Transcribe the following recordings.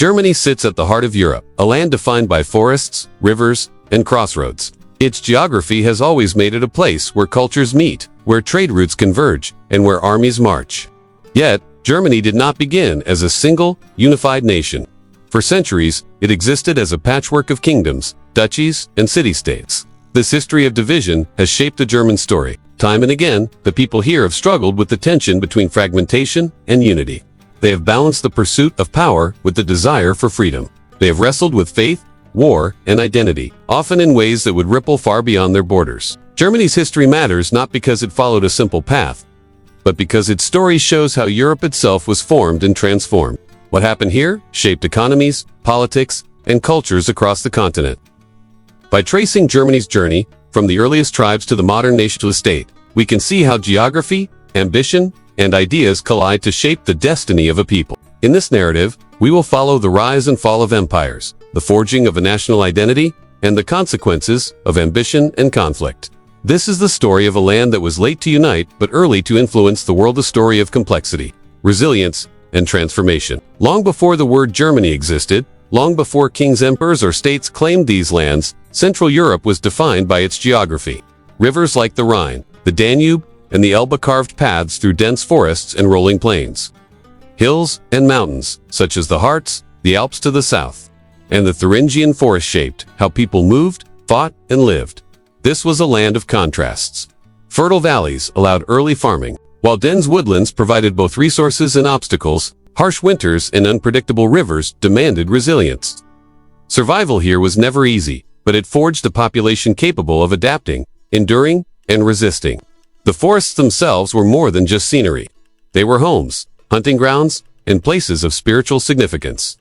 Germany sits at the heart of Europe, a land defined by forests, rivers, and crossroads. Its geography has always made it a place where cultures meet, where trade routes converge, and where armies march. Yet, Germany did not begin as a single, unified nation. For centuries, it existed as a patchwork of kingdoms, duchies, and city-states. This history of division has shaped the German story. Time and again, the people here have struggled with the tension between fragmentation and unity. They have balanced the pursuit of power with the desire for freedom. They have wrestled with faith, war, and identity, often in ways that would ripple far beyond their borders. Germany's history matters not because it followed a simple path, but because its story shows how Europe itself was formed and transformed. What happened here shaped economies, politics, and cultures across the continent. By tracing Germany's journey, from the earliest tribes to the modern nation state, we can see how geography, ambition, and ideas collide to shape the destiny of a people. In this narrative, we will follow the rise and fall of empires, the forging of a national identity, and the consequences of ambition and conflict. This is the story of a land that was late to unite but early to influence the world, a story of complexity, resilience, and transformation. Long before the word Germany existed, long before kings, emperors, or states claimed these lands, Central Europe was defined by its geography. Rivers like the Rhine, the Danube, and the Elbe carved paths through dense forests and rolling plains. Hills and mountains, such as the Harz, the Alps to the south, and the Thuringian forest shaped how people moved, fought, and lived. This was a land of contrasts. Fertile valleys allowed early farming, while dense woodlands provided both resources and obstacles. Harsh winters and unpredictable rivers demanded resilience. Survival here was never easy, but it forged a population capable of adapting, enduring, and resisting. The forests themselves were more than just scenery. They were homes, hunting grounds, and places of spiritual significance.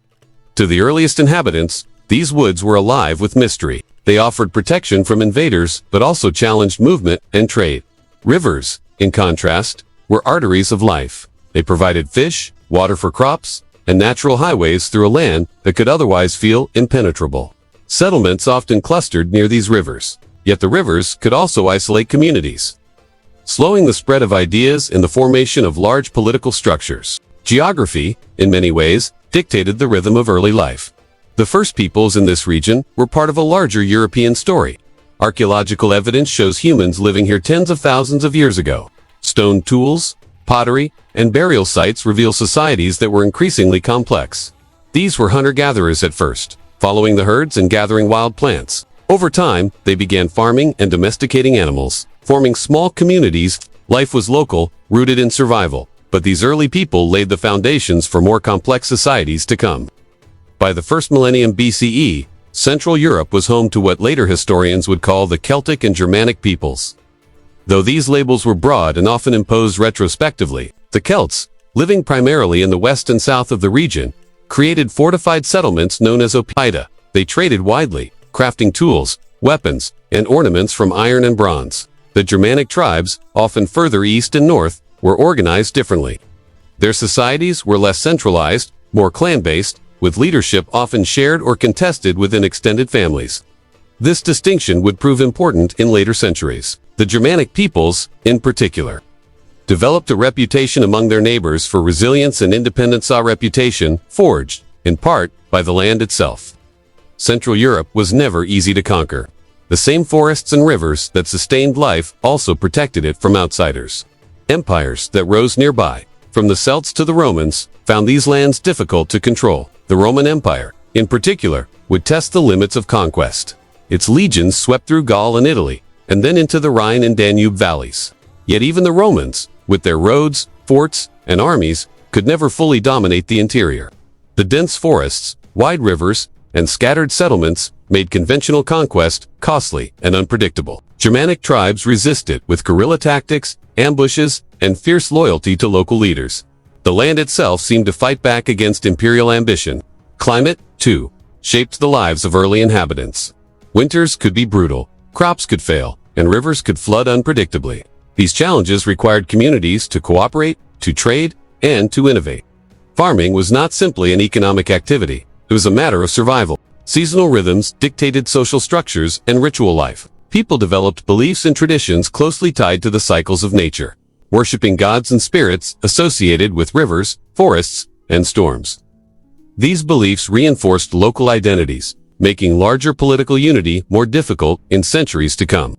To the earliest inhabitants, these woods were alive with mystery. They offered protection from invaders, but also challenged movement and trade. Rivers, in contrast, were arteries of life. They provided fish, water for crops, and natural highways through a land that could otherwise feel impenetrable. Settlements often clustered near these rivers, yet the rivers could also isolate communities, slowing the spread of ideas and the formation of large political structures. Geography, in many ways, dictated the rhythm of early life. The first peoples in this region were part of a larger European story. Archaeological evidence shows humans living here tens of thousands of years ago. Stone tools, pottery, and burial sites reveal societies that were increasingly complex. These were hunter-gatherers at first, following the herds and gathering wild plants. Over time, they began farming and domesticating animals, forming small communities. Life was local, rooted in survival, but these early people laid the foundations for more complex societies to come. By the first millennium BCE, Central Europe was home to what later historians would call the Celtic and Germanic peoples. Though these labels were broad and often imposed retrospectively, the Celts, living primarily in the west and south of the region, created fortified settlements known as oppida. They traded widely, crafting tools, weapons, and ornaments from iron and bronze. The Germanic tribes, often further east and north, were organized differently. Their societies were less centralized, more clan-based, with leadership often shared or contested within extended families. This distinction would prove important in later centuries. The Germanic peoples, in particular, developed a reputation among their neighbors for resilience and independence, a reputation forged, in part, by the land itself. Central Europe was never easy to conquer. The same forests and rivers that sustained life also protected it from outsiders. Empires that rose nearby, from the Celts to the Romans, found these lands difficult to control. The Roman Empire, in particular, would test the limits of conquest. Its legions swept through Gaul and Italy, and then into the Rhine and Danube valleys. Yet even the Romans, with their roads, forts, and armies, could never fully dominate the interior. The dense forests, wide rivers, and scattered settlements made conventional conquest costly and unpredictable. Germanic tribes resisted with guerrilla tactics, ambushes, and fierce loyalty to local leaders. The land itself seemed to fight back against imperial ambition. Climate, too, shaped the lives of early inhabitants. Winters could be brutal, crops could fail, and rivers could flood unpredictably. These challenges required communities to cooperate, to trade, and to innovate. Farming was not simply an economic activity. It was a matter of survival. Seasonal rhythms dictated social structures and ritual life. People developed beliefs and traditions closely tied to the cycles of nature, worshiping gods and spirits associated with rivers, forests, and storms. These beliefs reinforced local identities, making larger political unity more difficult in centuries to come.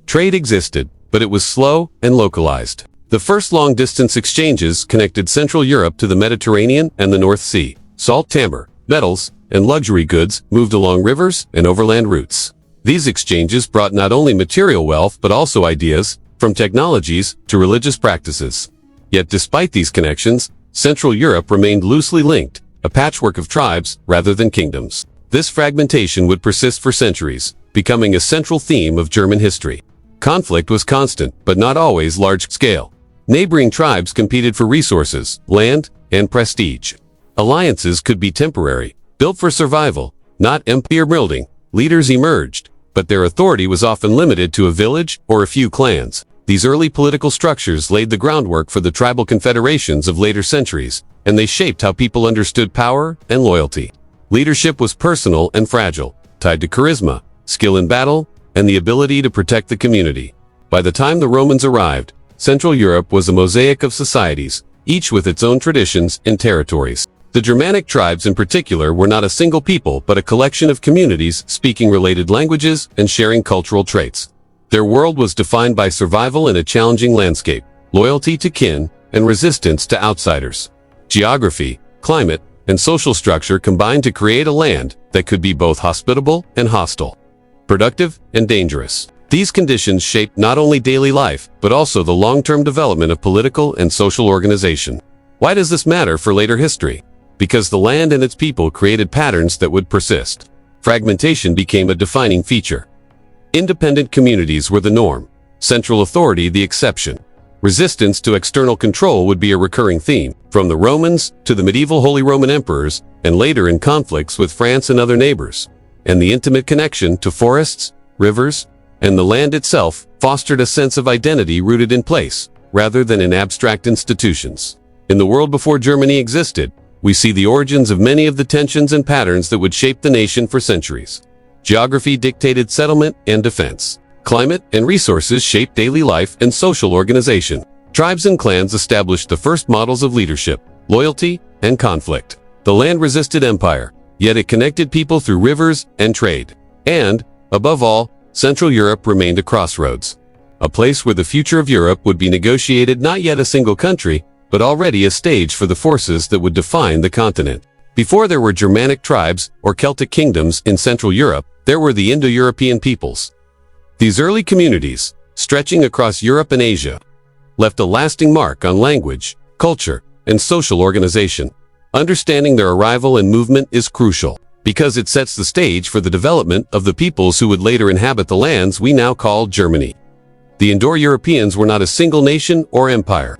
Trade existed, but it was slow and localized. The first long-distance exchanges connected Central Europe to the Mediterranean and the North Sea. Salt, timber, metals, and luxury goods moved along rivers and overland routes. These exchanges brought not only material wealth but also ideas, from technologies to religious practices. Yet despite these connections, Central Europe remained loosely linked, a patchwork of tribes rather than kingdoms. This fragmentation would persist for centuries, becoming a central theme of German history. Conflict was constant, but not always large-scale. Neighboring tribes competed for resources, land, and prestige. Alliances could be temporary, built for survival, not empire building. Leaders emerged, but their authority was often limited to a village or a few clans. These early political structures laid the groundwork for the tribal confederations of later centuries, and they shaped how people understood power and loyalty. Leadership was personal and fragile, tied to charisma, skill in battle, and the ability to protect the community. By the time the Romans arrived, Central Europe was a mosaic of societies, each with its own traditions and territories. The Germanic tribes in particular were not a single people but a collection of communities speaking related languages and sharing cultural traits. Their world was defined by survival in a challenging landscape, loyalty to kin, and resistance to outsiders. Geography, climate, and social structure combined to create a land that could be both hospitable and hostile, productive and dangerous. These conditions shaped not only daily life, but also the long-term development of political and social organization. Why does this matter for later history? Because the land and its people created patterns that would persist. Fragmentation became a defining feature. Independent communities were the norm, central authority the exception. Resistance to external control would be a recurring theme, from the Romans to the medieval Holy Roman Emperors, and later in conflicts with France and other neighbors. And the intimate connection to forests, rivers, and the land itself fostered a sense of identity rooted in place, rather than in abstract institutions. In the world before Germany existed, we see the origins of many of the tensions and patterns that would shape the nation for centuries. Geography dictated settlement and defense. Climate and resources shaped daily life and social organization. Tribes and clans established the first models of leadership, loyalty, and conflict. The land resisted empire, yet it connected people through rivers and trade. And, above all, Central Europe remained a crossroads. A place where the future of Europe would be negotiated not yet a single country, but already a stage for the forces that would define the continent. Before there were Germanic tribes or Celtic kingdoms in Central Europe, there were the Indo-European peoples. These early communities, stretching across Europe and Asia, left a lasting mark on language, culture, and social organization. Understanding their arrival and movement is crucial, because it sets the stage for the development of the peoples who would later inhabit the lands we now call Germany. The Indo-Europeans were not a single nation or empire.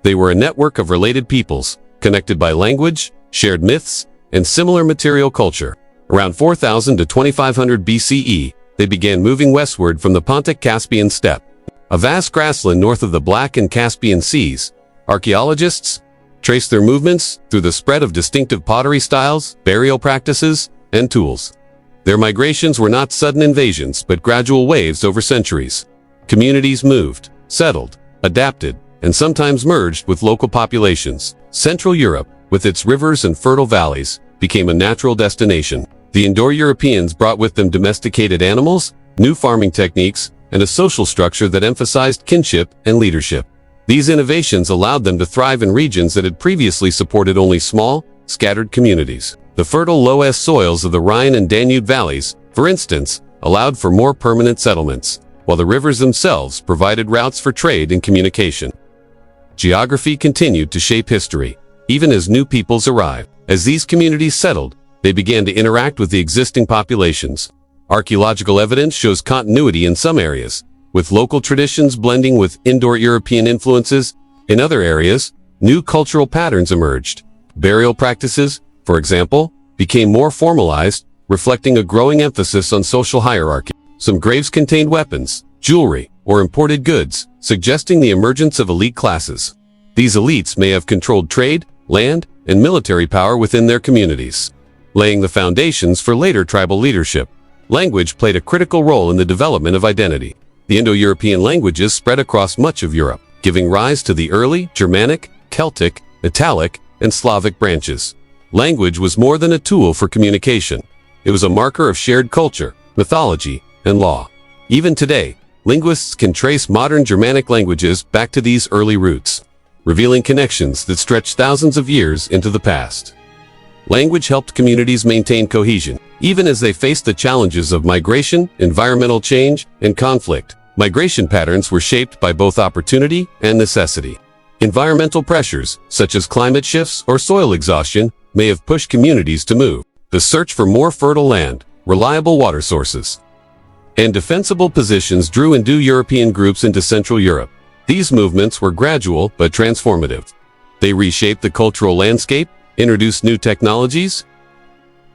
They were a network of related peoples, connected by language, shared myths, and similar material culture. Around 4000 to 2500 BCE, they began moving westward from the Pontic-Caspian steppe, a vast grassland north of the Black and Caspian Seas. Archaeologists trace their movements through the spread of distinctive pottery styles, burial practices, and tools. Their migrations were not sudden invasions, but gradual waves over centuries. Communities moved, settled, adapted, and sometimes merged with local populations. Central Europe, with its rivers and fertile valleys, became a natural destination. The Indo-Europeans brought with them domesticated animals, new farming techniques, and a social structure that emphasized kinship and leadership. These innovations allowed them to thrive in regions that had previously supported only small, scattered communities. The fertile loess soils of the Rhine and Danube valleys, for instance, allowed for more permanent settlements, while the rivers themselves provided routes for trade and communication. Geography continued to shape history, even as new peoples arrived. As these communities settled, they began to interact with the existing populations. Archaeological evidence shows continuity in some areas, with local traditions blending with Indo-European influences. In other areas, new cultural patterns emerged. Burial practices, for example, became more formalized, reflecting a growing emphasis on social hierarchy. Some graves contained weapons, jewelry, or imported goods, suggesting the emergence of elite classes. These elites may have controlled trade, land, and military power within their communities, laying the foundations for later tribal leadership. Language played a critical role in the development of identity. The Indo-European languages spread across much of Europe, giving rise to the early Germanic, Celtic, Italic, and Slavic branches. Language was more than a tool for communication. It was a marker of shared culture, mythology, and law. Even today, linguists can trace modern Germanic languages back to these early roots, revealing connections that stretch thousands of years into the past. Language helped communities maintain cohesion, even as they faced the challenges of migration, environmental change, and conflict. Migration patterns were shaped by both opportunity and necessity. Environmental pressures, such as climate shifts or soil exhaustion, may have pushed communities to move. The search for more fertile land, reliable water sources, and defensible positions drew Indo-European groups into Central Europe. These movements were gradual but transformative. They reshaped the cultural landscape, introduced new technologies,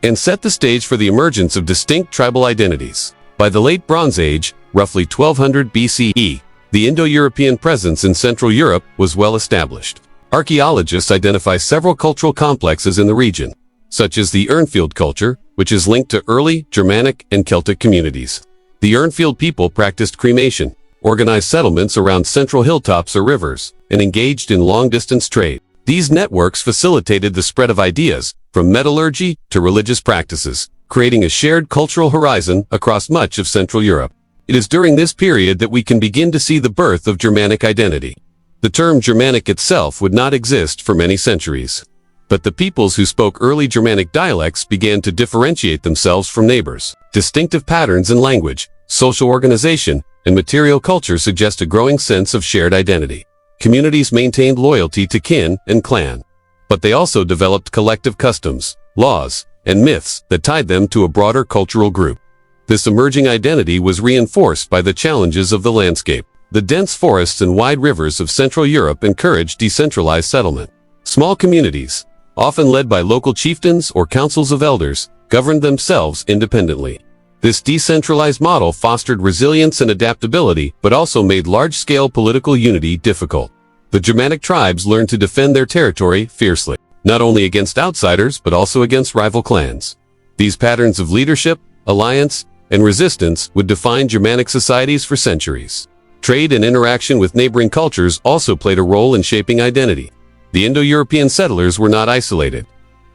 and set the stage for the emergence of distinct tribal identities. By the Late Bronze Age, roughly 1200 BCE, the Indo-European presence in Central Europe was well established. Archaeologists identify several cultural complexes in the region, such as the Urnfield culture, which is linked to early Germanic and Celtic communities. The Urnfield people practiced cremation, organized settlements around central hilltops or rivers, and engaged in long-distance trade. These networks facilitated the spread of ideas, from metallurgy to religious practices, creating a shared cultural horizon across much of Central Europe. It is during this period that we can begin to see the birth of Germanic identity. The term Germanic itself would not exist for many centuries, but the peoples who spoke early Germanic dialects began to differentiate themselves from neighbors. Distinctive patterns in language, social organization, and material culture suggest a growing sense of shared identity. Communities maintained loyalty to kin and clan, but they also developed collective customs, laws, and myths that tied them to a broader cultural group. This emerging identity was reinforced by the challenges of the landscape. The dense forests and wide rivers of Central Europe encouraged decentralized settlement. Small communities, often led by local chieftains or councils of elders, governed themselves independently. This decentralized model fostered resilience and adaptability, but also made large-scale political unity difficult. The Germanic tribes learned to defend their territory fiercely, not only against outsiders but also against rival clans. These patterns of leadership, alliance, and resistance would define Germanic societies for centuries. Trade and interaction with neighboring cultures also played a role in shaping identity. The Indo-European settlers were not isolated.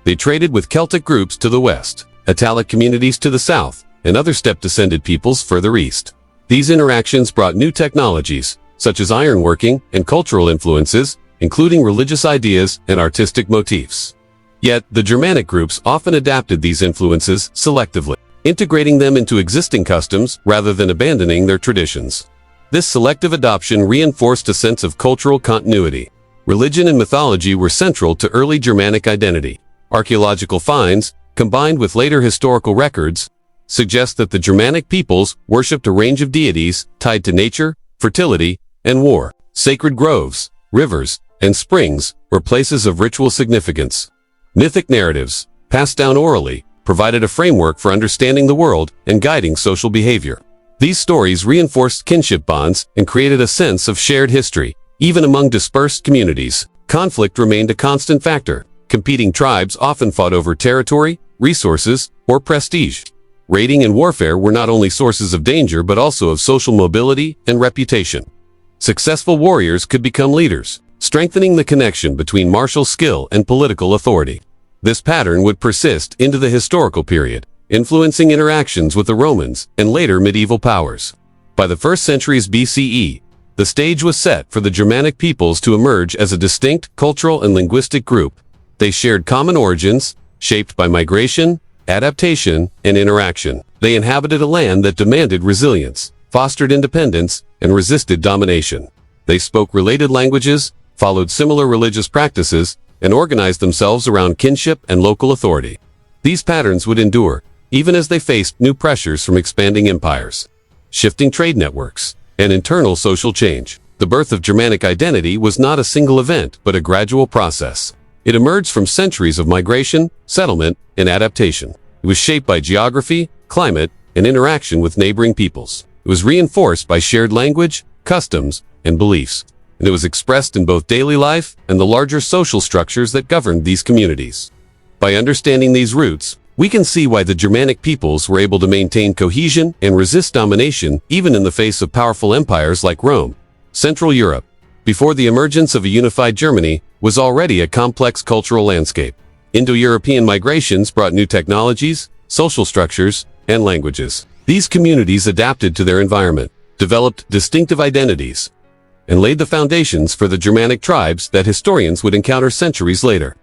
They traded with Celtic groups to the west, Italic communities to the south, and other steppe-descended peoples further east. These interactions brought new technologies, such as ironworking, and cultural influences, including religious ideas and artistic motifs. Yet, the Germanic groups often adapted these influences selectively, integrating them into existing customs rather than abandoning their traditions. This selective adoption reinforced a sense of cultural continuity. Religion and mythology were central to early Germanic identity. Archaeological finds, combined with later historical records, suggest that the Germanic peoples worshipped a range of deities tied to nature, fertility, and war. Sacred groves, rivers, and springs were places of ritual significance. Mythic narratives, passed down orally, provided a framework for understanding the world and guiding social behavior. These stories reinforced kinship bonds and created a sense of shared history. Even among dispersed communities, conflict remained a constant factor. Competing tribes often fought over territory, resources, or prestige. Raiding and warfare were not only sources of danger but also of social mobility and reputation. Successful warriors could become leaders, strengthening the connection between martial skill and political authority. This pattern would persist into the historical period, influencing interactions with the Romans and later medieval powers. By the 1st centuries BCE, the stage was set for the Germanic peoples to emerge as a distinct cultural and linguistic group. They shared common origins, shaped by migration, adaptation, and interaction. They inhabited a land that demanded resilience, fostered independence, and resisted domination. They spoke related languages, followed similar religious practices, and organized themselves around kinship and local authority. These patterns would endure, even as they faced new pressures from expanding empires, shifting trade networks, and internal social change. The birth of Germanic identity was not a single event, but a gradual process. It emerged from centuries of migration, settlement, and adaptation. It was shaped by geography, climate, and interaction with neighboring peoples. It was reinforced by shared language, customs, and beliefs, and it was expressed in both daily life and the larger social structures that governed these communities. By understanding these roots, we can see why the Germanic peoples were able to maintain cohesion and resist domination even in the face of powerful empires like Rome. Central Europe, before the emergence of a unified Germany, was already a complex cultural landscape. Indo-European migrations brought new technologies, social structures, and languages. These communities adapted to their environment, developed distinctive identities, and laid the foundations for the Germanic tribes that historians would encounter centuries later.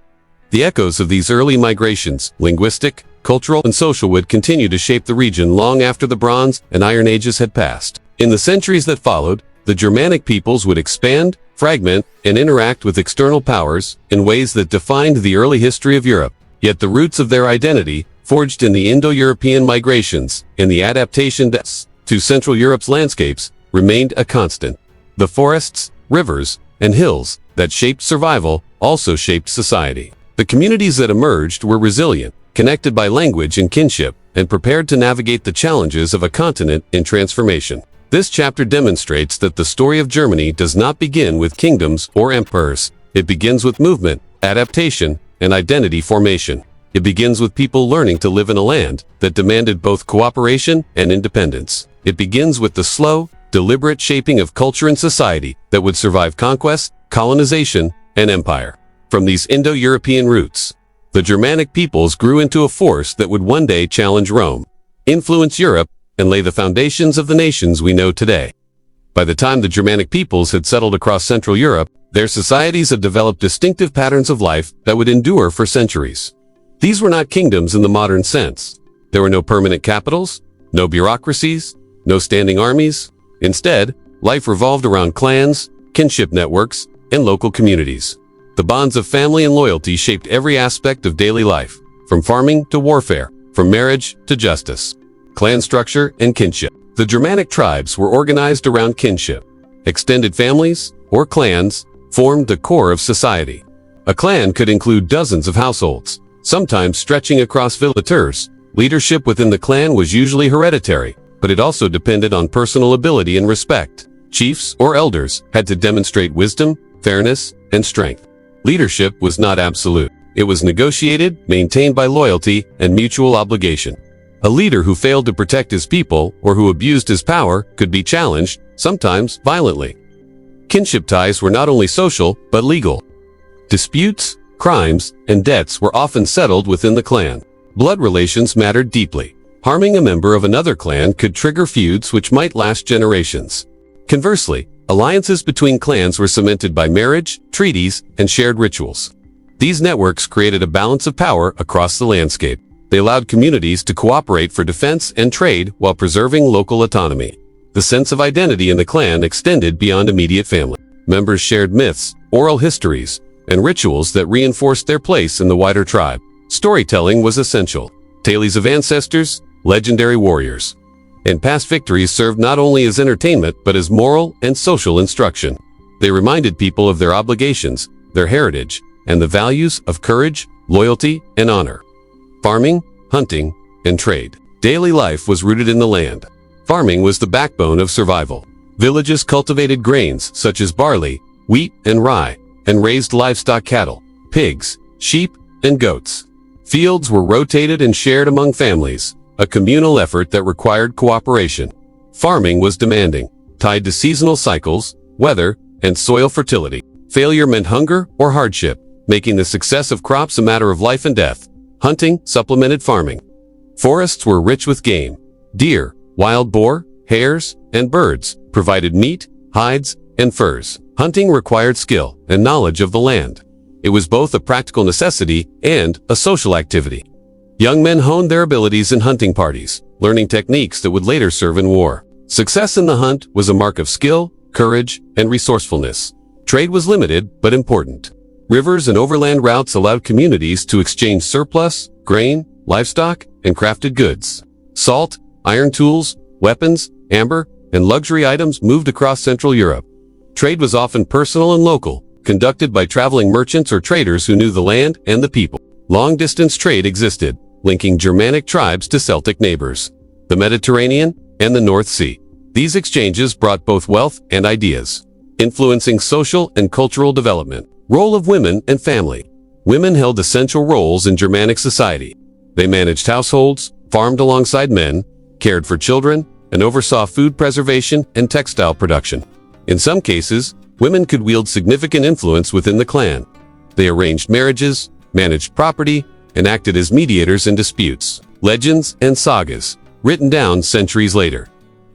The echoes of these early migrations, linguistic, cultural, and social, would continue to shape the region long after the Bronze and Iron Ages had passed. In the centuries that followed, the Germanic peoples would expand, fragment, and interact with external powers in ways that defined the early history of Europe. Yet the roots of their identity, forged in the Indo-European migrations and the adaptation to Central Europe's landscapes, remained a constant. The forests, rivers, and hills that shaped survival also shaped society. The communities that emerged were resilient, connected by language and kinship, and prepared to navigate the challenges of a continent in transformation. This chapter demonstrates that the story of Germany does not begin with kingdoms or emperors. It begins with movement, adaptation, and identity formation. It begins with people learning to live in a land that demanded both cooperation and independence. It begins with the slow, deliberate shaping of culture and society that would survive conquest, colonization, and empire. From these Indo-European roots, the Germanic peoples grew into a force that would one day challenge Rome, influence Europe, and lay the foundations of the nations we know today. By the time the Germanic peoples had settled across Central Europe, their societies had developed distinctive patterns of life that would endure for centuries. These were not kingdoms in the modern sense. There were no permanent capitals, no bureaucracies, no standing armies. Instead, life revolved around clans, kinship networks, and local communities. The bonds of family and loyalty shaped every aspect of daily life, from farming to warfare, from marriage to justice. Clan structure and kinship. The Germanic tribes were organized around kinship. Extended families, or clans, formed the core of society. A clan could include dozens of households, sometimes stretching across villages. Leadership within the clan was usually hereditary, but it also depended on personal ability and respect. Chiefs or elders had to demonstrate wisdom, fairness, and strength. Leadership was not absolute. It was negotiated, maintained by loyalty and mutual obligation. A leader who failed to protect his people or who abused his power could be challenged, sometimes violently. Kinship ties were not only social, but legal. Disputes, crimes, and debts were often settled within the clan. Blood relations mattered deeply. Harming a member of another clan could trigger feuds which might last generations. Conversely, alliances between clans were cemented by marriage, treaties, and shared rituals. These networks created a balance of power across the landscape. They allowed communities to cooperate for defense and trade while preserving local autonomy. The sense of identity in the clan extended beyond immediate family. Members shared myths, oral histories, and rituals that reinforced their place in the wider tribe. Storytelling was essential. Tales of ancestors, legendary warriors, and past victories served not only as entertainment but as moral and social instruction. They reminded people of their obligations, their heritage, and the values of courage, loyalty, and honor. Farming, hunting, and trade. Daily life was rooted in the land. Farming was the backbone of survival. Villages cultivated grains such as barley, wheat, and rye, and raised livestock, cattle, pigs, sheep, and goats. Fields were rotated and shared among families, a communal effort that required cooperation. Farming was demanding, tied to seasonal cycles, weather, and soil fertility. Failure meant hunger or hardship, making the success of crops a matter of life and death. Hunting supplemented farming. Forests were rich with game. Deer, wild boar, hares, and birds provided meat, hides, and furs. Hunting required skill and knowledge of the land. It was both a practical necessity and a social activity. Young men honed their abilities in hunting parties, learning techniques that would later serve in war. Success in the hunt was a mark of skill, courage, and resourcefulness. Trade was limited but important. Rivers and overland routes allowed communities to exchange surplus, grain, livestock, and crafted goods. Salt, iron tools, weapons, amber, and luxury items moved across Central Europe. Trade was often personal and local, conducted by traveling merchants or traders who knew the land and the people. Long-distance trade existed, linking Germanic tribes to Celtic neighbors, the Mediterranean, and the North Sea. These exchanges brought both wealth and ideas, influencing social and cultural development. Role of women and family. Women held essential roles in Germanic society. They managed households, farmed alongside men, cared for children, and oversaw food preservation and textile production. In some cases, women could wield significant influence within the clan. They arranged marriages, managed property, and acted as mediators in disputes. Legends and sagas, written down centuries later,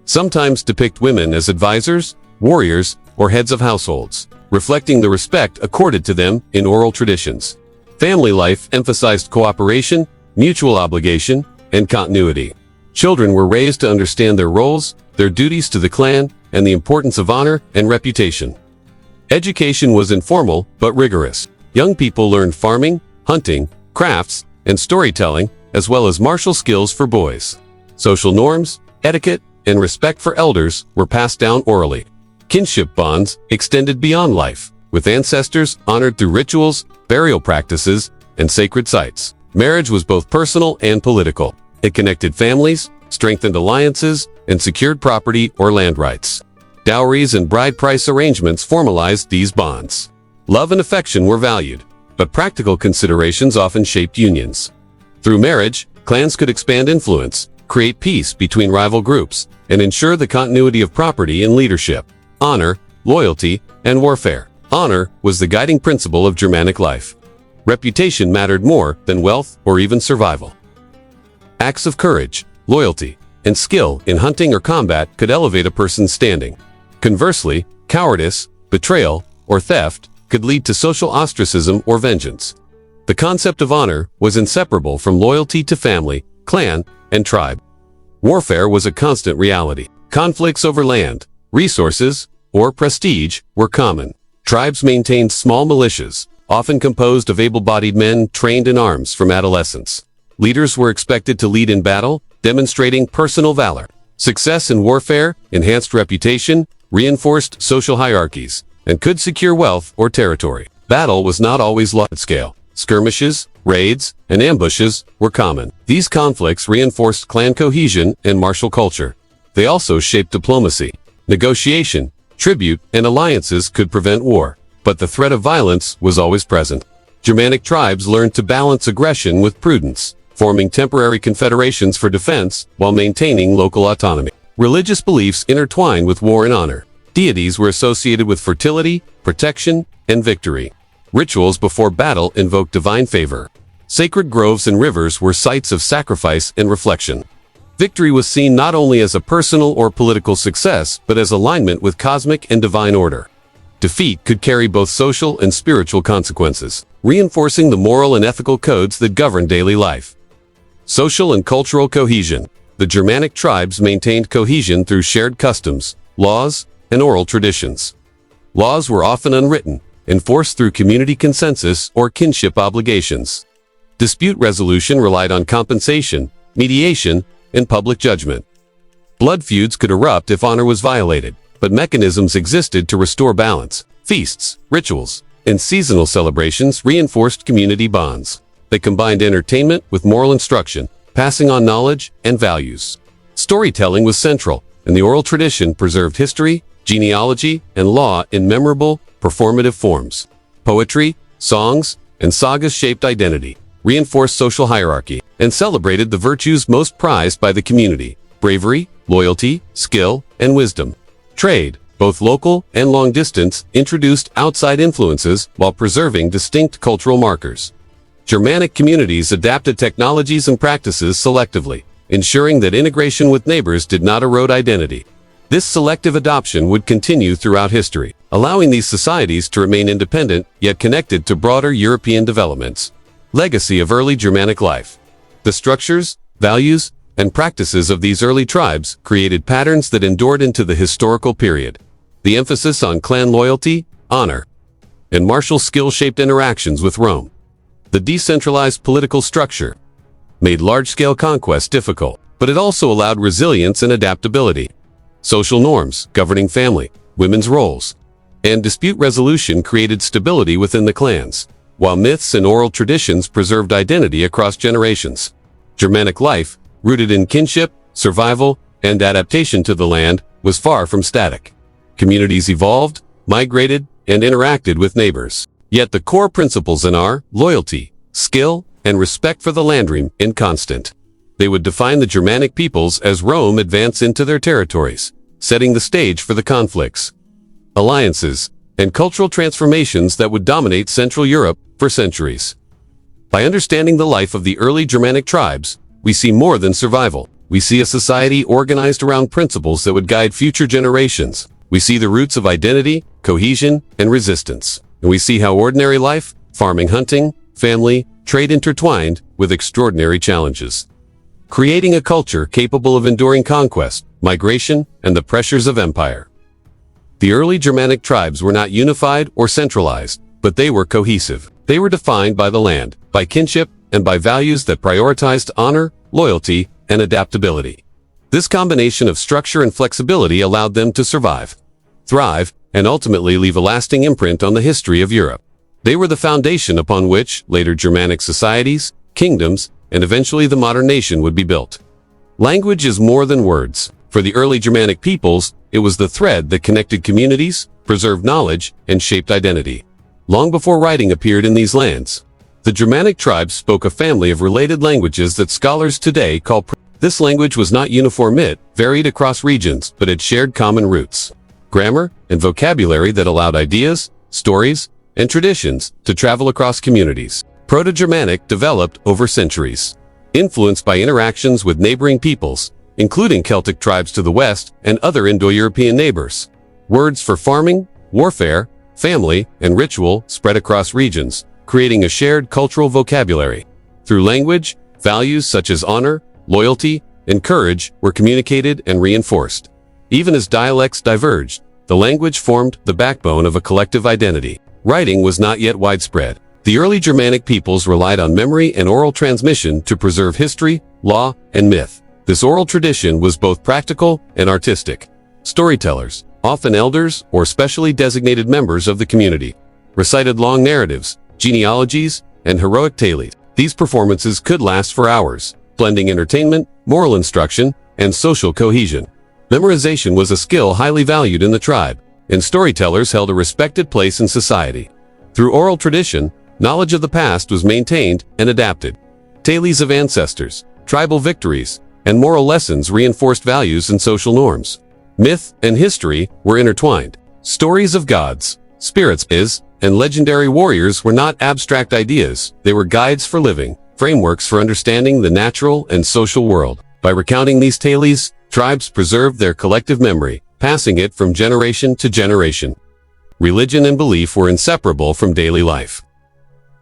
sometimes depict women as advisors, warriors, or heads of households, reflecting the respect accorded to them in oral traditions. Family life emphasized cooperation, mutual obligation, and continuity. Children were raised to understand their roles, their duties to the clan, and the importance of honor and reputation. Education was informal but rigorous. Young people learned farming, hunting, crafts, and storytelling, as well as martial skills for boys. Social norms, etiquette, and respect for elders were passed down orally. Kinship bonds extended beyond life, with ancestors honored through rituals, burial practices, and sacred sites. Marriage was both personal and political. It connected families, strengthened alliances, and secured property or land rights. Dowries and bride price arrangements formalized these bonds. Love and affection were valued, but practical considerations often shaped unions. Through marriage, clans could expand influence, create peace between rival groups, and ensure the continuity of property and leadership. Honor, loyalty, and warfare. Honor was the guiding principle of Germanic life. Reputation mattered more than wealth or even survival. Acts of courage, loyalty, and skill in hunting or combat could elevate a person's standing. Conversely, cowardice, betrayal, or theft could lead to social ostracism or vengeance. The concept of honor was inseparable from loyalty to family, clan, and tribe. Warfare was a constant reality. Conflicts over land, resources, or prestige were common. Tribes maintained small militias, often composed of able-bodied men trained in arms from adolescence. Leaders were expected to lead in battle, demonstrating personal valor. Success in warfare enhanced reputation, reinforced social hierarchies, and could secure wealth or territory. Battle was not always large-scale. Skirmishes, raids, and ambushes were common. These conflicts reinforced clan cohesion and martial culture. They also shaped diplomacy. Negotiation, tribute, and alliances could prevent war, but the threat of violence was always present. Germanic tribes learned to balance aggression with prudence, forming temporary confederations for defense while maintaining local autonomy. Religious beliefs intertwined with war and honor. Deities were associated with fertility, protection, and victory. Rituals before battle invoked divine favor. Sacred groves and rivers were sites of sacrifice and reflection. Victory was seen not only as a personal or political success, but as alignment with cosmic and divine order. Defeat could carry both social and spiritual consequences, reinforcing the moral and ethical codes that govern daily life. Social and cultural cohesion. The Germanic tribes maintained cohesion through shared customs, laws, and oral traditions. Laws were often unwritten, enforced through community consensus or kinship obligations. Dispute resolution relied on compensation, mediation, and public judgment. Blood feuds could erupt if honor was violated, but mechanisms existed to restore balance. Feasts, rituals, and seasonal celebrations reinforced community bonds. They combined entertainment with moral instruction, passing on knowledge and values. Storytelling was central, and the oral tradition preserved history, genealogy, and law in memorable, performative forms. Poetry, songs, and sagas shaped identity, reinforced social hierarchy, and celebrated the virtues most prized by the community: bravery, loyalty, skill, and wisdom. Trade, both local and long distance, introduced outside influences while preserving distinct cultural markers. Germanic communities adapted technologies and practices selectively, ensuring that integration with neighbors did not erode identity. This selective adoption would continue throughout history, allowing these societies to remain independent yet connected to broader European developments. Legacy of early Germanic life. The structures, values, and practices of these early tribes created patterns that endured into the historical period. The emphasis on clan loyalty, honor, and martial skill shaped interactions with Rome. The decentralized political structure made large-scale conquest difficult, but it also allowed resilience and adaptability. Social norms governing family, women's roles, and dispute resolution created stability within the clans, while myths and oral traditions preserved identity across generations. Germanic life, rooted in kinship, survival, and adaptation to the land, was far from static. Communities evolved, migrated, and interacted with neighbors. Yet the core principles in are loyalty, skill, and respect for the land remained constant. They would define the Germanic peoples as Rome advanced into their territories, setting the stage for the conflicts, alliances, and cultural transformations that would dominate Central Europe for centuries. By understanding the life of the early Germanic tribes, we see more than survival. We see a society organized around principles that would guide future generations. We see the roots of identity, cohesion, and resistance. And we see how ordinary life, farming, hunting, family, trade intertwined with extraordinary challenges, creating a culture capable of enduring conquest, migration, and the pressures of empire. The early Germanic tribes were not unified or centralized, but they were cohesive. They were defined by the land, by kinship, and by values that prioritized honor, loyalty, and adaptability. This combination of structure and flexibility allowed them to survive, thrive, and ultimately leave a lasting imprint on the history of Europe. They were the foundation upon which later Germanic societies, kingdoms, and eventually the modern nation would be built. Language is more than words. For the early Germanic peoples, it was the thread that connected communities, preserved knowledge, and shaped identity. Long before writing appeared in these lands, the Germanic tribes spoke a family of related languages that scholars today call This language was not uniform. It varied across regions, but it shared common roots, grammar, and vocabulary that allowed ideas, stories, and traditions to travel across communities. Proto-Germanic developed over centuries, influenced by interactions with neighboring peoples, including Celtic tribes to the west and other Indo-European neighbors. Words for farming, warfare, family, and ritual spread across regions, creating a shared cultural vocabulary. Through language, values such as honor, loyalty, and courage were communicated and reinforced. Even as dialects diverged, the language formed the backbone of a collective identity. Writing was not yet widespread. The early Germanic peoples relied on memory and oral transmission to preserve history, law, and myth. This oral tradition was both practical and artistic. Storytellers, often elders or specially designated members of the community, recited long narratives, genealogies, and heroic tales. These performances could last for hours, blending entertainment, moral instruction, and social cohesion. Memorization was a skill highly valued in the tribe, and storytellers held a respected place in society. Through oral tradition, knowledge of the past was maintained and adapted. Tales of ancestors, tribal victories, and moral lessons reinforced values and social norms. Myth and history were intertwined. Stories of gods, spirits, and legendary warriors were not abstract ideas. They were guides for living, frameworks for understanding the natural and social world. By recounting these tales, tribes preserved their collective memory, passing it from generation to generation. Religion and belief were inseparable from daily life.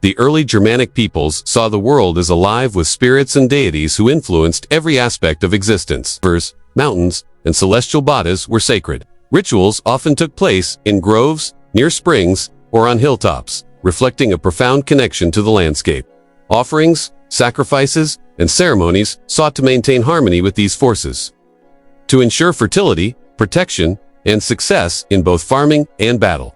The early Germanic peoples saw the world as alive with spirits and deities who influenced every aspect of existence. Rivers, mountains, and celestial bodies were sacred. Rituals often took place in groves, near springs, or on hilltops, reflecting a profound connection to the landscape. Offerings, sacrifices, and ceremonies sought to maintain harmony with these forces, to ensure fertility, protection, and success in both farming and battle.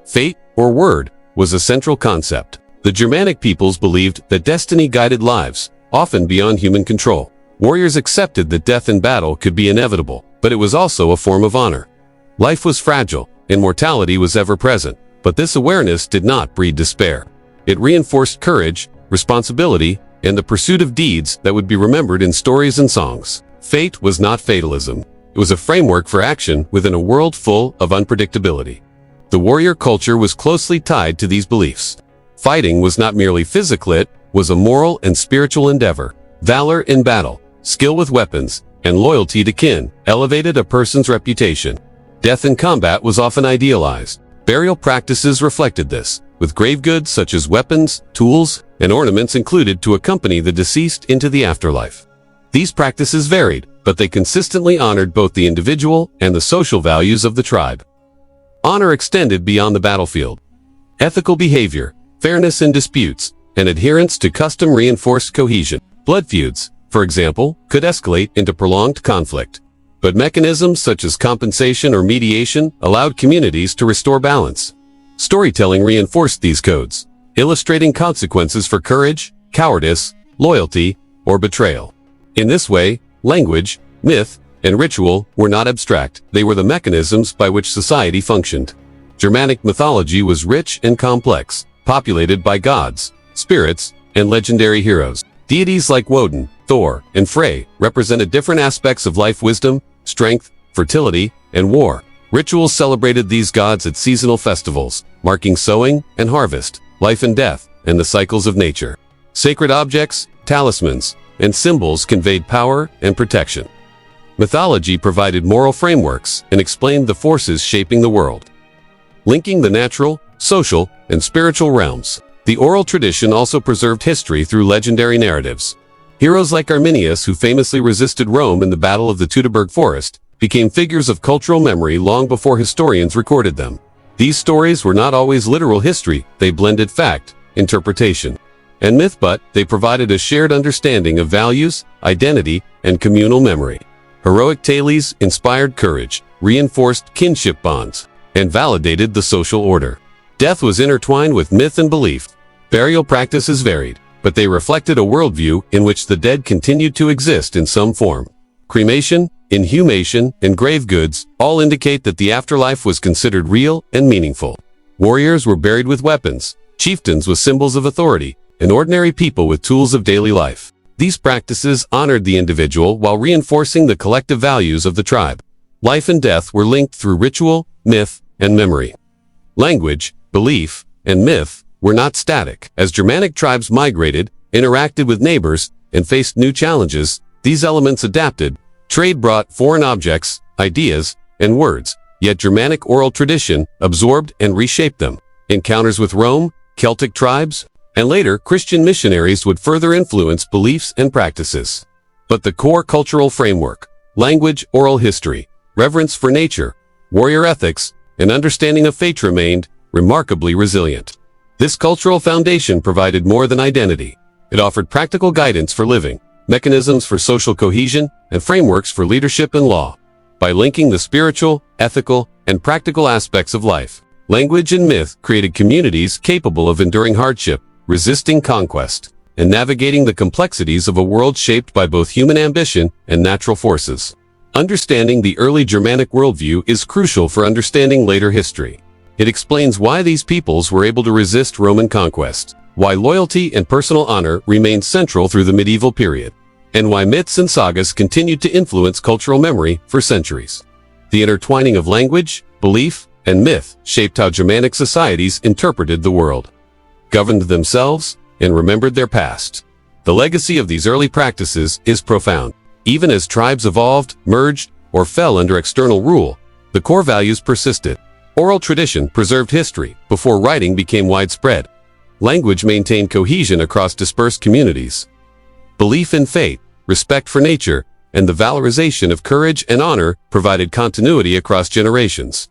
Fate, or word, was a central concept. The Germanic peoples believed that destiny guided lives, often beyond human control. Warriors accepted that death in battle could be inevitable, but it was also a form of honor. Life was fragile, and mortality was ever present, but this awareness did not breed despair. It reinforced courage, responsibility, and the pursuit of deeds that would be remembered in stories and songs. Fate was not fatalism. It was a framework for action within a world full of unpredictability. The warrior culture was closely tied to these beliefs. Fighting was not merely physical, it was a moral and spiritual endeavor. Valor in battle, skill with weapons, and loyalty to kin elevated a person's reputation. Death in combat was often idealized. Burial practices reflected this, with grave goods such as weapons, tools, and ornaments included to accompany the deceased into the afterlife. These practices varied, but they consistently honored both the individual and the social values of the tribe. Honor extended beyond the battlefield. Ethical behavior, fairness in disputes, and adherence to custom reinforced cohesion. Blood feuds, for example, could escalate into prolonged conflict, but mechanisms such as compensation or mediation allowed communities to restore balance. Storytelling reinforced these codes, illustrating consequences for courage, cowardice, loyalty, or betrayal. In this way, language, myth, and ritual were not abstract, they were the mechanisms by which society functioned. Germanic mythology was rich and complex, populated by gods, spirits, and legendary heroes. Deities like Woden, Thor, and Frey represented different aspects of life: wisdom, strength, fertility, and war. Rituals celebrated these gods at seasonal festivals, marking sowing and harvest, life and death, and the cycles of nature. Sacred objects, talismans, and symbols conveyed power and protection. Mythology provided moral frameworks and explained the forces shaping the world. Linking the natural, social, and spiritual realms, the oral tradition also preserved history through legendary narratives. Heroes like Arminius, who famously resisted Rome in the Battle of the Teutoburg Forest, became figures of cultural memory long before historians recorded them. These stories were not always literal history, they blended fact, interpretation, and myth, but they provided a shared understanding of values, identity, and communal memory. Heroic tales inspired courage, reinforced kinship bonds, and validated the social order. Death was intertwined with myth and belief. Burial practices varied, but they reflected a worldview in which the dead continued to exist in some form. Cremation, inhumation, and grave goods all indicate that the afterlife was considered real and meaningful. Warriors were buried with weapons, chieftains with symbols of authority, and ordinary people with tools of daily life. These practices honored the individual while reinforcing the collective values of the tribe. Life and death were linked through ritual, myth, and memory. Language, belief, and myth were not static. As Germanic tribes migrated, interacted with neighbors, and faced new challenges, these elements adapted. Trade brought foreign objects, ideas, and words, yet Germanic oral tradition absorbed and reshaped them. Encounters with Rome, Celtic tribes, and later Christian missionaries would further influence beliefs and practices. But the core cultural framework, language, oral history, reverence for nature, warrior ethics, and understanding of fate remained remarkably resilient. This cultural foundation provided more than identity. It offered practical guidance for living, mechanisms for social cohesion, and frameworks for leadership and law. By linking the spiritual, ethical, and practical aspects of life, language and myth created communities capable of enduring hardship, resisting conquest, and navigating the complexities of a world shaped by both human ambition and natural forces. Understanding the early Germanic worldview is crucial for understanding later history. It explains why these peoples were able to resist Roman conquest, why loyalty and personal honor remained central through the medieval period, and why myths and sagas continued to influence cultural memory for centuries. The intertwining of language, belief, and myth shaped how Germanic societies interpreted the world, governed themselves, and remembered their past. The legacy of these early practices is profound. Even as tribes evolved, merged, or fell under external rule, the core values persisted. Oral tradition preserved history before writing became widespread. Language maintained cohesion across dispersed communities. Belief in fate, respect for nature, and the valorization of courage and honor provided continuity across generations.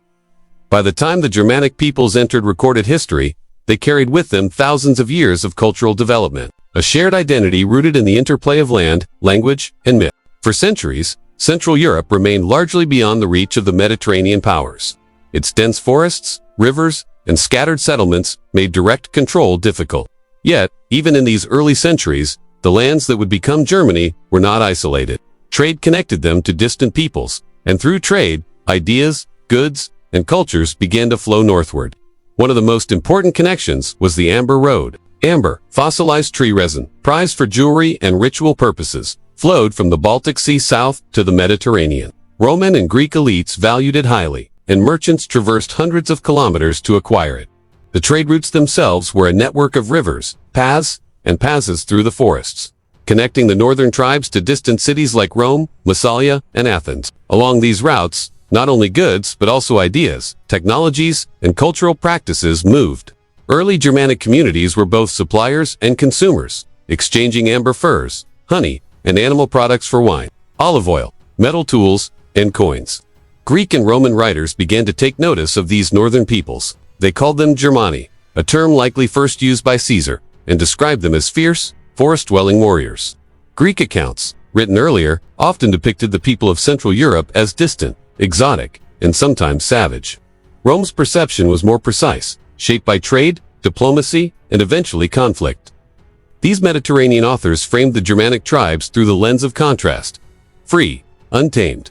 By the time the Germanic peoples entered recorded history, they carried with them thousands of years of cultural development, a shared identity rooted in the interplay of land, language, and myth. For centuries, Central Europe remained largely beyond the reach of the Mediterranean powers. Its dense forests, rivers, and scattered settlements made direct control difficult. Yet, even in these early centuries, the lands that would become Germany were not isolated. Trade connected them to distant peoples, and through trade, ideas, goods, and cultures began to flow northward. One of the most important connections was the Amber Road. Amber, fossilized tree resin, prized for jewelry and ritual purposes, flowed from the Baltic Sea south to the Mediterranean. Roman and Greek elites valued it highly, and merchants traversed hundreds of kilometers to acquire it. The trade routes themselves were a network of rivers, paths, and passes through the forests, connecting the northern tribes to distant cities like Rome, Massalia, and Athens. Along these routes, not only goods but also ideas, technologies, and cultural practices moved. Early Germanic communities were both suppliers and consumers, exchanging amber furs, honey, and animal products for wine, olive oil, metal tools, and coins. Greek and Roman writers began to take notice of these northern peoples. They called them Germani, a term likely first used by Caesar, and described them as fierce, forest-dwelling warriors. Greek accounts, written earlier, often depicted the people of Central Europe as distant, exotic, and sometimes savage. Rome's perception was more precise, shaped by trade, diplomacy, and eventually conflict. These Mediterranean authors framed the Germanic tribes through the lens of contrast: free, untamed,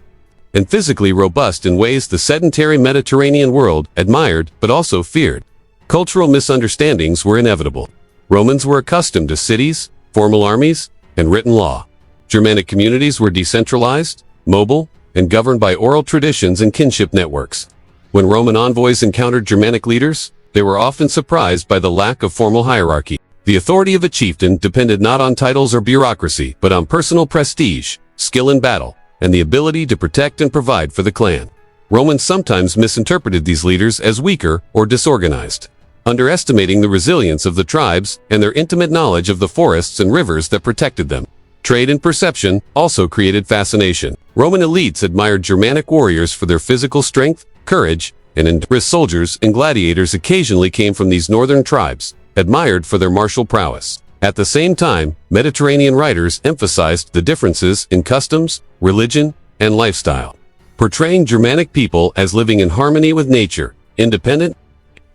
and physically robust in ways the sedentary Mediterranean world admired but also feared. Cultural misunderstandings were inevitable. Romans were accustomed to cities, formal armies, and written law. Germanic communities were decentralized, mobile, and governed by oral traditions and kinship networks. When Roman envoys encountered Germanic leaders, they were often surprised by the lack of formal hierarchy. The authority of a chieftain depended not on titles or bureaucracy, but on personal prestige, skill in battle, and the ability to protect and provide for the clan. Romans sometimes misinterpreted these leaders as weaker or disorganized, underestimating the resilience of the tribes and their intimate knowledge of the forests and rivers that protected them. Trade and perception also created fascination. Roman elites admired Germanic warriors for their physical strength, courage, and endurance. Soldiers and gladiators occasionally came from these northern tribes, admired for their martial prowess. At the same time, Mediterranean writers emphasized the differences in customs, religion, and lifestyle, portraying Germanic people as living in harmony with nature, independent,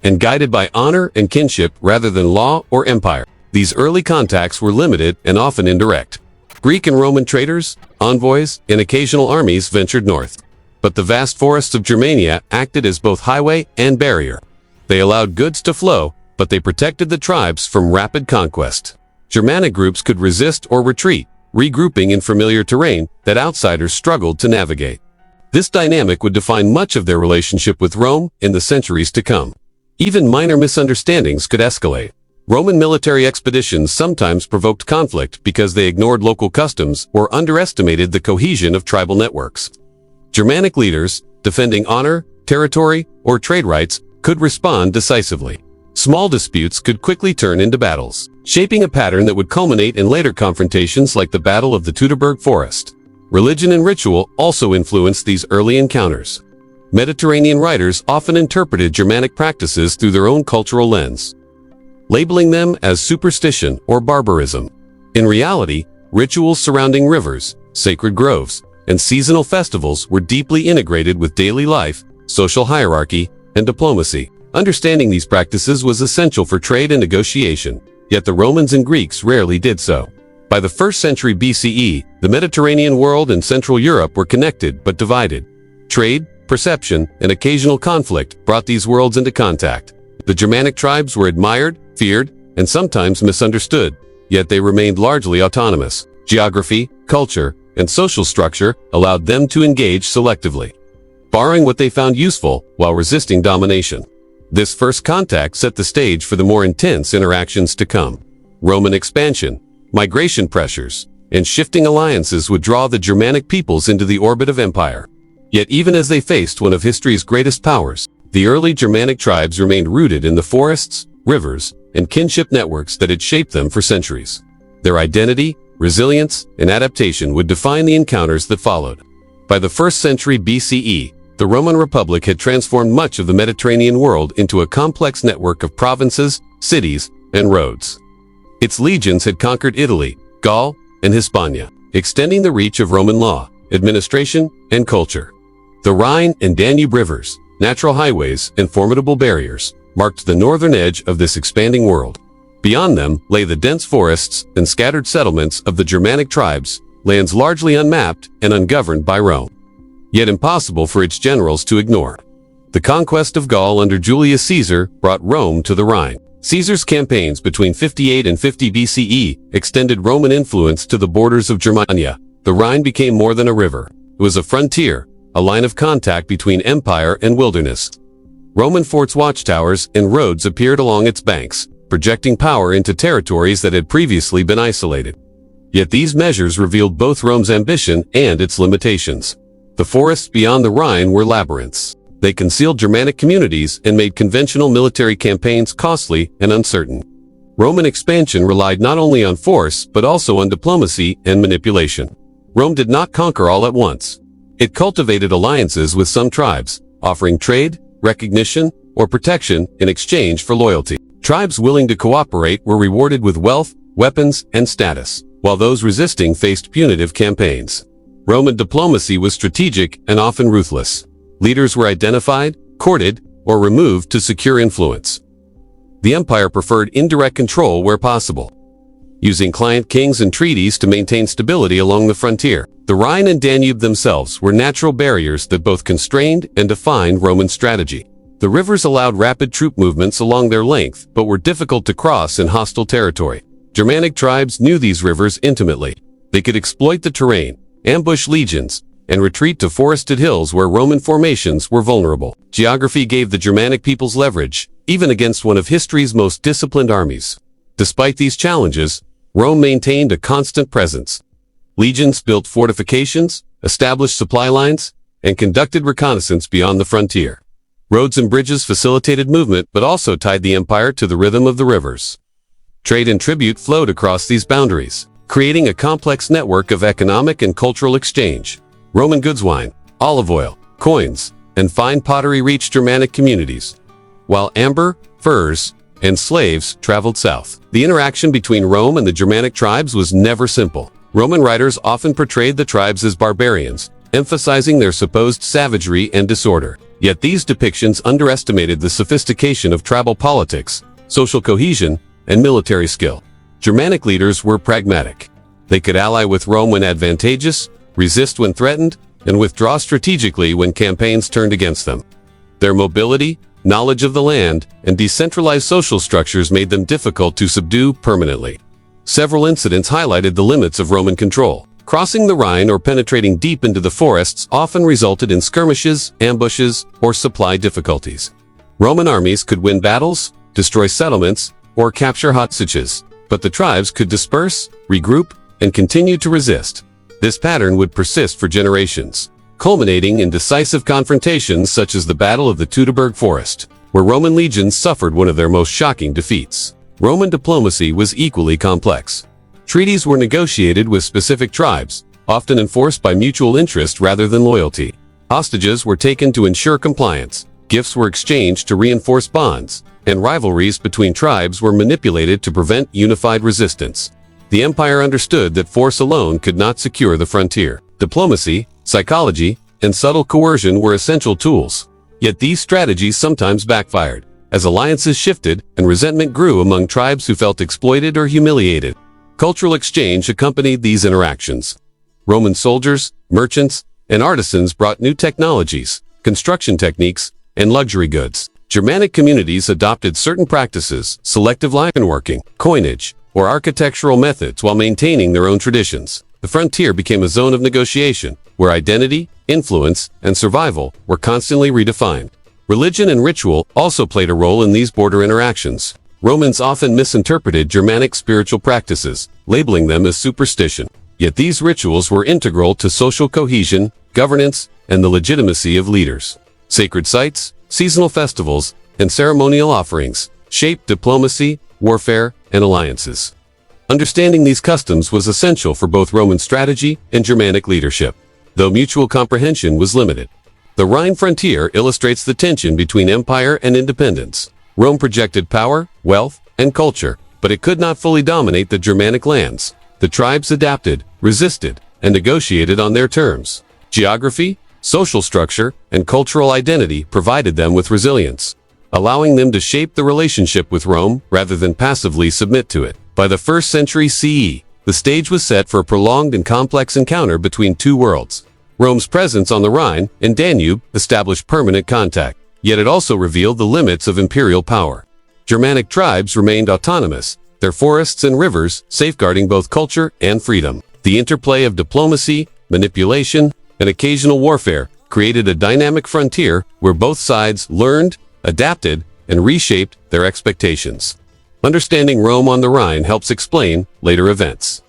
and guided by honor and kinship rather than law or empire. These early contacts were limited and often indirect. Greek and Roman traders, envoys, and occasional armies ventured north. But the vast forests of Germania acted as both highway and barrier. They allowed goods to flow, but they protected the tribes from rapid conquest. Germanic groups could resist or retreat, regrouping in familiar terrain that outsiders struggled to navigate. This dynamic would define much of their relationship with Rome in the centuries to come. Even minor misunderstandings could escalate. Roman military expeditions sometimes provoked conflict because they ignored local customs or underestimated the cohesion of tribal networks. Germanic leaders, defending honor, territory, or trade rights, could respond decisively. Small disputes could quickly turn into battles, shaping a pattern that would culminate in later confrontations like the Battle of the Teutoburg Forest. Religion and ritual also influenced these early encounters. Mediterranean writers often interpreted Germanic practices through their own cultural lens, labeling them as superstition or barbarism. In reality, rituals surrounding rivers, sacred groves, and seasonal festivals were deeply integrated with daily life, social hierarchy, and diplomacy. Understanding these practices was essential for trade and negotiation, yet the Romans and Greeks rarely did so. By the 1st century BCE, the Mediterranean world and Central Europe were connected but divided. Trade, perception, and occasional conflict brought these worlds into contact. The Germanic tribes were admired, feared, and sometimes misunderstood, yet they remained largely autonomous. Geography, culture, and social structure allowed them to engage selectively, borrowing what they found useful while resisting domination. This first contact set the stage for the more intense interactions to come. Roman expansion, migration pressures, and shifting alliances would draw the Germanic peoples into the orbit of empire. Yet even as they faced one of history's greatest powers, the early Germanic tribes remained rooted in the forests, rivers, and kinship networks that had shaped them for centuries. Their identity, resilience, and adaptation would define the encounters that followed. By the 1st century BCE, the Roman Republic had transformed much of the Mediterranean world into a complex network of provinces, cities, and roads. Its legions had conquered Italy, Gaul, and Hispania, extending the reach of Roman law, administration, and culture. The Rhine and Danube rivers, natural highways, and formidable barriers marked the northern edge of this expanding world. Beyond them lay the dense forests and scattered settlements of the Germanic tribes, lands largely unmapped and ungoverned by Rome, yet impossible for its generals to ignore. The conquest of Gaul under Julius Caesar brought Rome to the Rhine. Caesar's campaigns between 58 and 50 BCE extended Roman influence to the borders of Germania. The Rhine became more than a river. It was a frontier, a line of contact between empire and wilderness. Roman forts, watchtowers, and roads appeared along its banks, projecting power into territories that had previously been isolated. Yet these measures revealed both Rome's ambition and its limitations. The forests beyond the Rhine were labyrinths. They concealed Germanic communities and made conventional military campaigns costly and uncertain. Roman expansion relied not only on force, but also on diplomacy and manipulation. Rome did not conquer all at once. It cultivated alliances with some tribes, offering trade, recognition, or protection in exchange for loyalty. Tribes willing to cooperate were rewarded with wealth, weapons, and status, while those resisting faced punitive campaigns. Roman diplomacy was strategic and often ruthless. Leaders were identified, courted, or removed to secure influence. The empire preferred indirect control where possible, using client kings and treaties to maintain stability along the frontier. The Rhine and Danube themselves were natural barriers that both constrained and defined Roman strategy. The rivers allowed rapid troop movements along their length, but were difficult to cross in hostile territory. Germanic tribes knew these rivers intimately. They could exploit the terrain, ambush legions, and retreat to forested hills where Roman formations were vulnerable. Geography gave the Germanic peoples leverage, even against one of history's most disciplined armies. Despite these challenges, Rome maintained a constant presence. Legions built fortifications, established supply lines, and conducted reconnaissance beyond the frontier. Roads and bridges facilitated movement but also tied the empire to the rhythm of the rivers. Trade and tribute flowed across these boundaries, creating a complex network of economic and cultural exchange. Roman goods, wine, olive oil, coins, and fine pottery reached Germanic communities, while amber, furs, and slaves traveled south. The interaction between Rome and the Germanic tribes was never simple. Roman writers often portrayed the tribes as barbarians, emphasizing their supposed savagery and disorder. Yet these depictions underestimated the sophistication of tribal politics, social cohesion, and military skill. Germanic leaders were pragmatic. They could ally with Rome when advantageous, resist when threatened, and withdraw strategically when campaigns turned against them. Their mobility, knowledge of the land, and decentralized social structures made them difficult to subdue permanently. Several incidents highlighted the limits of Roman control. Crossing the Rhine or penetrating deep into the forests often resulted in skirmishes, ambushes, or supply difficulties. Roman armies could win battles, destroy settlements, or capture hostages, but the tribes could disperse, regroup, and continue to resist. This pattern would persist for generations, culminating in decisive confrontations such as the Battle of the Teutoburg Forest, where Roman legions suffered one of their most shocking defeats. Roman diplomacy was equally complex. Treaties were negotiated with specific tribes, often enforced by mutual interest rather than loyalty. Hostages were taken to ensure compliance, gifts were exchanged to reinforce bonds, and rivalries between tribes were manipulated to prevent unified resistance. The empire understood that force alone could not secure the frontier. Diplomacy, psychology, and subtle coercion were essential tools. Yet these strategies sometimes backfired, as alliances shifted and resentment grew among tribes who felt exploited or humiliated. Cultural exchange accompanied these interactions. Roman soldiers, merchants, and artisans brought new technologies, construction techniques, and luxury goods. Germanic communities adopted certain practices, selective ironworking, coinage, or architectural methods while maintaining their own traditions. The frontier became a zone of negotiation, where identity, influence, and survival were constantly redefined. Religion and ritual also played a role in these border interactions. Romans often misinterpreted Germanic spiritual practices, labeling them as superstition. Yet these rituals were integral to social cohesion, governance, and the legitimacy of leaders. Sacred sites, seasonal festivals, and ceremonial offerings shaped diplomacy, warfare, and alliances. Understanding these customs was essential for both Roman strategy and Germanic leadership, though mutual comprehension was limited. The Rhine frontier illustrates the tension between empire and independence. Rome projected power, wealth, and culture, but it could not fully dominate the Germanic lands. The tribes adapted, resisted, and negotiated on their terms. Geography, social structure, and cultural identity provided them with resilience, allowing them to shape the relationship with Rome rather than passively submit to it. By the 1st century CE, the stage was set for a prolonged and complex encounter between two worlds. Rome's presence on the Rhine and Danube established permanent contact, yet it also revealed the limits of imperial power. Germanic tribes remained autonomous, their forests and rivers safeguarding both culture and freedom. The interplay of diplomacy, manipulation, and occasional warfare created a dynamic frontier where both sides learned, adapted, and reshaped their expectations. Understanding Rome on the Rhine helps explain later events.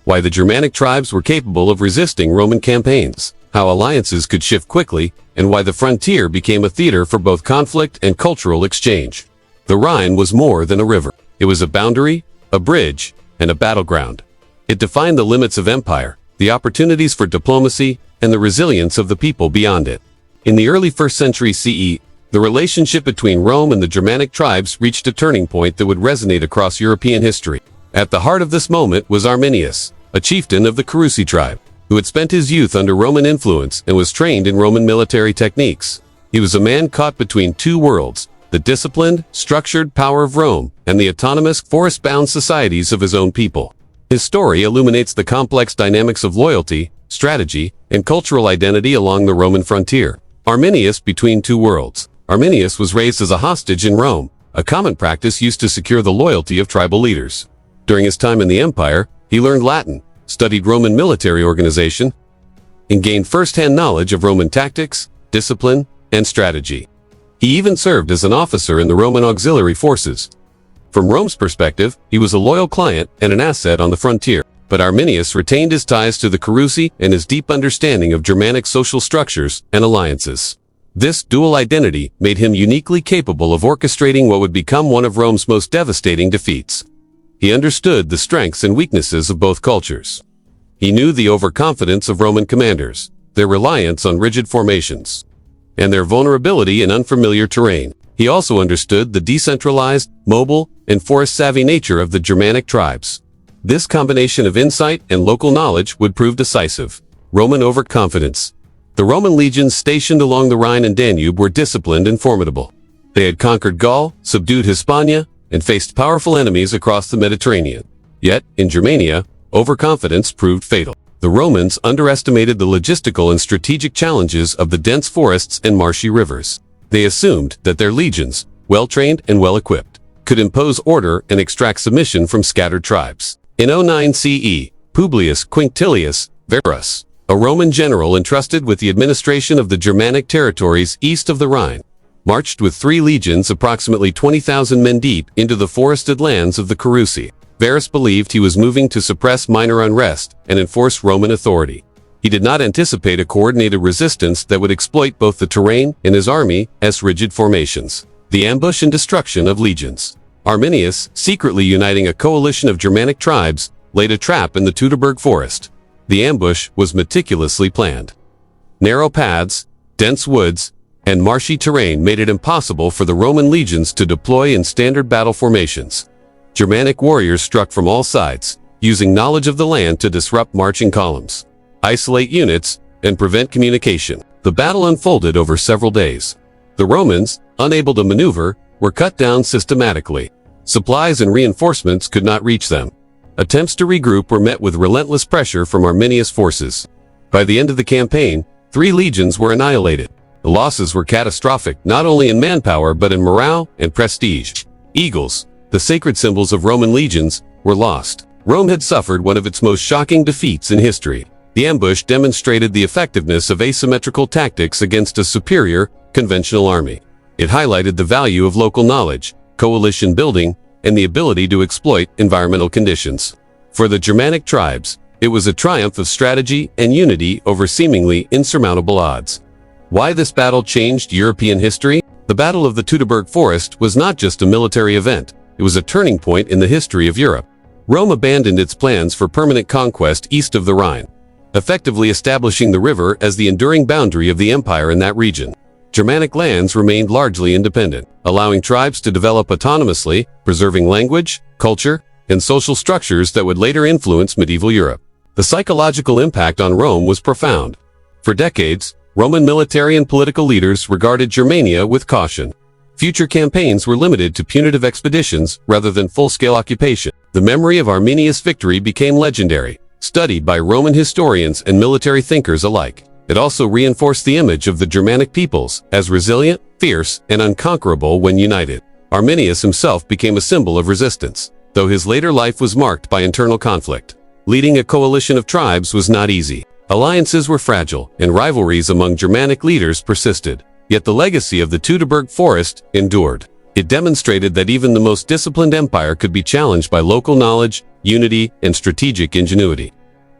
Why the Germanic tribes were capable of resisting Roman campaigns, how alliances could shift quickly, and why the frontier became a theater for both conflict and cultural exchange. The Rhine was more than a river. It was a boundary, a bridge, and a battleground. It defined the limits of empire, the opportunities for diplomacy, and the resilience of the people beyond it. In the early 1st century CE, the relationship between Rome and the Germanic tribes reached a turning point that would resonate across European history. At the heart of this moment was Arminius, a chieftain of the Carusi tribe, who had spent his youth under Roman influence and was trained in Roman military techniques. He was a man caught between two worlds, the disciplined, structured power of Rome and the autonomous, forest-bound societies of his own people. His story illuminates the complex dynamics of loyalty, strategy, and cultural identity along the Roman frontier. Arminius between two worlds. Arminius was raised as a hostage in Rome, a common practice used to secure the loyalty of tribal leaders. During his time in the empire, he learned Latin, studied Roman military organization, and gained first-hand knowledge of Roman tactics, discipline, and strategy. He even served as an officer in the Roman auxiliary forces, From Rome's perspective, he was a loyal client and an asset on the frontier. But Arminius retained his ties to the Carusi and his deep understanding of Germanic social structures and alliances. This dual identity made him uniquely capable of orchestrating what would become one of Rome's most devastating defeats. He understood the strengths and weaknesses of both cultures. He knew the overconfidence of Roman commanders, their reliance on rigid formations, and their vulnerability in unfamiliar terrain. He also understood the decentralized, mobile, and forest-savvy nature of the Germanic tribes. This combination of insight and local knowledge would prove decisive. Roman overconfidence. The Roman legions stationed along the Rhine and Danube were disciplined and formidable. They had conquered Gaul, subdued Hispania, and faced powerful enemies across the Mediterranean. Yet, in Germania, overconfidence proved fatal. The Romans underestimated the logistical and strategic challenges of the dense forests and marshy rivers. They assumed that their legions, well-trained and well-equipped, could impose order and extract submission from scattered tribes. In 09 CE, Publius Quinctilius Verus, a Roman general entrusted with the administration of the Germanic territories east of the Rhine, marched with 3 legions approximately 20,000 men deep into the forested lands of the Carusi. Verus believed he was moving to suppress minor unrest and enforce Roman authority. He did not anticipate a coordinated resistance that would exploit both the terrain and his army's rigid formations. The ambush and destruction of legions. Arminius, secretly uniting a coalition of Germanic tribes, laid a trap in the Teutoburg Forest. The ambush was meticulously planned. Narrow paths, dense woods, and marshy terrain made it impossible for the Roman legions to deploy in standard battle formations. Germanic warriors struck from all sides, using knowledge of the land to disrupt marching columns, isolate units, and prevent communication. The battle unfolded over several days. The Romans, unable to maneuver, were cut down systematically. Supplies and reinforcements could not reach them. Attempts to regroup were met with relentless pressure from Arminius' forces. By the end of the campaign, 3 legions were annihilated. The losses were catastrophic not only in manpower but in morale and prestige. Eagles, the sacred symbols of Roman legions, were lost. Rome had suffered one of its most shocking defeats in history. The ambush demonstrated the effectiveness of asymmetrical tactics against a superior, conventional army. It highlighted the value of local knowledge, coalition building, and the ability to exploit environmental conditions. For the Germanic tribes, it was a triumph of strategy and unity over seemingly insurmountable odds. Why this battle changed European history? The Battle of the Teutoburg Forest was not just a military event, it was a turning point in the history of Europe. Rome abandoned its plans for permanent conquest east of the Rhine, effectively establishing the river as the enduring boundary of the empire in that region. Germanic lands remained largely independent, allowing tribes to develop autonomously, preserving language, culture, and social structures that would later influence medieval Europe. The psychological impact on Rome was profound. For decades, Roman military and political leaders regarded Germania with caution. Future campaigns were limited to punitive expeditions rather than full-scale occupation. The memory of Arminius' victory became legendary, studied by Roman historians and military thinkers alike. It also reinforced the image of the Germanic peoples as resilient, fierce, and unconquerable when united. Arminius himself became a symbol of resistance, though his later life was marked by internal conflict. Leading a coalition of tribes was not easy. Alliances were fragile, and rivalries among Germanic leaders persisted. Yet the legacy of the Teutoburg Forest endured. It demonstrated that even the most disciplined empire could be challenged by local knowledge, unity, and strategic ingenuity.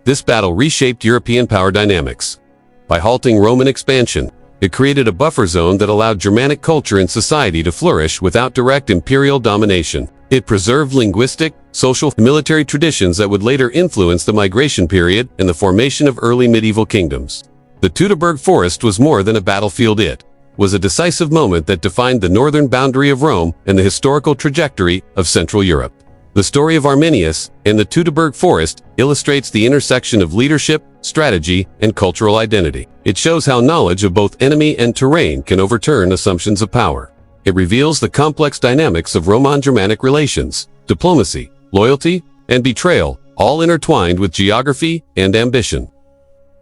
This battle reshaped European power dynamics. By halting Roman expansion, it created a buffer zone that allowed Germanic culture and society to flourish without direct imperial domination. It preserved linguistic, social, and military traditions that would later influence the migration period and the formation of early medieval kingdoms. The Teutoburg Forest was more than a battlefield. It was a decisive moment that defined the northern boundary of Rome and the historical trajectory of Central Europe. The story of Arminius and the Teutoburg Forest illustrates the intersection of leadership, strategy, and cultural identity. It shows how knowledge of both enemy and terrain can overturn assumptions of power. It reveals the complex dynamics of Roman-Germanic relations, diplomacy, loyalty, and betrayal, all intertwined with geography and ambition.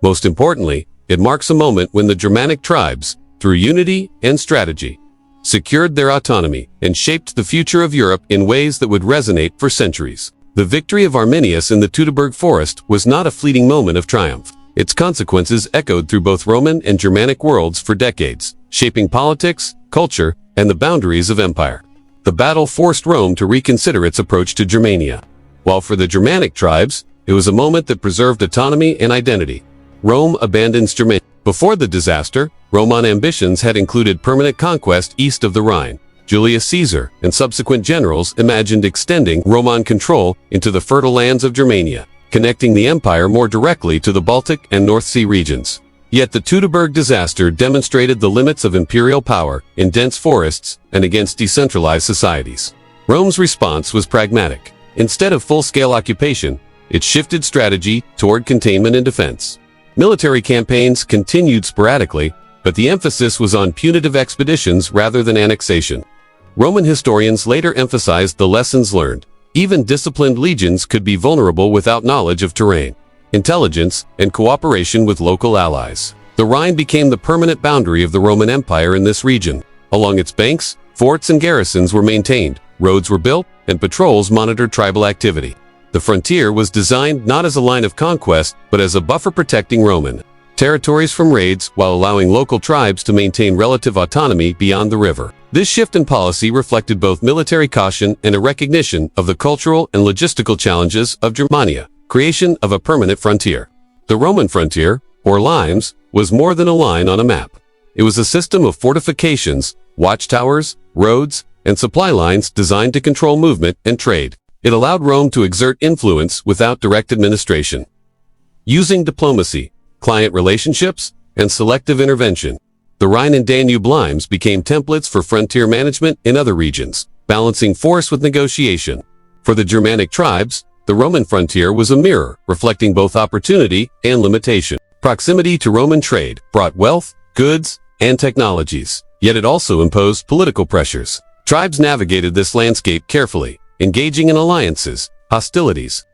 Most importantly, it marks a moment when the Germanic tribes, through unity and strategy, secured their autonomy and shaped the future of Europe in ways that would resonate for centuries. The victory of Arminius in the Teutoburg Forest was not a fleeting moment of triumph. Its consequences echoed through both Roman and Germanic worlds for decades, shaping politics, culture, and the boundaries of empire. The battle forced Rome to reconsider its approach to Germania. While for the Germanic tribes, it was a moment that preserved autonomy and identity. Rome abandons Germania. Before the disaster, Roman ambitions had included permanent conquest east of the Rhine. Julius Caesar and subsequent generals imagined extending Roman control into the fertile lands of Germania, connecting the empire more directly to the Baltic and North Sea regions. Yet the Teutoburg disaster demonstrated the limits of imperial power in dense forests and against decentralized societies. Rome's response was pragmatic. Instead of full-scale occupation, it shifted strategy toward containment and defense. Military campaigns continued sporadically, but the emphasis was on punitive expeditions rather than annexation. Roman historians later emphasized the lessons learned. Even disciplined legions could be vulnerable without knowledge of terrain, intelligence, and cooperation with local allies. The Rhine became the permanent boundary of the Roman Empire in this region. Along its banks, forts and garrisons were maintained, roads were built, and patrols monitored tribal activity. The frontier was designed not as a line of conquest, but as a buffer protecting Roman territories from raids while allowing local tribes to maintain relative autonomy beyond the river. This shift in policy reflected both military caution and a recognition of the cultural and logistical challenges of Germania, creation of a permanent frontier. The Roman frontier, or limes, was more than a line on a map. It was a system of fortifications, watchtowers, roads, and supply lines designed to control movement and trade. It allowed Rome to exert influence without direct administration. Using diplomacy, client relationships, and selective intervention, the Rhine and Danube limes became templates for frontier management in other regions, balancing force with negotiation. For the Germanic tribes, the Roman frontier was a mirror, reflecting both opportunity and limitation. Proximity to Roman trade brought wealth, goods, and technologies, yet it also imposed political pressures. Tribes navigated this landscape carefully, engaging in alliances, hostilities,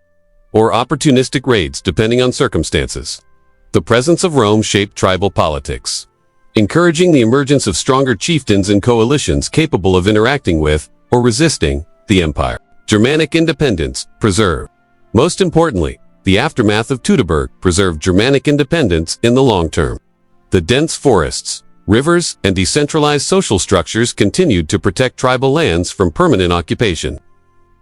or opportunistic raids depending on circumstances. The presence of Rome shaped tribal politics, encouraging the emergence of stronger chieftains and coalitions capable of interacting with, or resisting, the empire. Germanic independence preserved. Most importantly, the aftermath of Teutoburg preserved Germanic independence in the long term. The dense forests, rivers, and decentralized social structures continued to protect tribal lands from permanent occupation.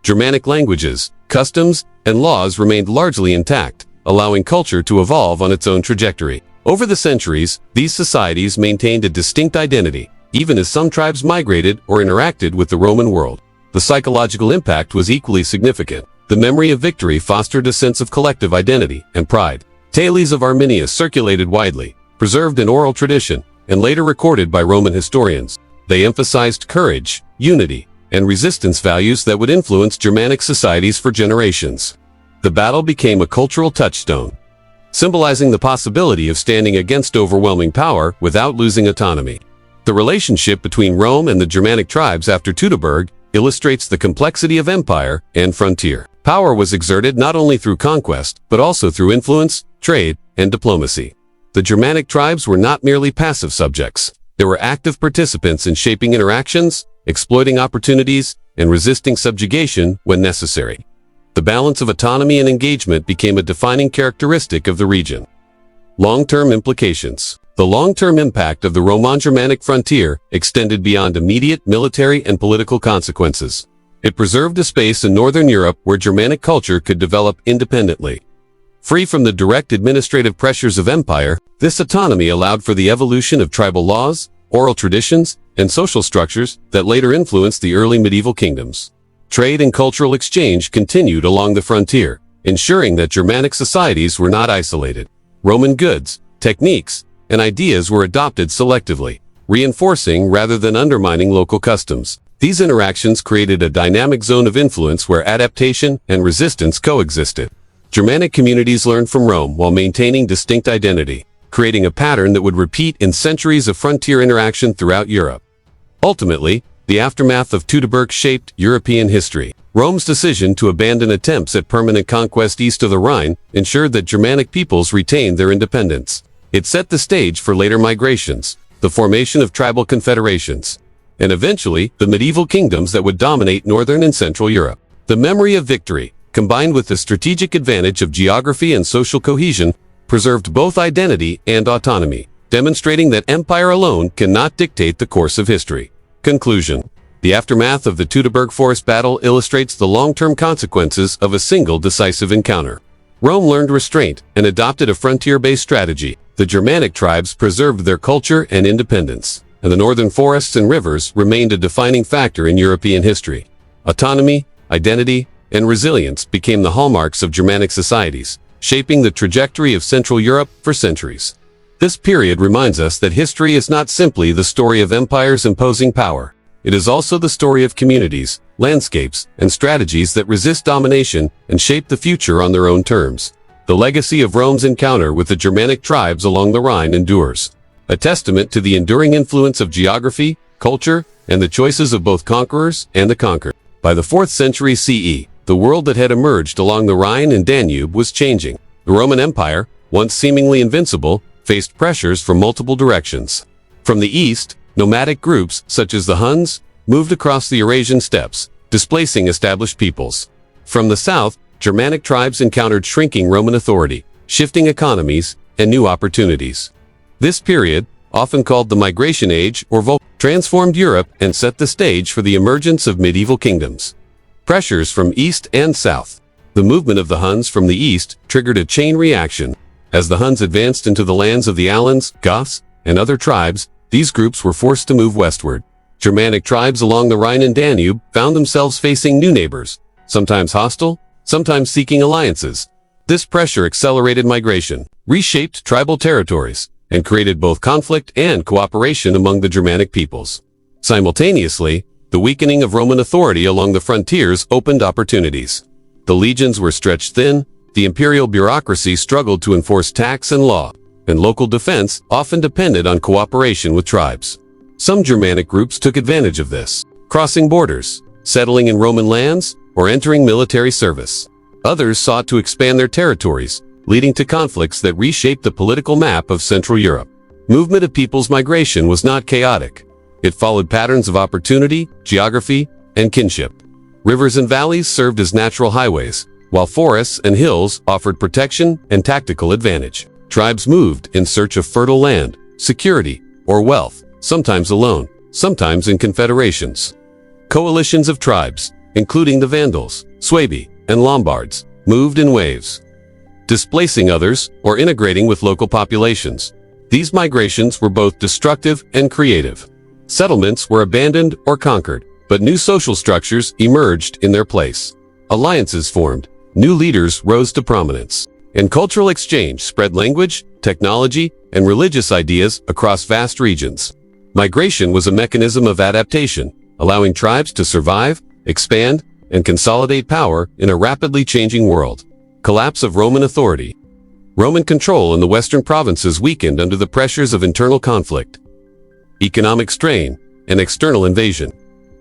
Germanic languages, customs, and laws remained largely intact, allowing culture to evolve on its own trajectory. Over the centuries, these societies maintained a distinct identity, even as some tribes migrated or interacted with the Roman world. The psychological impact was equally significant. The memory of victory fostered a sense of collective identity and pride. Tales of Arminius circulated widely, preserved in oral tradition, and later recorded by Roman historians. They emphasized courage, unity, and resistance values that would influence Germanic societies for generations. The battle became a cultural touchstone, symbolizing the possibility of standing against overwhelming power without losing autonomy. The relationship between Rome and the Germanic tribes after Teutoburg illustrates the complexity of empire and frontier. Power was exerted not only through conquest, but also through influence, trade, and diplomacy. The Germanic tribes were not merely passive subjects. They were active participants in shaping interactions, exploiting opportunities, and resisting subjugation when necessary. The balance of autonomy and engagement became a defining characteristic of the region. Long-term implications. The long-term impact of the Roman-Germanic frontier extended beyond immediate military and political consequences. It preserved a space in Northern Europe where Germanic culture could develop independently. Free from the direct administrative pressures of empire, this autonomy allowed for the evolution of tribal laws, oral traditions, and social structures that later influenced the early medieval kingdoms. Trade and cultural exchange continued along the frontier, ensuring that Germanic societies were not isolated. Roman goods, techniques, and ideas were adopted selectively, reinforcing rather than undermining local customs. These interactions created a dynamic zone of influence where adaptation and resistance coexisted. Germanic communities learned from Rome while maintaining distinct identity, creating a pattern that would repeat in centuries of frontier interaction throughout Europe. Ultimately, the aftermath of Teutoburg shaped European history. Rome's decision to abandon attempts at permanent conquest east of the Rhine ensured that Germanic peoples retained their independence. It set the stage for later migrations, the formation of tribal confederations, and eventually the medieval kingdoms that would dominate northern and central Europe. The memory of victory, combined with the strategic advantage of geography and social cohesion, preserved both identity and autonomy, demonstrating that empire alone cannot dictate the course of history. Conclusion. The aftermath of the Teutoburg Forest battle illustrates the long-term consequences of a single decisive encounter. Rome learned restraint and adopted a frontier-based strategy. The Germanic tribes preserved their culture and independence, and the northern forests and rivers remained a defining factor in European history. Autonomy, identity, and resilience became the hallmarks of Germanic societies, shaping the trajectory of Central Europe for centuries. This period reminds us that history is not simply the story of empires imposing power. It is also the story of communities, landscapes, and strategies that resist domination and shape the future on their own terms. The legacy of Rome's encounter with the Germanic tribes along the Rhine endures, a testament to the enduring influence of geography, culture, and the choices of both conquerors and the conquered. By the 4th century CE, the world that had emerged along the Rhine and Danube was changing. The Roman Empire, once seemingly invincible, faced pressures from multiple directions. From the east, nomadic groups, such as the Huns, moved across the Eurasian steppes, displacing established peoples. From the south, Germanic tribes encountered shrinking Roman authority, shifting economies, and new opportunities. This period, often called the Migration Age or transformed Europe and set the stage for the emergence of medieval kingdoms. Pressures from east and south. The movement of the Huns from the east triggered a chain reaction. As the Huns advanced into the lands of the Alans, Goths, and other tribes, these groups were forced to move westward. Germanic tribes along the Rhine and Danube found themselves facing new neighbors, sometimes hostile, sometimes seeking alliances. This pressure accelerated migration, reshaped tribal territories, and created both conflict and cooperation among the Germanic peoples. Simultaneously, the weakening of Roman authority along the frontiers opened opportunities. The legions were stretched thin, the imperial bureaucracy struggled to enforce tax and law, and local defense often depended on cooperation with tribes. Some Germanic groups took advantage of this, crossing borders, settling in Roman lands, or entering military service. Others sought to expand their territories, leading to conflicts that reshaped the political map of Central Europe. Movement of people's migration was not chaotic. It followed patterns of opportunity, geography, and kinship. Rivers and valleys served as natural highways, while forests and hills offered protection and tactical advantage. Tribes moved in search of fertile land, security, or wealth, sometimes alone, sometimes in confederations. Coalitions of tribes, including the Vandals, Suebi, and Lombards, moved in waves, displacing others or integrating with local populations. These migrations were both destructive and creative. Settlements were abandoned or conquered, but new social structures emerged in their place. Alliances formed, new leaders rose to prominence, and cultural exchange spread language, technology, and religious ideas across vast regions. Migration was a mechanism of adaptation, allowing tribes to survive, expand, and consolidate power in a rapidly changing world. Collapse of Roman authority. Roman control in the western provinces weakened under the pressures of internal conflict, economic strain, and external invasion.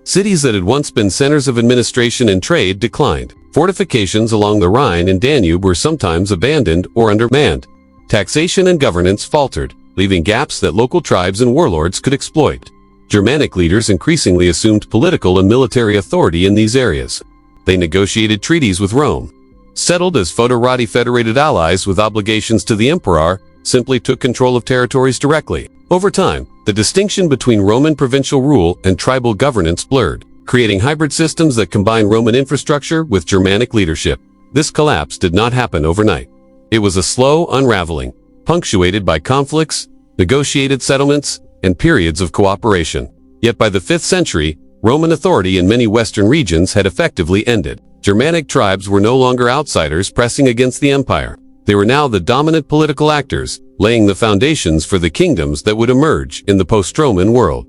Cities that had once been centers of administration and trade declined. Fortifications along the Rhine and Danube were sometimes abandoned or undermanned. Taxation and governance faltered, leaving gaps that local tribes and warlords could exploit. Germanic leaders increasingly assumed political and military authority in these areas. They negotiated treaties with Rome, settled as foederati federated allies with obligations to the emperor, simply took control of territories directly. Over time, the distinction between Roman provincial rule and tribal governance blurred, creating hybrid systems that combine Roman infrastructure with Germanic leadership. This collapse did not happen overnight. It was a slow unraveling, punctuated by conflicts, negotiated settlements, and periods of cooperation. Yet by the 5th century, Roman authority in many western regions had effectively ended. Germanic tribes were no longer outsiders pressing against the empire. They were now the dominant political actors, laying the foundations for the kingdoms that would emerge in the post-Roman world.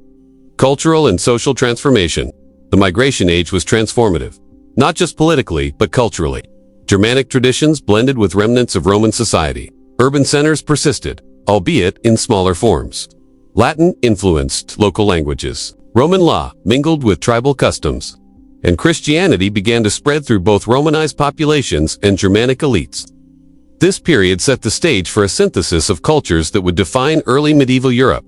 Cultural and social transformation. The Migration Age was transformative, not just politically, but culturally. Germanic traditions blended with remnants of Roman society. Urban centers persisted, albeit in smaller forms. Latin influenced local languages. Roman law mingled with tribal customs, and Christianity began to spread through both Romanized populations and Germanic elites. This period set the stage for a synthesis of cultures that would define early medieval Europe.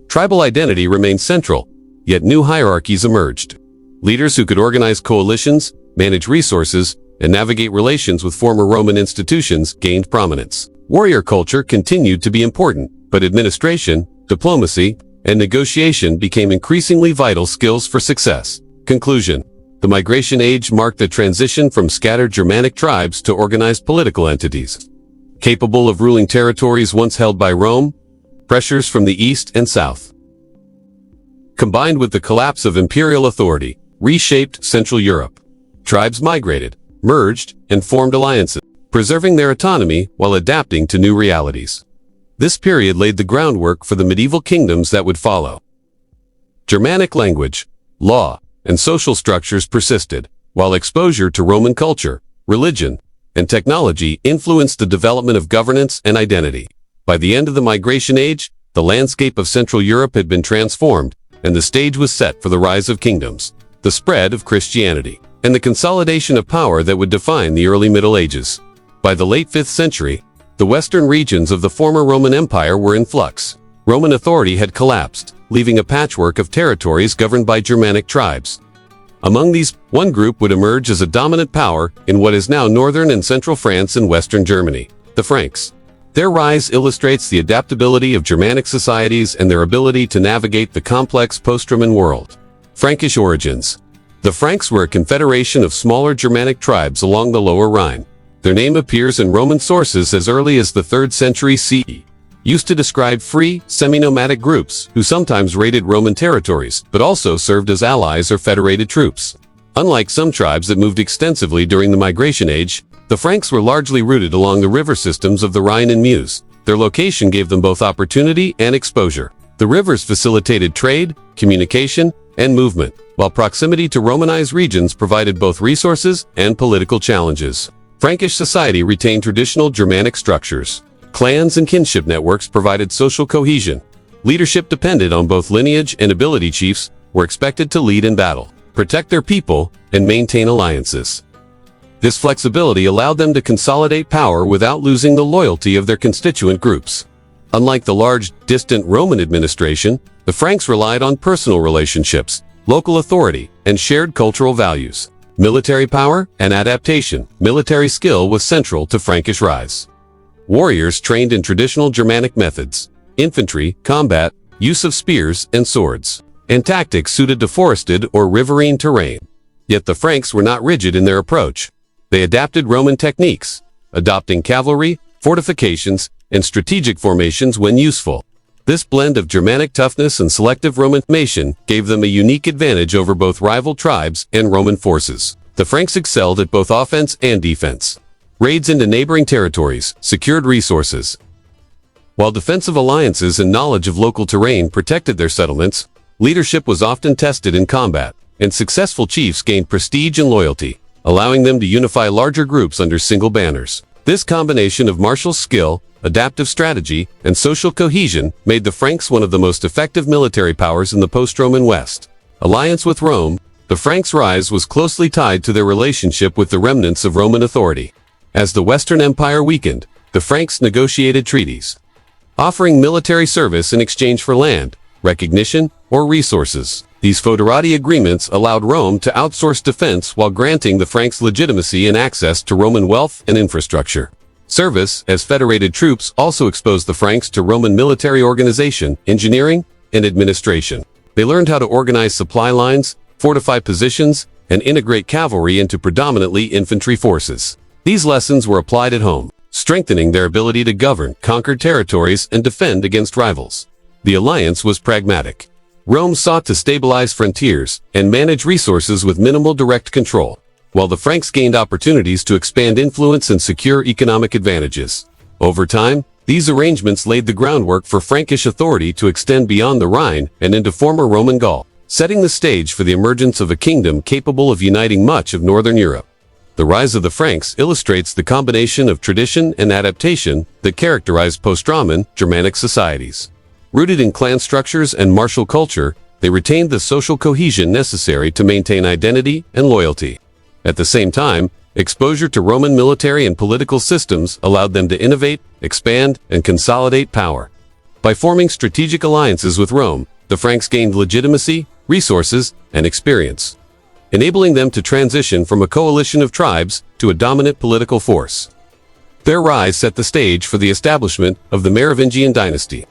Tribal identity remained central, yet new hierarchies emerged. Leaders who could organize coalitions, manage resources, and navigate relations with former Roman institutions gained prominence. Warrior culture continued to be important, but administration, diplomacy, and negotiation became increasingly vital skills for success. Conclusion. The migration age marked the transition from scattered Germanic tribes to organized political entities, capable of ruling territories once held by Rome. Pressures from the east and south, combined with the collapse of imperial authority, reshaped Central Europe. Tribes migrated, merged, and formed alliances, preserving their autonomy while adapting to new realities. This period laid the groundwork for the medieval kingdoms that would follow. Germanic language, law, and social structures persisted, while exposure to Roman culture, religion, and technology influenced the development of governance and identity. By the end of the migration age, the landscape of Central Europe had been transformed, and the stage was set for the rise of kingdoms, the spread of Christianity, and the consolidation of power that would define the early Middle Ages. By the late 5th century, the western regions of the former Roman Empire were in flux. Roman authority had collapsed, leaving a patchwork of territories governed by Germanic tribes. Among these, one group would emerge as a dominant power in what is now northern and central France and western Germany, the Franks. Their rise illustrates the adaptability of Germanic societies and their ability to navigate the complex post-Roman world. Frankish origins. The Franks were a confederation of smaller Germanic tribes along the Lower Rhine. Their name appears in Roman sources as early as the 3rd century CE, used to describe free, semi-nomadic groups who sometimes raided Roman territories, but also served as allies or federated troops. Unlike some tribes that moved extensively during the migration age, the Franks were largely rooted along the river systems of the Rhine and Meuse. Their location gave them both opportunity and exposure. The rivers facilitated trade, communication, and movement, while proximity to Romanized regions provided both resources and political challenges. Frankish society retained traditional Germanic structures. Clans and kinship networks provided social cohesion. Leadership depended on both lineage and ability. Chiefs were expected to lead in battle, protect their people, and maintain alliances. This flexibility allowed them to consolidate power without losing the loyalty of their constituent groups. Unlike the large, distant Roman administration, the Franks relied on personal relationships, local authority, and shared cultural values. Military power and adaptation. Military skill was central to Frankish rise. Warriors trained in traditional Germanic methods, infantry, combat, use of spears and swords, and tactics suited to forested or riverine terrain. Yet the Franks were not rigid in their approach. They adapted Roman techniques, adopting cavalry, fortifications, and strategic formations when useful. This blend of Germanic toughness and selective Roman formation gave them a unique advantage over both rival tribes and Roman forces. The Franks excelled at both offense and defense. Raids into neighboring territories secured resources, while defensive alliances and knowledge of local terrain protected their settlements. Leadership was often tested in combat, and successful chiefs gained prestige and loyalty, allowing them to unify larger groups under single banners. This combination of martial skill, adaptive strategy, and social cohesion made the Franks one of the most effective military powers in the post-Roman West. Alliance with Rome. The Franks' rise was closely tied to their relationship with the remnants of Roman authority. As the Western Empire weakened, the Franks negotiated treaties, offering military service in exchange for land, recognition, or resources. These foederati agreements allowed Rome to outsource defense while granting the Franks legitimacy and access to Roman wealth and infrastructure. Service as federated troops also exposed the Franks to Roman military organization, engineering, and administration. They learned how to organize supply lines, fortify positions, and integrate cavalry into predominantly infantry forces. These lessons were applied at home, strengthening their ability to govern conquered territories and defend against rivals. The alliance was pragmatic. Rome sought to stabilize frontiers and manage resources with minimal direct control, while the Franks gained opportunities to expand influence and secure economic advantages. Over time, these arrangements laid the groundwork for Frankish authority to extend beyond the Rhine and into former Roman Gaul, setting the stage for the emergence of a kingdom capable of uniting much of northern Europe. The rise of the Franks illustrates the combination of tradition and adaptation that characterized post-Roman Germanic societies. Rooted in clan structures and martial culture, they retained the social cohesion necessary to maintain identity and loyalty. At the same time, exposure to Roman military and political systems allowed them to innovate, expand, and consolidate power. By forming strategic alliances with Rome, the Franks gained legitimacy, resources, and experience, enabling them to transition from a coalition of tribes to a dominant political force. Their rise set the stage for the establishment of the Merovingian dynasty.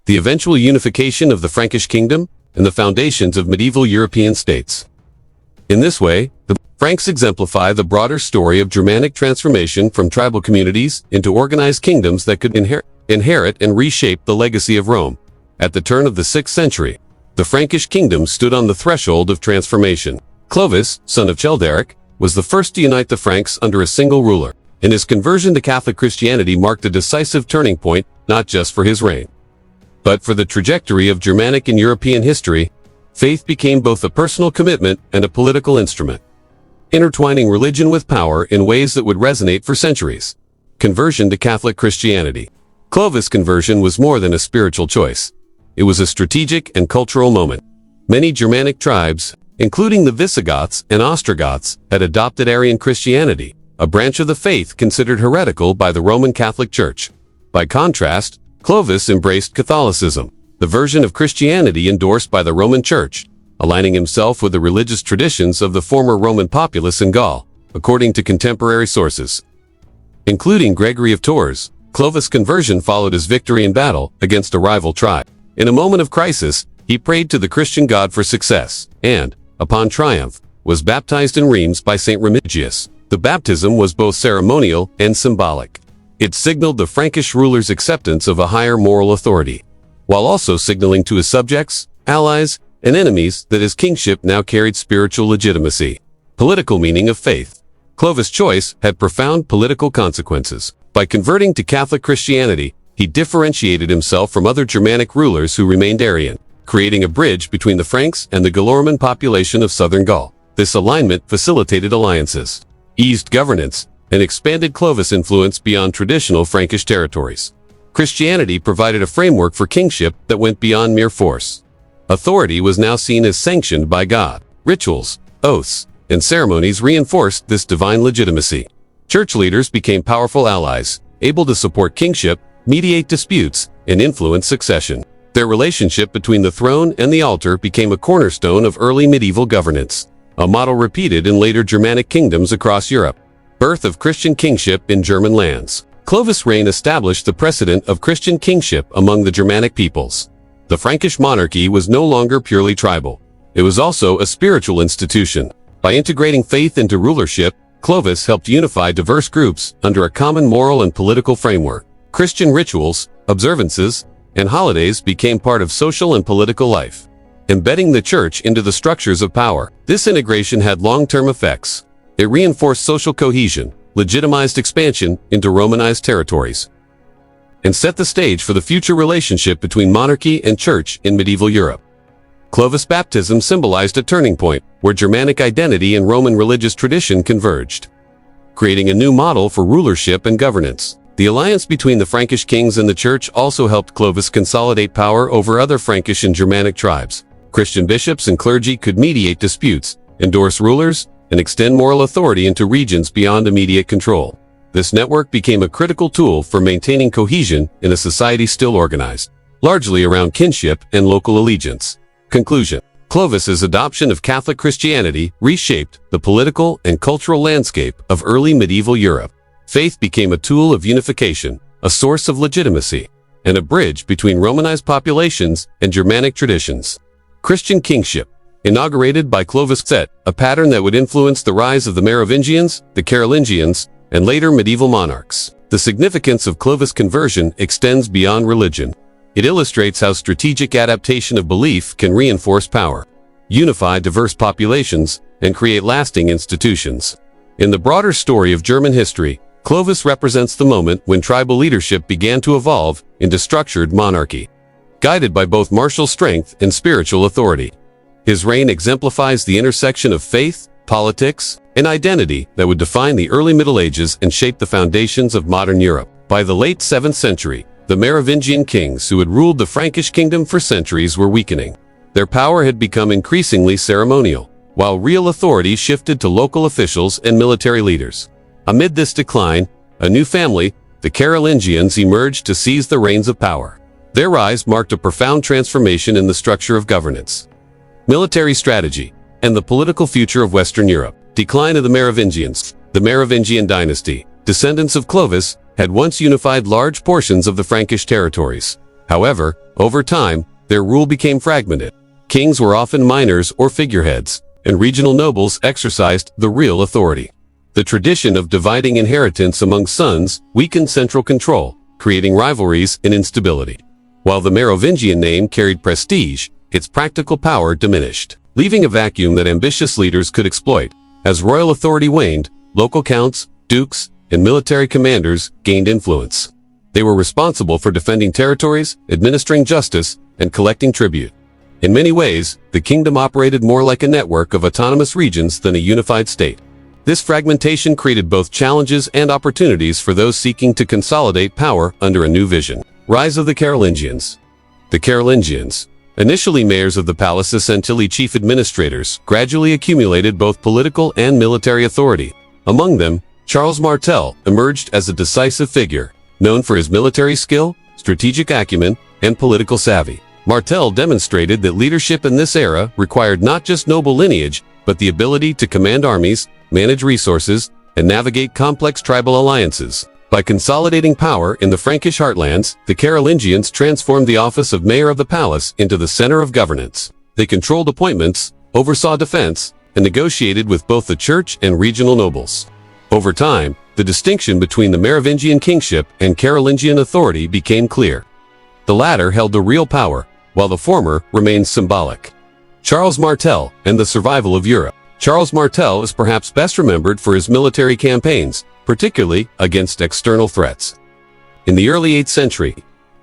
The eventual unification of the Frankish kingdom, and the foundations of medieval European states. In this way, the Franks exemplify the broader story of Germanic transformation from tribal communities into organized kingdoms that could inherit and reshape the legacy of Rome. At the turn of the 6th century, the Frankish kingdom stood on the threshold of transformation. Clovis, son of Childeric, was the first to unite the Franks under a single ruler, and his conversion to Catholic Christianity marked a decisive turning point, not just for his reign, but for the trajectory of Germanic and European history. Faith became both a personal commitment and a political instrument, intertwining religion with power in ways that would resonate for centuries. Conversion to Catholic Christianity. Clovis' conversion was more than a spiritual choice. It was a strategic and cultural moment. Many Germanic tribes, including the Visigoths and Ostrogoths, had adopted Arian Christianity, a branch of the faith considered heretical by the Roman Catholic Church. By contrast, Clovis embraced Catholicism, the version of Christianity endorsed by the Roman Church, aligning himself with the religious traditions of the former Roman populace in Gaul, according to contemporary sources, including Gregory of Tours. Clovis' conversion followed his victory in battle against a rival tribe. In a moment of crisis, he prayed to the Christian God for success, and, upon triumph, was baptized in Reims by Saint Remigius. The baptism was both ceremonial and symbolic. It signaled the Frankish ruler's acceptance of a higher moral authority, while also signaling to his subjects, allies, and enemies that his kingship now carried spiritual legitimacy. Political meaning of faith. Clovis' choice had profound political consequences. By converting to Catholic Christianity, he differentiated himself from other Germanic rulers who remained Arian, creating a bridge between the Franks and the Gallo-Roman population of southern Gaul. This alignment facilitated alliances, eased governance, and expanded Clovis' influence beyond traditional Frankish territories. Christianity provided a framework for kingship that went beyond mere force. Authority was now seen as sanctioned by God. Rituals, oaths, and ceremonies reinforced this divine legitimacy. Church leaders became powerful allies, able to support kingship, mediate disputes, and influence succession. Their relationship between the throne and the altar became a cornerstone of early medieval governance, a model repeated in later Germanic kingdoms across Europe. Birth of Christian kingship in German lands. Clovis' reign established the precedent of Christian kingship among the Germanic peoples. The Frankish monarchy was no longer purely tribal. It was also a spiritual institution. By integrating faith into rulership, Clovis helped unify diverse groups under a common moral and political framework. Christian rituals, observances, and holidays became part of social and political life, embedding the church into the structures of power. This integration had long-term effects. It reinforced social cohesion, legitimized expansion into Romanized territories, and set the stage for the future relationship between monarchy and church in medieval Europe. Clovis' baptism symbolized a turning point where Germanic identity and Roman religious tradition converged, creating a new model for rulership and governance. The alliance between the Frankish kings and the church also helped Clovis consolidate power over other Frankish and Germanic tribes. Christian bishops and clergy could mediate disputes, endorse rulers, and extend moral authority into regions beyond immediate control. This network became a critical tool for maintaining cohesion in a society still organized, largely around kinship and local allegiance. Conclusion. Clovis's adoption of Catholic Christianity reshaped the political and cultural landscape of early medieval Europe. Faith became a tool of unification, a source of legitimacy, and a bridge between Romanized populations and Germanic traditions. Christian kingship, inaugurated by Clovis, set a pattern that would influence the rise of the Merovingians, the Carolingians, and later medieval monarchs. The significance of Clovis' conversion extends beyond religion. It illustrates how strategic adaptation of belief can reinforce power, unify diverse populations, and create lasting institutions. In the broader story of German history, Clovis represents the moment when tribal leadership began to evolve into structured monarchy, guided by both martial strength and spiritual authority. His reign exemplifies the intersection of faith, politics, and identity that would define the early Middle Ages and shape the foundations of modern Europe. By the late 7th century, the Merovingian kings who had ruled the Frankish kingdom for centuries were weakening. Their power had become increasingly ceremonial, while real authority shifted to local officials and military leaders. Amid this decline, a new family, the Carolingians, emerged to seize the reins of power. Their rise marked a profound transformation in the structure of governance, military strategy, and the political future of Western Europe. Decline of the Merovingians. The Merovingian dynasty, descendants of Clovis, had once unified large portions of the Frankish territories. However, over time, their rule became fragmented. Kings were often minors or figureheads, and regional nobles exercised the real authority. The tradition of dividing inheritance among sons weakened central control, creating rivalries and instability. While the Merovingian name carried prestige, its practical power diminished, leaving a vacuum that ambitious leaders could exploit. As royal authority waned, local counts, dukes, and military commanders gained influence. They were responsible for defending territories, administering justice, and collecting tribute. In many ways, the kingdom operated more like a network of autonomous regions than a unified state. This fragmentation created both challenges and opportunities for those seeking to consolidate power under a new vision. Rise of the Carolingians. The Carolingians, initially mayors of the palaces until chief administrators, gradually accumulated both political and military authority. Among them, Charles Martel emerged as a decisive figure, known for his military skill, strategic acumen, and political savvy. Martel demonstrated that leadership in this era required not just noble lineage, but the ability to command armies, manage resources, and navigate complex tribal alliances. By consolidating power in the Frankish heartlands, the Carolingians transformed the office of mayor of the palace into the center of governance. They controlled appointments, oversaw defense, and negotiated with both the church and regional nobles. Over time, the distinction between the Merovingian kingship and Carolingian authority became clear. The latter held the real power, while the former remained symbolic. Charles Martel and the survival of Europe. Charles Martel is perhaps best remembered for his military campaigns, particularly against external threats. In the early 8th century,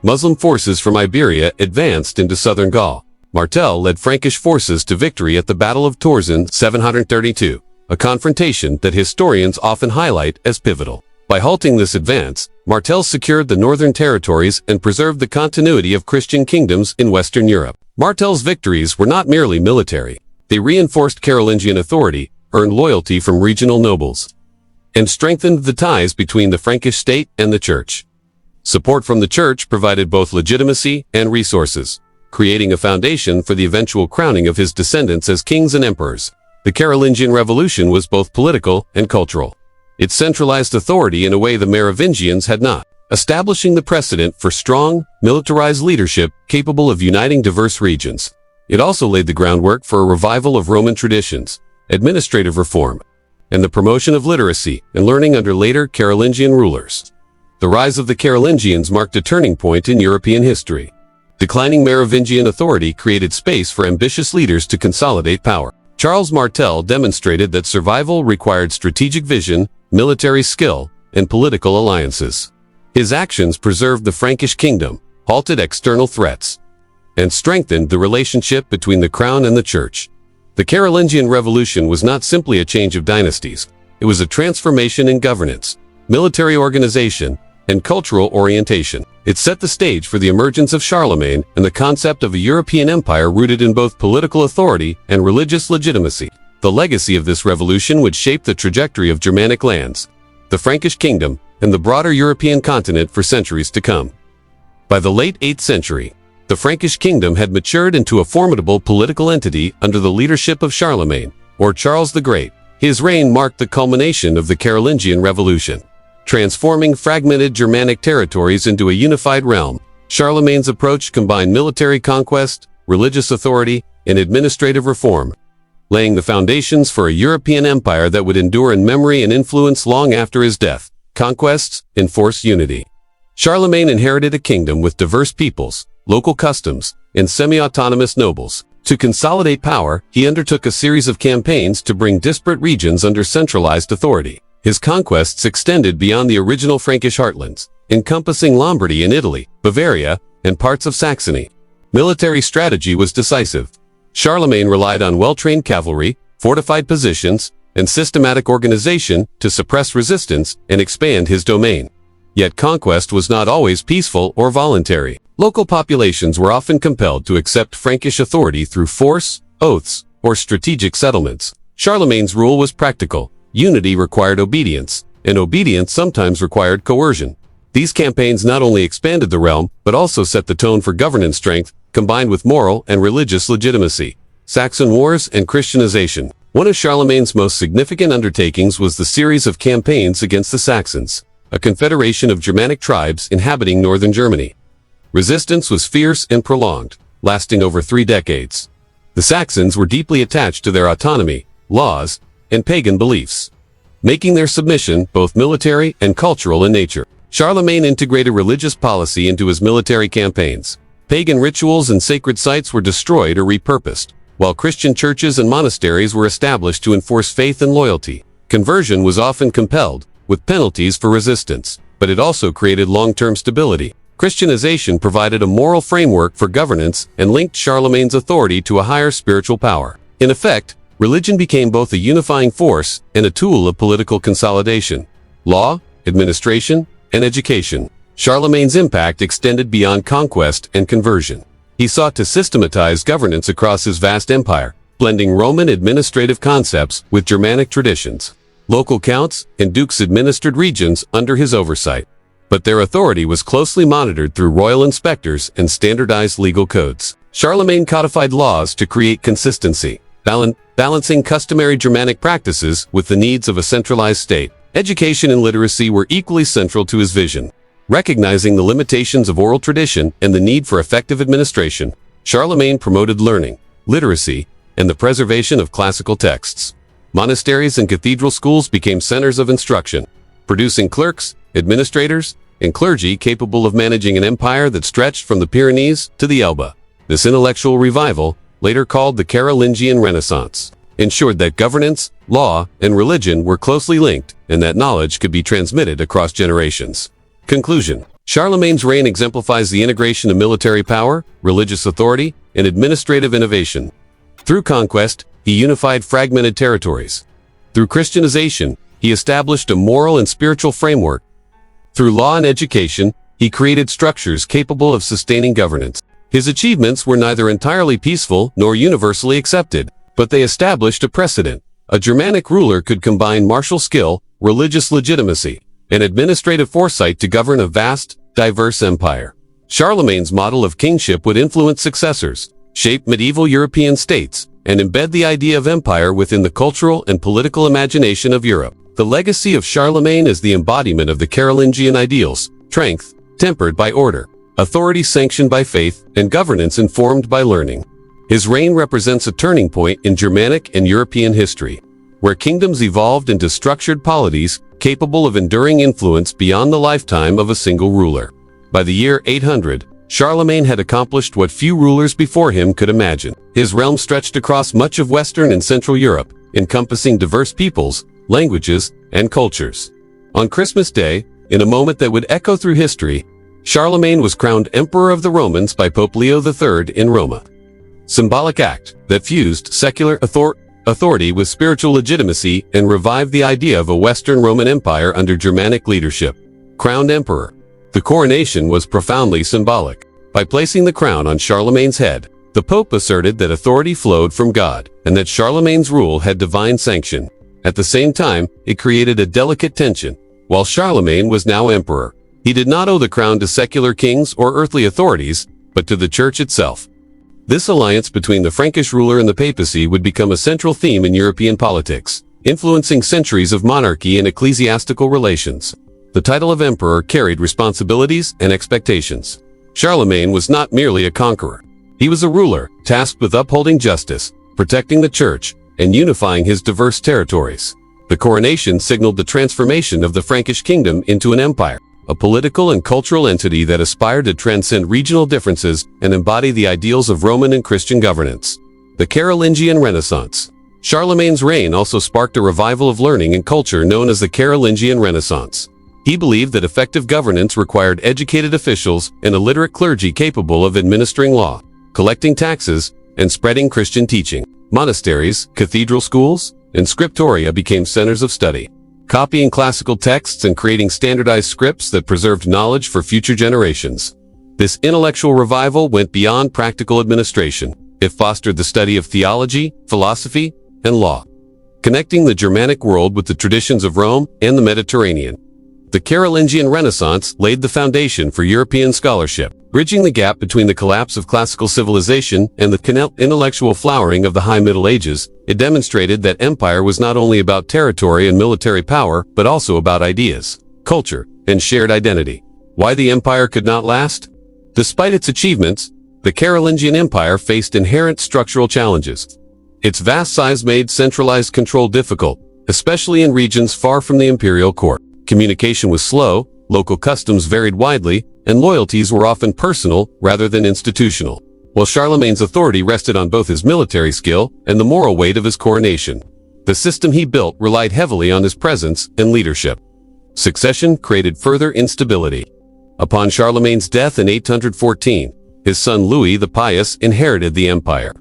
Muslim forces from Iberia advanced into southern Gaul. Martel led Frankish forces to victory at the Battle of Tours in 732, a confrontation that historians often highlight as pivotal. By halting this advance, Martel secured the northern territories and preserved the continuity of Christian kingdoms in Western Europe. Martel's victories were not merely military. They reinforced Carolingian authority, earned loyalty from regional nobles, and strengthened the ties between the Frankish state and the church. Support from the church provided both legitimacy and resources, creating a foundation for the eventual crowning of his descendants as kings and emperors. The Carolingian Revolution was both political and cultural. It centralized authority in a way the Merovingians had not, establishing the precedent for strong, militarized leadership capable of uniting diverse regions. It also laid the groundwork for a revival of Roman traditions, administrative reform, and the promotion of literacy and learning under later Carolingian rulers. The rise of the Carolingians marked a turning point in European history. Declining Merovingian authority created space for ambitious leaders to consolidate power. Charles Martel demonstrated that survival required strategic vision, military skill, and political alliances. His actions preserved the Frankish kingdom, halted external threats, and strengthened the relationship between the crown and the church. The Carolingian Revolution was not simply a change of dynasties. It was a transformation in governance, military organization, and cultural orientation. It set the stage for the emergence of Charlemagne and the concept of a European empire rooted in both political authority and religious legitimacy. The legacy of this revolution would shape the trajectory of Germanic lands, the Frankish kingdom, and the broader European continent for centuries to come. By the late 8th century, the Frankish kingdom had matured into a formidable political entity under the leadership of Charlemagne, or Charles the Great. His reign marked the culmination of the Carolingian Revolution, transforming fragmented Germanic territories into a unified realm. Charlemagne's approach combined military conquest, religious authority, and administrative reform, laying the foundations for a European empire that would endure in memory and influence long after his death. Conquests enforced unity. Charlemagne inherited a kingdom with diverse peoples, local customs, and semi-autonomous nobles. To consolidate power, he undertook a series of campaigns to bring disparate regions under centralized authority. His conquests extended beyond the original Frankish heartlands, encompassing Lombardy in Italy, Bavaria, and parts of Saxony. Military strategy was decisive. Charlemagne relied on well-trained cavalry, fortified positions, and systematic organization to suppress resistance and expand his domain. Yet conquest was not always peaceful or voluntary. Local populations were often compelled to accept Frankish authority through force, oaths, or strategic settlements. Charlemagne's rule was practical. Unity required obedience, and obedience sometimes required coercion. These campaigns not only expanded the realm, but also set the tone for governance strength, combined with moral and religious legitimacy. Saxon Wars and Christianization. One of Charlemagne's most significant undertakings was the series of campaigns against the Saxons, a confederation of Germanic tribes inhabiting northern Germany. Resistance was fierce and prolonged, lasting over 3 decades. The Saxons were deeply attached to their autonomy, laws, and pagan beliefs, making their submission both military and cultural in nature. Charlemagne integrated religious policy into his military campaigns. Pagan rituals and sacred sites were destroyed or repurposed, while Christian churches and monasteries were established to enforce faith and loyalty. Conversion was often compelled, with penalties for resistance, but it also created long-term stability. Christianization provided a moral framework for governance and linked Charlemagne's authority to a higher spiritual power. In effect, religion became both a unifying force and a tool of political consolidation. Law, administration, and education. Charlemagne's impact extended beyond conquest and conversion. He sought to systematize governance across his vast empire, blending Roman administrative concepts with Germanic traditions. Local counts and dukes administered regions under his oversight, but their authority was closely monitored through royal inspectors and standardized legal codes. Charlemagne codified laws to create consistency, balancing customary Germanic practices with the needs of a centralized state. Education and literacy were equally central to his vision. Recognizing the limitations of oral tradition and the need for effective administration, Charlemagne promoted learning, literacy, and the preservation of classical texts. Monasteries and cathedral schools became centers of instruction, producing clerks, administrators, and clergy capable of managing an empire that stretched from the Pyrenees to the Elbe. This intellectual revival, later called the Carolingian Renaissance, ensured that governance, law, and religion were closely linked and that knowledge could be transmitted across generations. Conclusion. Charlemagne's reign exemplifies the integration of military power, religious authority, and administrative innovation. Through conquest, he unified fragmented territories. Through Christianization, he established a moral and spiritual framework. Through law and education, he created structures capable of sustaining governance. His achievements were neither entirely peaceful nor universally accepted, but they established a precedent. A Germanic ruler could combine martial skill, religious legitimacy, and administrative foresight to govern a vast, diverse empire. Charlemagne's model of kingship would influence successors, shape medieval European states, and embed the idea of empire within the cultural and political imagination of Europe. The legacy of Charlemagne is the embodiment of the Carolingian ideals: strength, tempered by order, authority sanctioned by faith, and governance informed by learning. His reign represents a turning point in Germanic and European history, where kingdoms evolved into structured polities capable of enduring influence beyond the lifetime of a single ruler. By the year 800, Charlemagne had accomplished what few rulers before him could imagine. His realm stretched across much of Western and Central Europe, encompassing diverse peoples, languages, and cultures. On Christmas Day, in a moment that would echo through history, Charlemagne was crowned Emperor of the Romans by Pope Leo III in Rome. Symbolic act that fused secular authority with spiritual legitimacy and revived the idea of a Western Roman Empire under Germanic leadership. Crowned Emperor. The coronation was profoundly symbolic. By placing the crown on Charlemagne's head, the Pope asserted that authority flowed from God and that Charlemagne's rule had divine sanction. At the same time, it created a delicate tension. While Charlemagne was now emperor, he did not owe the crown to secular kings or earthly authorities, but to the church itself. This alliance between the Frankish ruler and the papacy would become a central theme in European politics, influencing centuries of monarchy and ecclesiastical relations. The title of emperor carried responsibilities and expectations. Charlemagne was not merely a conqueror. He was a ruler, tasked with upholding justice, protecting the church, and unifying his diverse territories. The coronation signaled the transformation of the Frankish kingdom into an empire, a political and cultural entity that aspired to transcend regional differences and embody the ideals of Roman and Christian governance. The Carolingian Renaissance. Charlemagne's reign also sparked a revival of learning and culture known as the Carolingian Renaissance. He believed that effective governance required educated officials and a literate clergy capable of administering law, collecting taxes, and spreading Christian teaching. Monasteries, cathedral schools, and scriptoria became centers of study, copying classical texts and creating standardized scripts that preserved knowledge for future generations. This intellectual revival went beyond practical administration. It fostered the study of theology, philosophy, and law, connecting the Germanic world with the traditions of Rome and the Mediterranean. The Carolingian Renaissance laid the foundation for European scholarship, bridging the gap between the collapse of classical civilization and the intellectual flowering of the High Middle Ages. It demonstrated that empire was not only about territory and military power, but also about ideas, culture, and shared identity. Why the empire could not last? Despite its achievements, The Carolingian Empire faced inherent structural challenges. Its vast size made centralized control difficult, especially in regions far from the imperial court. Communication was slow, local customs varied widely, and loyalties were often personal rather than institutional. While Charlemagne's authority rested on both his military skill and the moral weight of his coronation, the system he built relied heavily on his presence and leadership. Succession created further instability. Upon Charlemagne's death in 814, his son Louis the Pious inherited the empire.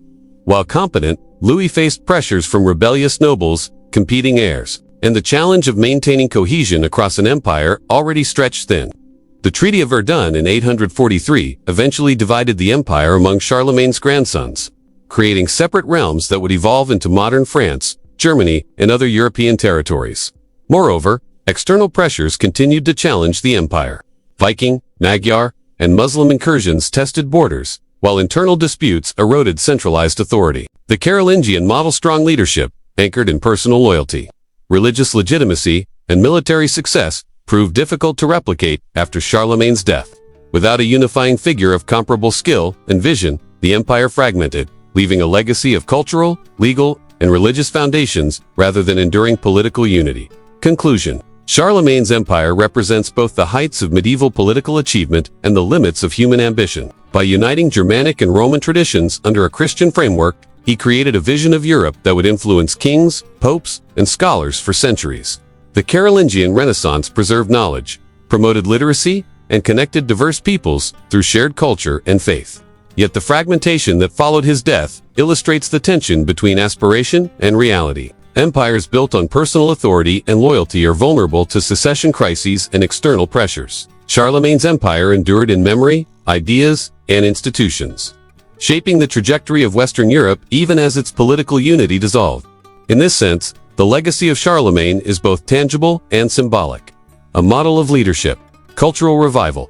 While competent, Louis faced pressures from rebellious nobles, competing heirs, and the challenge of maintaining cohesion across an empire already stretched thin. The Treaty of Verdun in 843 eventually divided the empire among Charlemagne's grandsons, creating separate realms that would evolve into modern France, Germany, and other European territories. Moreover, external pressures continued to challenge the empire. Viking, Magyar, and Muslim incursions tested borders, while internal disputes eroded centralized authority. The Carolingian model strong leadership, anchored in personal loyalty, religious legitimacy, and military success, proved difficult to replicate after Charlemagne's death. Without a unifying figure of comparable skill and vision, the empire fragmented, leaving a legacy of cultural, legal, and religious foundations rather than enduring political unity. Conclusion: Charlemagne's empire represents both the heights of medieval political achievement and the limits of human ambition. By uniting Germanic and Roman traditions under a Christian framework, he created a vision of Europe that would influence kings, popes, and scholars for centuries. The Carolingian Renaissance preserved knowledge, promoted literacy, and connected diverse peoples through shared culture and faith. Yet the fragmentation that followed his death illustrates the tension between aspiration and reality. Empires built on personal authority and loyalty are vulnerable to succession crises and external pressures. Charlemagne's empire endured in memory, ideas, and institutions, shaping the trajectory of Western Europe even as its political unity dissolved. In this sense, the legacy of Charlemagne is both tangible and symbolic, a model of leadership, cultural revival,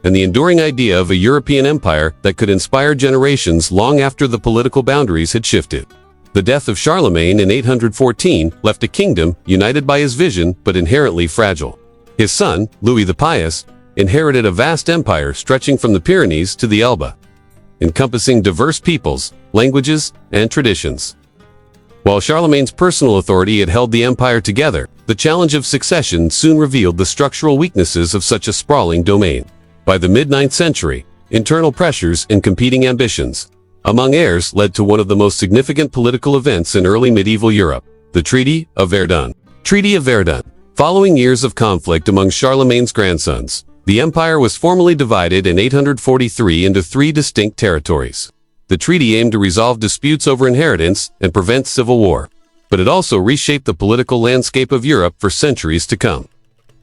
and the enduring idea of a European empire that could inspire generations long after the political boundaries had shifted. The death of Charlemagne in 814 left a kingdom united by his vision but inherently fragile. His son, Louis the Pious, inherited a vast empire stretching from the Pyrenees to the Elbe, encompassing diverse peoples, languages, and traditions. While Charlemagne's personal authority had held the empire together, the challenge of succession soon revealed the structural weaknesses of such a sprawling domain. By the mid-9th century, internal pressures and competing ambitions among heirs led to one of the most significant political events in early medieval Europe, the Treaty of Verdun. Treaty of Verdun. Following years of conflict among Charlemagne's grandsons, the empire was formally divided in 843 into 3 distinct territories. The treaty aimed to resolve disputes over inheritance and prevent civil war, but it also reshaped the political landscape of Europe for centuries to come.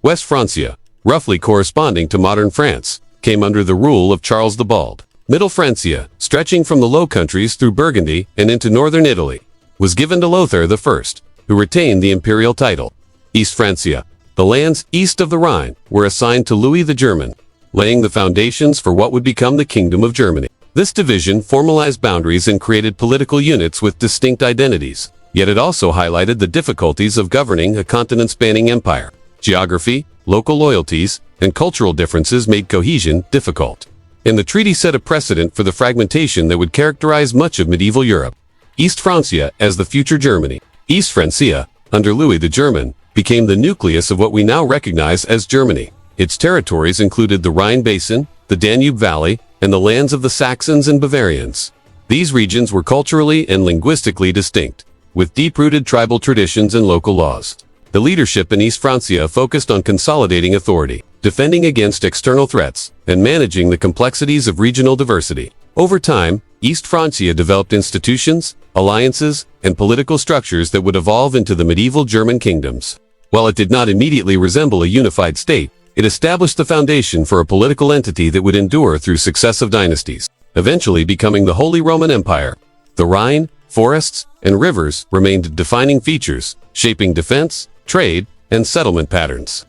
West Francia, roughly corresponding to modern France, came under the rule of Charles the Bald. Middle Francia, stretching from the Low Countries through Burgundy and into northern Italy, was given to Lothar I, who retained the imperial title. East Francia, the lands east of the Rhine, were assigned to Louis the German, laying the foundations for what would become the Kingdom of Germany. This division formalized boundaries and created political units with distinct identities, yet it also highlighted the difficulties of governing a continent-spanning empire. Geography, local loyalties, and cultural differences made cohesion difficult. And the treaty set a precedent for the fragmentation that would characterize much of medieval Europe. East Francia, as the future Germany, East Francia, under Louis the German, became the nucleus of what we now recognize as Germany. Its territories included the Rhine Basin, the Danube Valley, and the lands of the Saxons and Bavarians. These regions were culturally and linguistically distinct, with deep-rooted tribal traditions and local laws. The leadership in East Francia focused on consolidating authority, defending against external threats, and managing the complexities of regional diversity. Over time, East Francia developed institutions, alliances, and political structures that would evolve into the medieval German kingdoms. While it did not immediately resemble a unified state, it established the foundation for a political entity that would endure through successive dynasties, eventually becoming the Holy Roman Empire. The Rhine, forests, and rivers remained defining features, shaping defense, trade, and settlement patterns.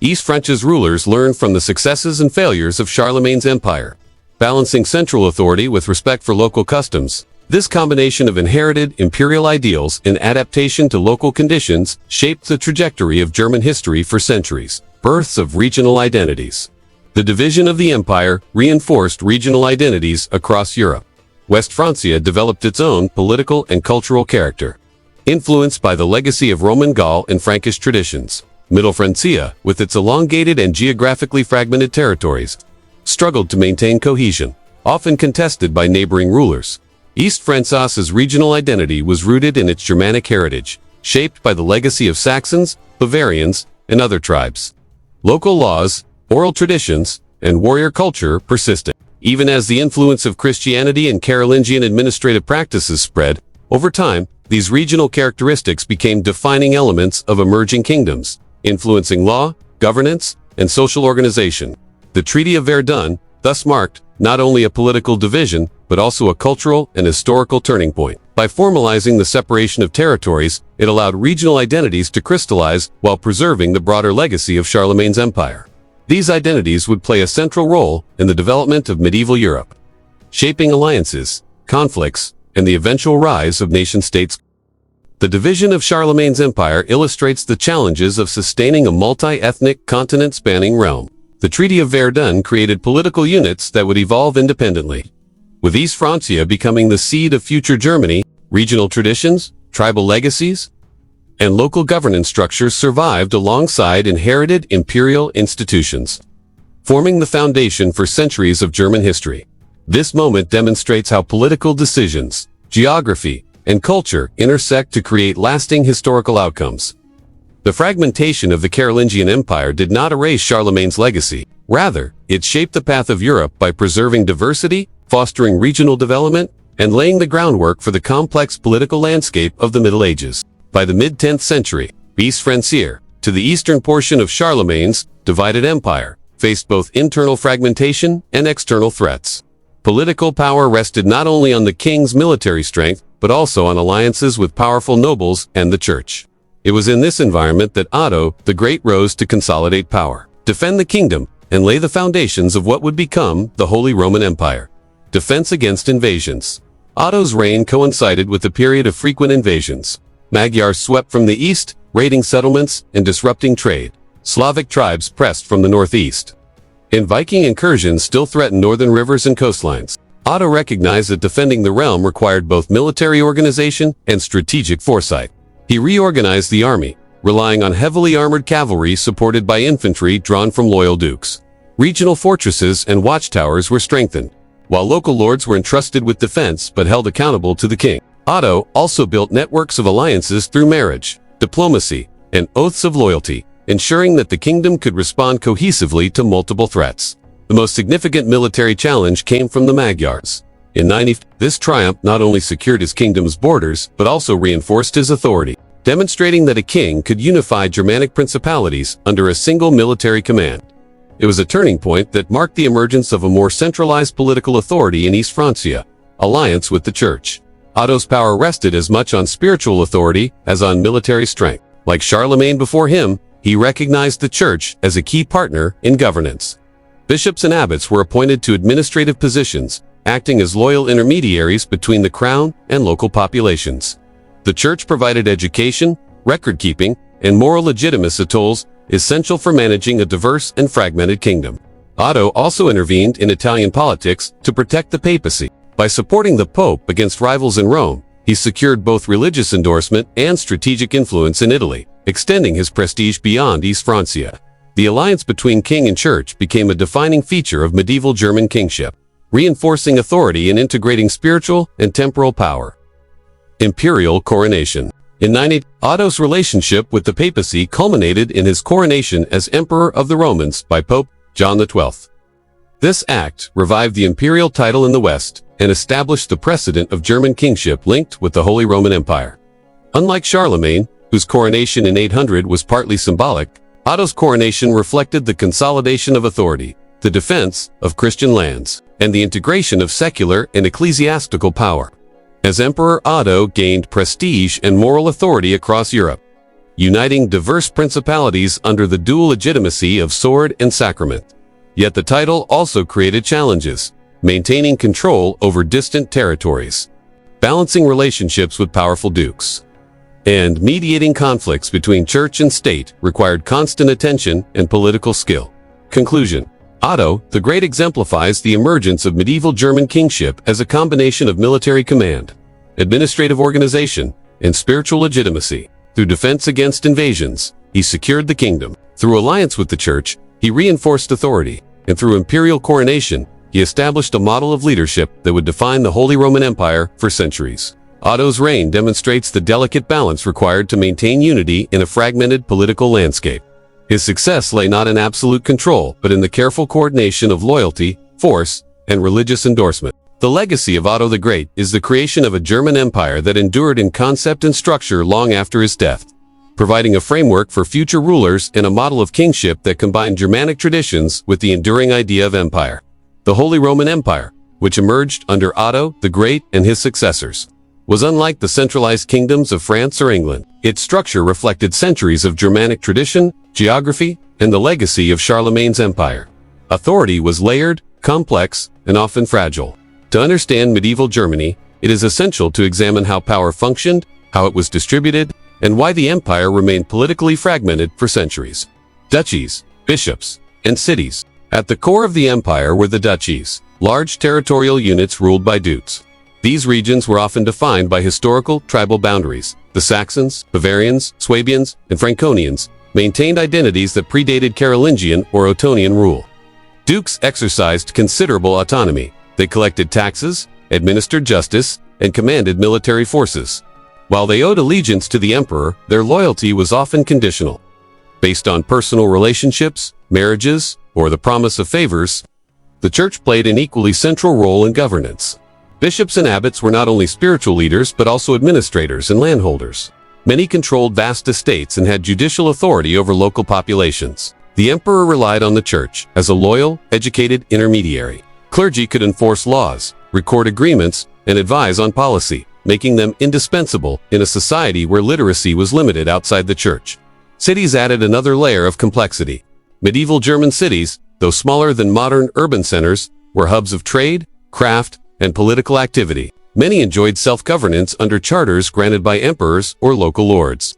East France's rulers learned from the successes and failures of Charlemagne's empire, balancing central authority with respect for local customs. This combination of inherited imperial ideals and adaptation to local conditions shaped the trajectory of German history for centuries. Births of regional identities. The division of the empire reinforced regional identities across Europe. West Francia developed its own political and cultural character, influenced by the legacy of Roman Gaul and Frankish traditions. Middle Francia, with its elongated and geographically fragmented territories, struggled to maintain cohesion, often contested by neighboring rulers. East France's regional identity was rooted in its Germanic heritage, shaped by the legacy of Saxons, Bavarians, and other tribes. Local laws, oral traditions, and warrior culture persisted. Even as the influence of Christianity and Carolingian administrative practices spread, over time, these regional characteristics became defining elements of emerging kingdoms, influencing law, governance, and social organization. The Treaty of Verdun thus marked not only a political division, but also a cultural and historical turning point. By formalizing the separation of territories, it allowed regional identities to crystallize while preserving the broader legacy of Charlemagne's empire. These identities would play a central role in the development of medieval Europe, shaping alliances, conflicts, and the eventual rise of nation-states. The division of Charlemagne's empire illustrates the challenges of sustaining a multi-ethnic, continent-spanning realm. The Treaty of Verdun created political units that would evolve independently, with East Francia becoming the seed of future Germany. Regional traditions, tribal legacies, and local governance structures survived alongside inherited imperial institutions, forming the foundation for centuries of German history. This moment demonstrates how political decisions, geography, and culture intersect to create lasting historical outcomes. The fragmentation of the Carolingian Empire did not erase Charlemagne's legacy. Rather, it shaped the path of Europe by preserving diversity, fostering regional development, and laying the groundwork for the complex political landscape of the Middle Ages. By the mid-10th century, East Francia, to the eastern portion of Charlemagne's divided empire, faced both internal fragmentation and external threats. Political power rested not only on the king's military strength, but also on alliances with powerful nobles and the church. It was in this environment that Otto the Great rose to consolidate power, defend the kingdom, and lay the foundations of what would become the Holy Roman Empire. Defense against invasions. Otto's reign coincided with a period of frequent invasions. Magyars swept from the east, raiding settlements and disrupting trade. Slavic tribes pressed from the northeast, and Viking incursions still threatened northern rivers and coastlines. Otto recognized that defending the realm required both military organization and strategic foresight. He reorganized the army, relying on heavily armored cavalry supported by infantry drawn from loyal dukes. Regional fortresses and watchtowers were strengthened, while local lords were entrusted with defense but held accountable to the king. Otto also built networks of alliances through marriage, diplomacy, and oaths of loyalty, ensuring that the kingdom could respond cohesively to multiple threats. The most significant military challenge came from the Magyars. In 90, this triumph not only secured his kingdom's borders, but also reinforced his authority, demonstrating that a king could unify Germanic principalities under a single military command. It was a turning point that marked the emergence of a more centralized political authority in East Francia, alliance with the church. Otto's power rested as much on spiritual authority as on military strength. Like Charlemagne before him, he recognized the church as a key partner in governance. Bishops and abbots were appointed to administrative positions, acting as loyal intermediaries between the crown and local populations. The church provided education, record-keeping, and moral legitimacy tools essential for managing a diverse and fragmented kingdom. Otto also intervened in Italian politics to protect the papacy. By supporting the Pope against rivals in Rome, he secured both religious endorsement and strategic influence in Italy, extending his prestige beyond East Francia. The alliance between king and church became a defining feature of medieval German kingship, reinforcing authority and integrating spiritual and temporal power. Imperial coronation. In 90, Otto's relationship with the papacy culminated in his coronation as Emperor of the Romans by Pope John XII. This act revived the imperial title in the West and established the precedent of German kingship linked with the Holy Roman Empire. Unlike Charlemagne, whose coronation in 800 was partly symbolic, Otto's coronation reflected the consolidation of authority, the defense of Christian lands, and the integration of secular and ecclesiastical power. As Emperor, Otto gained prestige and moral authority across Europe, uniting diverse principalities under the dual legitimacy of sword and sacrament. Yet the title also created challenges, maintaining control over distant territories, balancing relationships with powerful dukes, and mediating conflicts between church and state required constant attention and political skill. Conclusion. Otto the Great exemplifies the emergence of medieval German kingship as a combination of military command, administrative organization, and spiritual legitimacy. Through defense against invasions, he secured the kingdom. Through alliance with the church, he reinforced authority, and through imperial coronation, he established a model of leadership that would define the Holy Roman Empire for centuries. Otto's reign demonstrates the delicate balance required to maintain unity in a fragmented political landscape. His success lay not in absolute control, but in the careful coordination of loyalty, force, and religious endorsement. The legacy of Otto the Great is the creation of a German empire that endured in concept and structure long after his death, providing a framework for future rulers and a model of kingship that combined Germanic traditions with the enduring idea of empire. The Holy Roman Empire, which emerged under Otto the Great and his successors, was unlike the centralized kingdoms of France or England. Its structure reflected centuries of Germanic tradition, geography, and the legacy of Charlemagne's empire. Authority was layered, complex, and often fragile. To understand medieval Germany, it is essential to examine how power functioned, how it was distributed, and why the empire remained politically fragmented for centuries. Duchies, bishops, and cities. At the core of the empire were the duchies, large territorial units ruled by dukes. These regions were often defined by historical, tribal boundaries. The Saxons, Bavarians, Swabians, and Franconians maintained identities that predated Carolingian or Ottonian rule. Dukes exercised considerable autonomy. They collected taxes, administered justice, and commanded military forces. While they owed allegiance to the emperor, their loyalty was often conditional, based on personal relationships, marriages, or the promise of favors. The church played an equally central role in governance. Bishops and abbots were not only spiritual leaders but also administrators and landholders. Many controlled vast estates and had judicial authority over local populations. The emperor relied on the church as a loyal, educated intermediary. Clergy could enforce laws, record agreements, and advise on policy, making them indispensable in a society where literacy was limited outside the church. Cities added another layer of complexity. Medieval German cities, though smaller than modern urban centers, were hubs of trade, craft, and political activity. Many enjoyed self-governance under charters granted by emperors or local lords.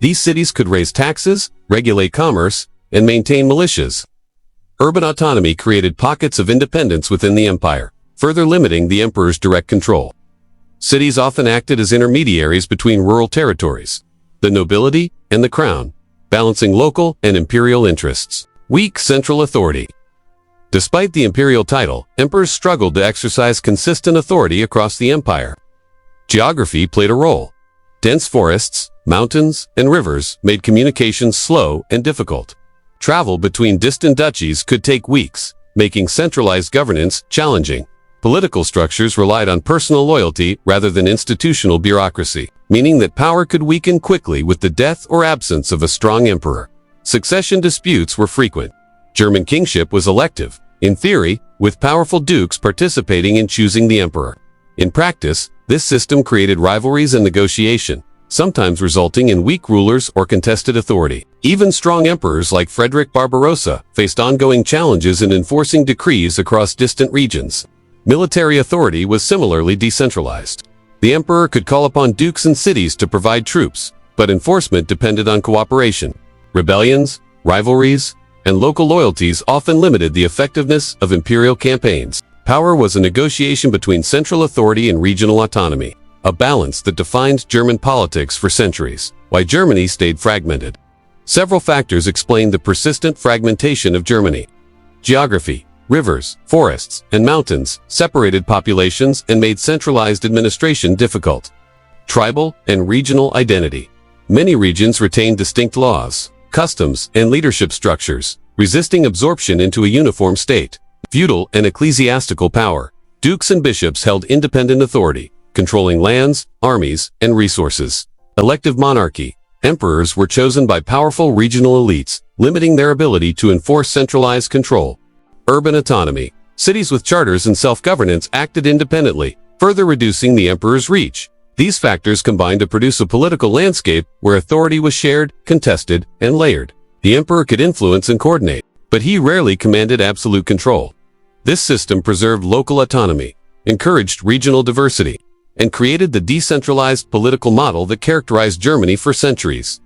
These cities could raise taxes, regulate commerce, and maintain militias. Urban autonomy created pockets of independence within the empire, further limiting the emperor's direct control. Cities often acted as intermediaries between rural territories, the nobility, and the crown, balancing local and imperial interests. Weak central authority. Despite the imperial title, emperors struggled to exercise consistent authority across the empire. Geography played a role. Dense forests, mountains, and rivers made communications slow and difficult. Travel between distant duchies could take weeks, making centralized governance challenging. Political structures relied on personal loyalty rather than institutional bureaucracy, meaning that power could weaken quickly with the death or absence of a strong emperor. Succession disputes were frequent. German kingship was elective, in theory, with powerful dukes participating in choosing the emperor. In practice, this system created rivalries and negotiation, sometimes resulting in weak rulers or contested authority. Even strong emperors like Frederick Barbarossa faced ongoing challenges in enforcing decrees across distant regions. Military authority was similarly decentralized. The emperor could call upon dukes and cities to provide troops, but enforcement depended on cooperation. Rebellions, rivalries, and local loyalties often limited the effectiveness of imperial campaigns. Power was a negotiation between central authority and regional autonomy, a balance that defined German politics for centuries, while Germany stayed fragmented. Several factors explain the persistent fragmentation of Germany. Geography. Rivers, forests, and mountains separated populations and made centralized administration difficult. Tribal and regional identity. Many regions retained distinct laws, customs, and leadership structures, resisting absorption into a uniform state. Feudal and ecclesiastical power. Dukes and bishops held independent authority, controlling lands, armies, and resources. Elective monarchy. Emperors were chosen by powerful regional elites, limiting their ability to enforce centralized control. Urban autonomy. Cities with charters and self-governance acted independently, further reducing the emperor's reach. These factors combined to produce a political landscape where authority was shared, contested, and layered. The emperor could influence and coordinate, but he rarely commanded absolute control. This system preserved local autonomy, encouraged regional diversity, and created the decentralized political model that characterized Germany for centuries.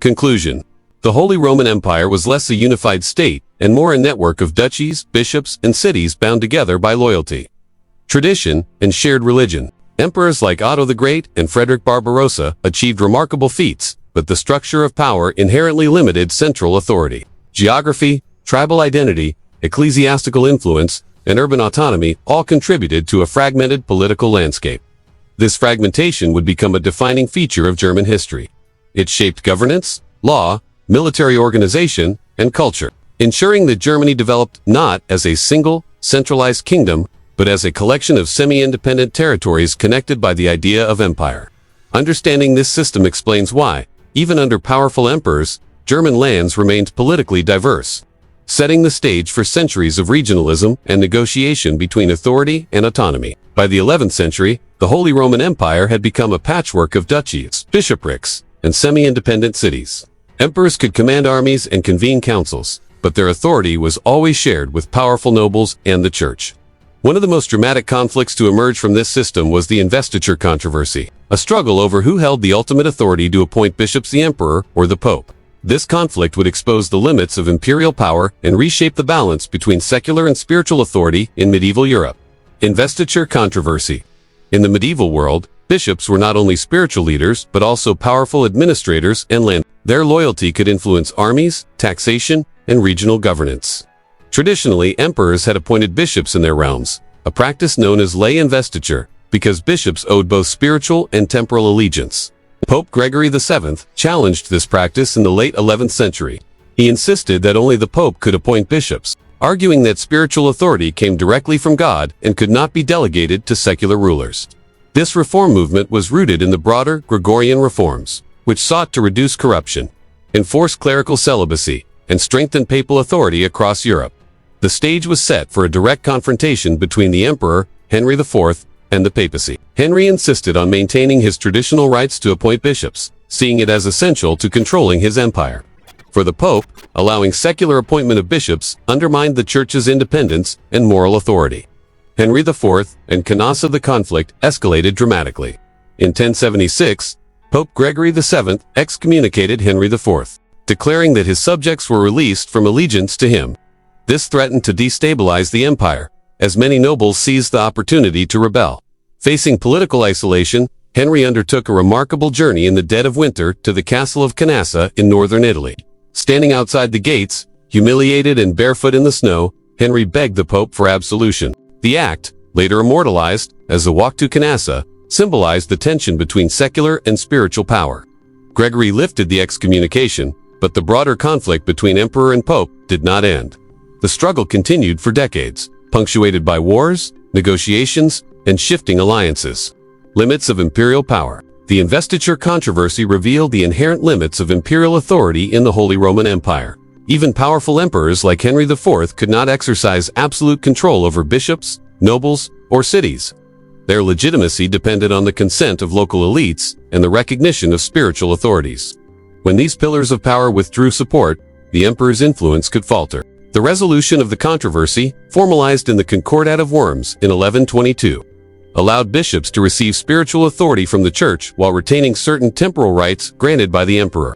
Conclusion. The Holy Roman Empire was less a unified state and more a network of duchies, bishops, and cities bound together by loyalty, tradition, and shared religion. Emperors like Otto the Great and Frederick Barbarossa achieved remarkable feats, but the structure of power inherently limited central authority. Geography, tribal identity, ecclesiastical influence, and urban autonomy all contributed to a fragmented political landscape. This fragmentation would become a defining feature of German history. It shaped governance, law, military organization, and culture, ensuring that Germany developed not as a single, centralized kingdom, but as a collection of semi-independent territories connected by the idea of empire. Understanding this system explains why, even under powerful emperors, German lands remained politically diverse, setting the stage for centuries of regionalism and negotiation between authority and autonomy. By the 11th century, the Holy Roman Empire had become a patchwork of duchies, bishoprics, and semi-independent cities. Emperors could command armies and convene councils, but their authority was always shared with powerful nobles and the church. One of the most dramatic conflicts to emerge from this system was the investiture controversy, a struggle over who held the ultimate authority to appoint bishops, the emperor or the pope. This conflict would expose the limits of imperial power and reshape the balance between secular and spiritual authority in medieval Europe. Investiture controversy. In the medieval world, bishops were not only spiritual leaders but also powerful administrators and land. Their loyalty could influence armies, taxation, and regional governance. Traditionally, emperors had appointed bishops in their realms, a practice known as lay investiture, because bishops owed both spiritual and temporal allegiance. Pope Gregory VII challenged this practice in the late 11th century. He insisted that only the Pope could appoint bishops, arguing that spiritual authority came directly from God and could not be delegated to secular rulers. This reform movement was rooted in the broader Gregorian reforms, which sought to reduce corruption, enforce clerical celibacy, and strengthen papal authority across Europe. The stage was set for a direct confrontation between the Emperor, Henry IV, and the papacy. Henry insisted on maintaining his traditional rights to appoint bishops, seeing it as essential to controlling his empire. For the Pope, allowing secular appointment of bishops undermined the Church's independence and moral authority. Henry IV and Canossa the conflict escalated dramatically. In 1076, Pope Gregory VII excommunicated Henry IV, declaring that his subjects were released from allegiance to him. This threatened to destabilize the empire, as many nobles seized the opportunity to rebel. Facing political isolation, Henry undertook a remarkable journey in the dead of winter to the castle of Canossa in northern Italy. Standing outside the gates, humiliated and barefoot in the snow, Henry begged the Pope for absolution. The act, later immortalized as the walk to Canossa, symbolized the tension between secular and spiritual power. Gregory lifted the excommunication, but the broader conflict between emperor and pope did not end. The struggle continued for decades, punctuated by wars, negotiations, and shifting alliances. Limits of imperial power. The investiture controversy revealed the inherent limits of imperial authority in the Holy Roman Empire. Even powerful emperors like Henry IV could not exercise absolute control over bishops, nobles, or cities. Their legitimacy depended on the consent of local elites and the recognition of spiritual authorities. When these pillars of power withdrew support, the emperor's influence could falter. The resolution of the controversy, formalized in the Concordat of Worms in 1122, allowed bishops to receive spiritual authority from the Church while retaining certain temporal rights granted by the emperor.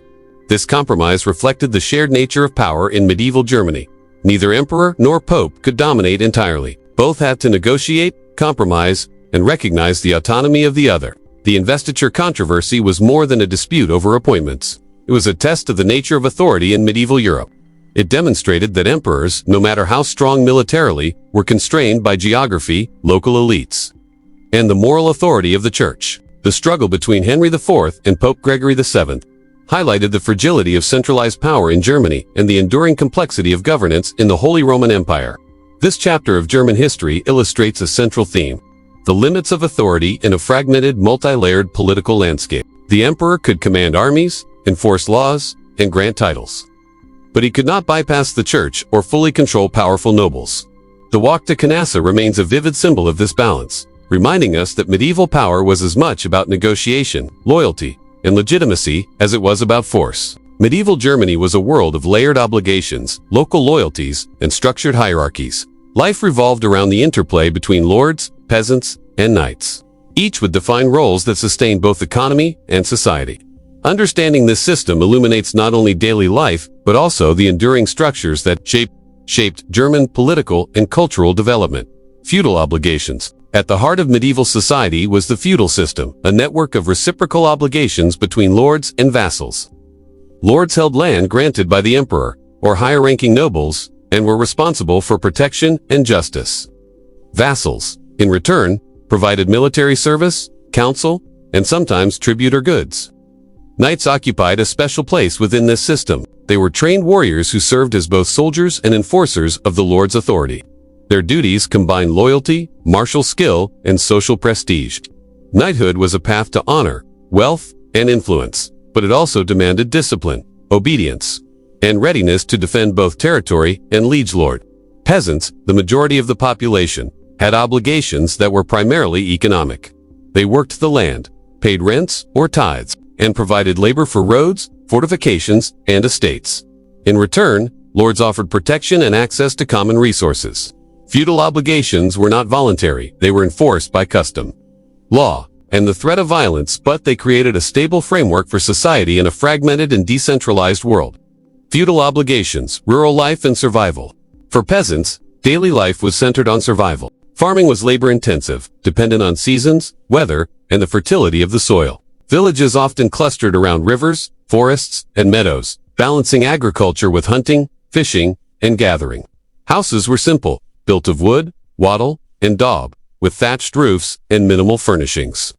This compromise reflected the shared nature of power in medieval Germany. Neither emperor nor pope could dominate entirely. Both had to negotiate, compromise, and recognize the autonomy of the other. The investiture controversy was more than a dispute over appointments. It was a test of the nature of authority in medieval Europe. It demonstrated that emperors, no matter how strong militarily, were constrained by geography, local elites, and the moral authority of the Church. The struggle between Henry IV and Pope Gregory VII highlighted the fragility of centralized power in Germany and the enduring complexity of governance in the Holy Roman Empire. This chapter of German history illustrates a central theme: the limits of authority in a fragmented, multi-layered political landscape. The emperor could command armies, enforce laws, and grant titles, but he could not bypass the Church or fully control powerful nobles. The walk to Canossa remains a vivid symbol of this balance, reminding us that medieval power was as much about negotiation, loyalty, and legitimacy as it was about force. Medieval Germany was a world of layered obligations, local loyalties, and structured hierarchies. Life revolved around the interplay between lords, peasants, and knights, each with defined roles that sustained both economy and society. Understanding this system illuminates not only daily life, but also the enduring structures that shaped German political and cultural development. Feudal obligations. At the heart of medieval society was the feudal system, a network of reciprocal obligations between lords and vassals. Lords held land granted by the emperor, or higher-ranking nobles, and were responsible for protection and justice. Vassals, in return, provided military service, counsel, and sometimes tribute or goods. Knights occupied a special place within this system. They were trained warriors who served as both soldiers and enforcers of the lord's authority. Their duties combined loyalty, martial skill, and social prestige. Knighthood was a path to honor, wealth, and influence, but it also demanded discipline, obedience, and readiness to defend both territory and liege lord. Peasants, the majority of the population, had obligations that were primarily economic. They worked the land, paid rents or tithes, and provided labor for roads, fortifications, and estates. In return, lords offered protection and access to common resources. Feudal obligations were not voluntary, they were enforced by custom, law, and the threat of violence, but they created a stable framework for society in a fragmented and decentralized world. Feudal obligations, rural life and survival. For peasants, daily life was centered on survival. Farming was labor-intensive, dependent on seasons, weather, and the fertility of the soil. Villages often clustered around rivers, forests, and meadows, balancing agriculture with hunting, fishing, and gathering. Houses were simple, built of wood, wattle, and daub, with thatched roofs and minimal furnishings.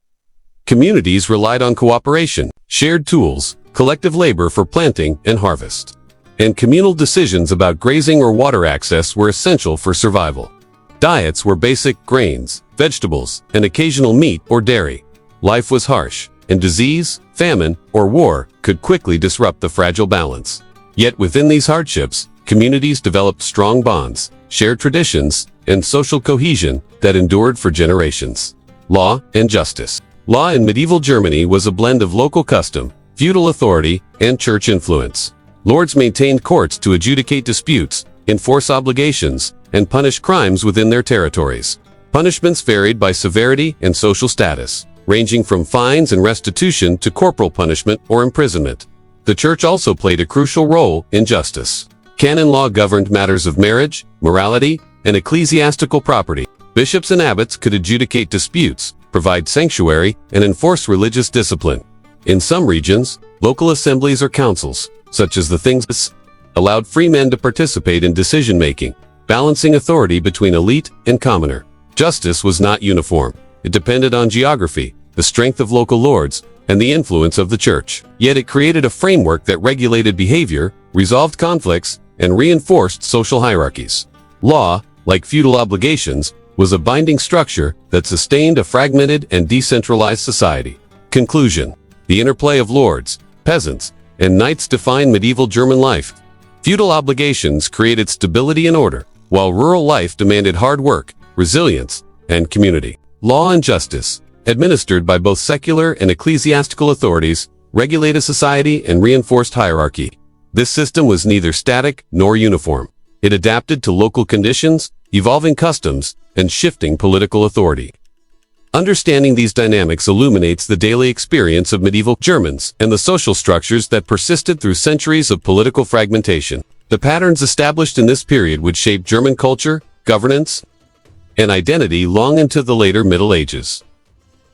Communities relied on cooperation, shared tools, collective labor for planting and harvest. And communal decisions about grazing or water access were essential for survival. Diets were basic grains, vegetables, and occasional meat or dairy. Life was harsh, and disease, famine, or war could quickly disrupt the fragile balance. Yet within these hardships, communities developed strong bonds, shared traditions, and social cohesion that endured for generations. Law and justice. Law in medieval Germany was a blend of local custom, feudal authority, and church influence. Lords maintained courts to adjudicate disputes, enforce obligations, and punish crimes within their territories. Punishments varied by severity and social status, ranging from fines and restitution to corporal punishment or imprisonment. The church also played a crucial role in justice. Canon law governed matters of marriage, morality, and ecclesiastical property. Bishops and abbots could adjudicate disputes, provide sanctuary, and enforce religious discipline. In some regions, local assemblies or councils, such as the things, allowed free men to participate in decision-making, balancing authority between elite and commoner. Justice was not uniform. It depended on geography, the strength of local lords, and the influence of the church. Yet it created a framework that regulated behavior, resolved conflicts, and reinforced social hierarchies. Law, like feudal obligations, was a binding structure that sustained a fragmented and decentralized society. Conclusion. The interplay of lords, peasants, and knights defined medieval German life. Feudal obligations created stability and order, while rural life demanded hard work, resilience, and community. Law and justice, administered by both secular and ecclesiastical authorities, regulated society and reinforced hierarchy. This system was neither static nor uniform. It adapted to local conditions, evolving customs, and shifting political authority. Understanding these dynamics illuminates the daily experience of medieval Germans and the social structures that persisted through centuries of political fragmentation. The patterns established in this period would shape German culture, governance, and identity long into the later Middle Ages.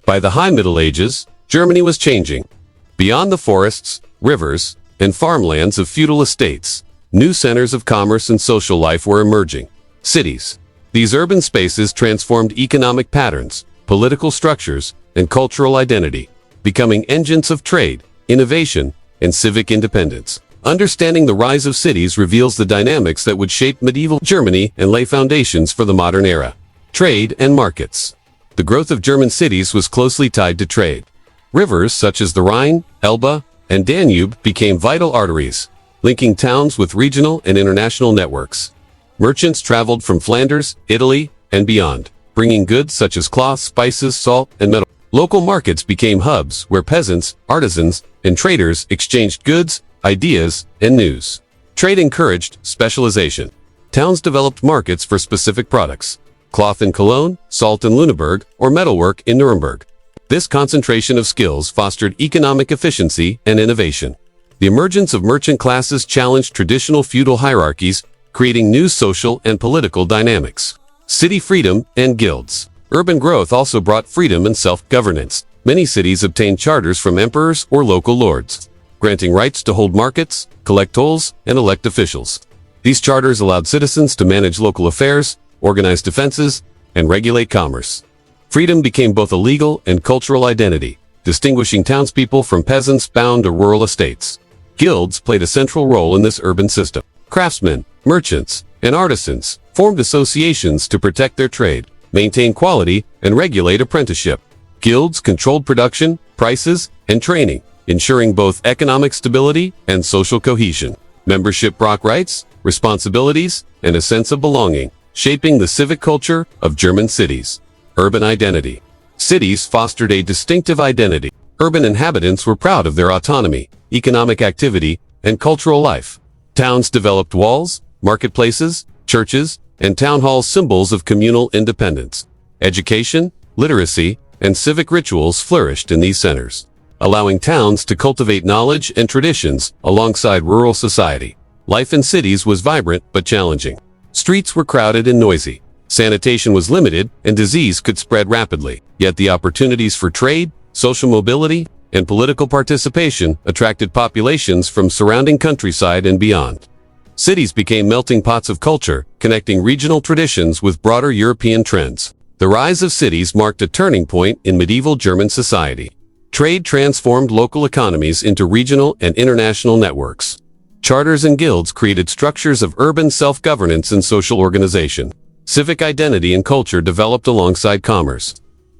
By the High Middle Ages, Germany was changing. Beyond the forests, rivers, and farmlands of feudal estates, new centers of commerce and social life were emerging. Cities. These urban spaces transformed economic patterns, political structures, and cultural identity, becoming engines of trade, innovation, and civic independence. Understanding the rise of cities reveals the dynamics that would shape medieval Germany and lay foundations for the modern era. Trade and markets. The growth of German cities was closely tied to trade. Rivers such as the Rhine, Elbe, and Danube became vital arteries, linking towns with regional and international networks. Merchants traveled from Flanders, Italy, and beyond, bringing goods such as cloth, spices, salt, and metal. Local markets became hubs where peasants, artisans, and traders exchanged goods, ideas, and news. Trade encouraged specialization. Towns developed markets for specific products: cloth in Cologne, salt in Lüneburg, or metalwork in Nuremberg. This concentration of skills fostered economic efficiency and innovation. The emergence of merchant classes challenged traditional feudal hierarchies, creating new social and political dynamics. City freedom and guilds. Urban growth also brought freedom and self-governance. Many cities obtained charters from emperors or local lords, granting rights to hold markets, collect tolls, and elect officials. These charters allowed citizens to manage local affairs, organize defenses, and regulate commerce. Freedom became both a legal and cultural identity, distinguishing townspeople from peasants bound to rural estates. Guilds played a central role in this urban system. Craftsmen, merchants, and artisans formed associations to protect their trade, maintain quality, and regulate apprenticeship. Guilds controlled production, prices, and training, ensuring both economic stability and social cohesion. Membership brought rights, responsibilities, and a sense of belonging, shaping the civic culture of German cities. Urban identity. Cities fostered a distinctive identity. Urban inhabitants were proud of their autonomy, economic activity, and cultural life. Towns developed walls, marketplaces, churches, and town halls, symbols of communal independence. Education, literacy, and civic rituals flourished in these centers, allowing towns to cultivate knowledge and traditions alongside rural society. Life in cities was vibrant but challenging. Streets were crowded and noisy. Sanitation was limited, and disease could spread rapidly. Yet the opportunities for trade, social mobility, and political participation attracted populations from surrounding countryside and beyond. Cities became melting pots of culture, connecting regional traditions with broader European trends. The rise of cities marked a turning point in medieval German society. Trade transformed local economies into regional and international networks. Charters and guilds created structures of urban self-governance and social organization. Civic identity and culture developed alongside commerce,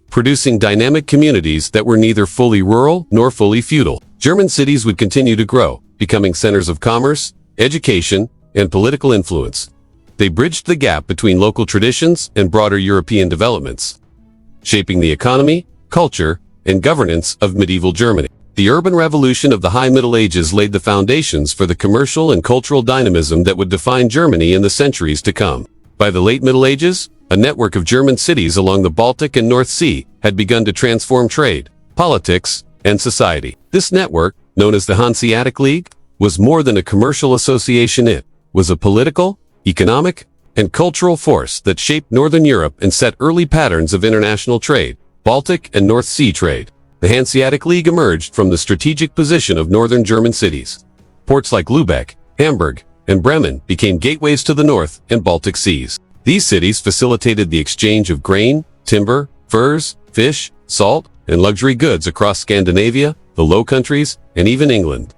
producing dynamic communities that were neither fully rural nor fully feudal. German cities would continue to grow, becoming centers of commerce, education, and political influence. They bridged the gap between local traditions and broader European developments, shaping the economy, culture, and governance of medieval Germany. The urban revolution of the High Middle Ages laid the foundations for the commercial and cultural dynamism that would define Germany in the centuries to come. By the late Middle Ages, a network of German cities along the Baltic and North Sea had begun to transform trade, politics, and society. This network, known as the Hanseatic League, was more than a commercial association. It was a political, economic, and cultural force that shaped Northern Europe and set early patterns of international trade, Baltic and North Sea trade. The Hanseatic League emerged from the strategic position of northern German cities. Ports like Lübeck, Hamburg, and Bremen became gateways to the North and Baltic seas. These cities facilitated the exchange of grain, timber, furs, fish, salt, and luxury goods across Scandinavia, the Low Countries, and even England.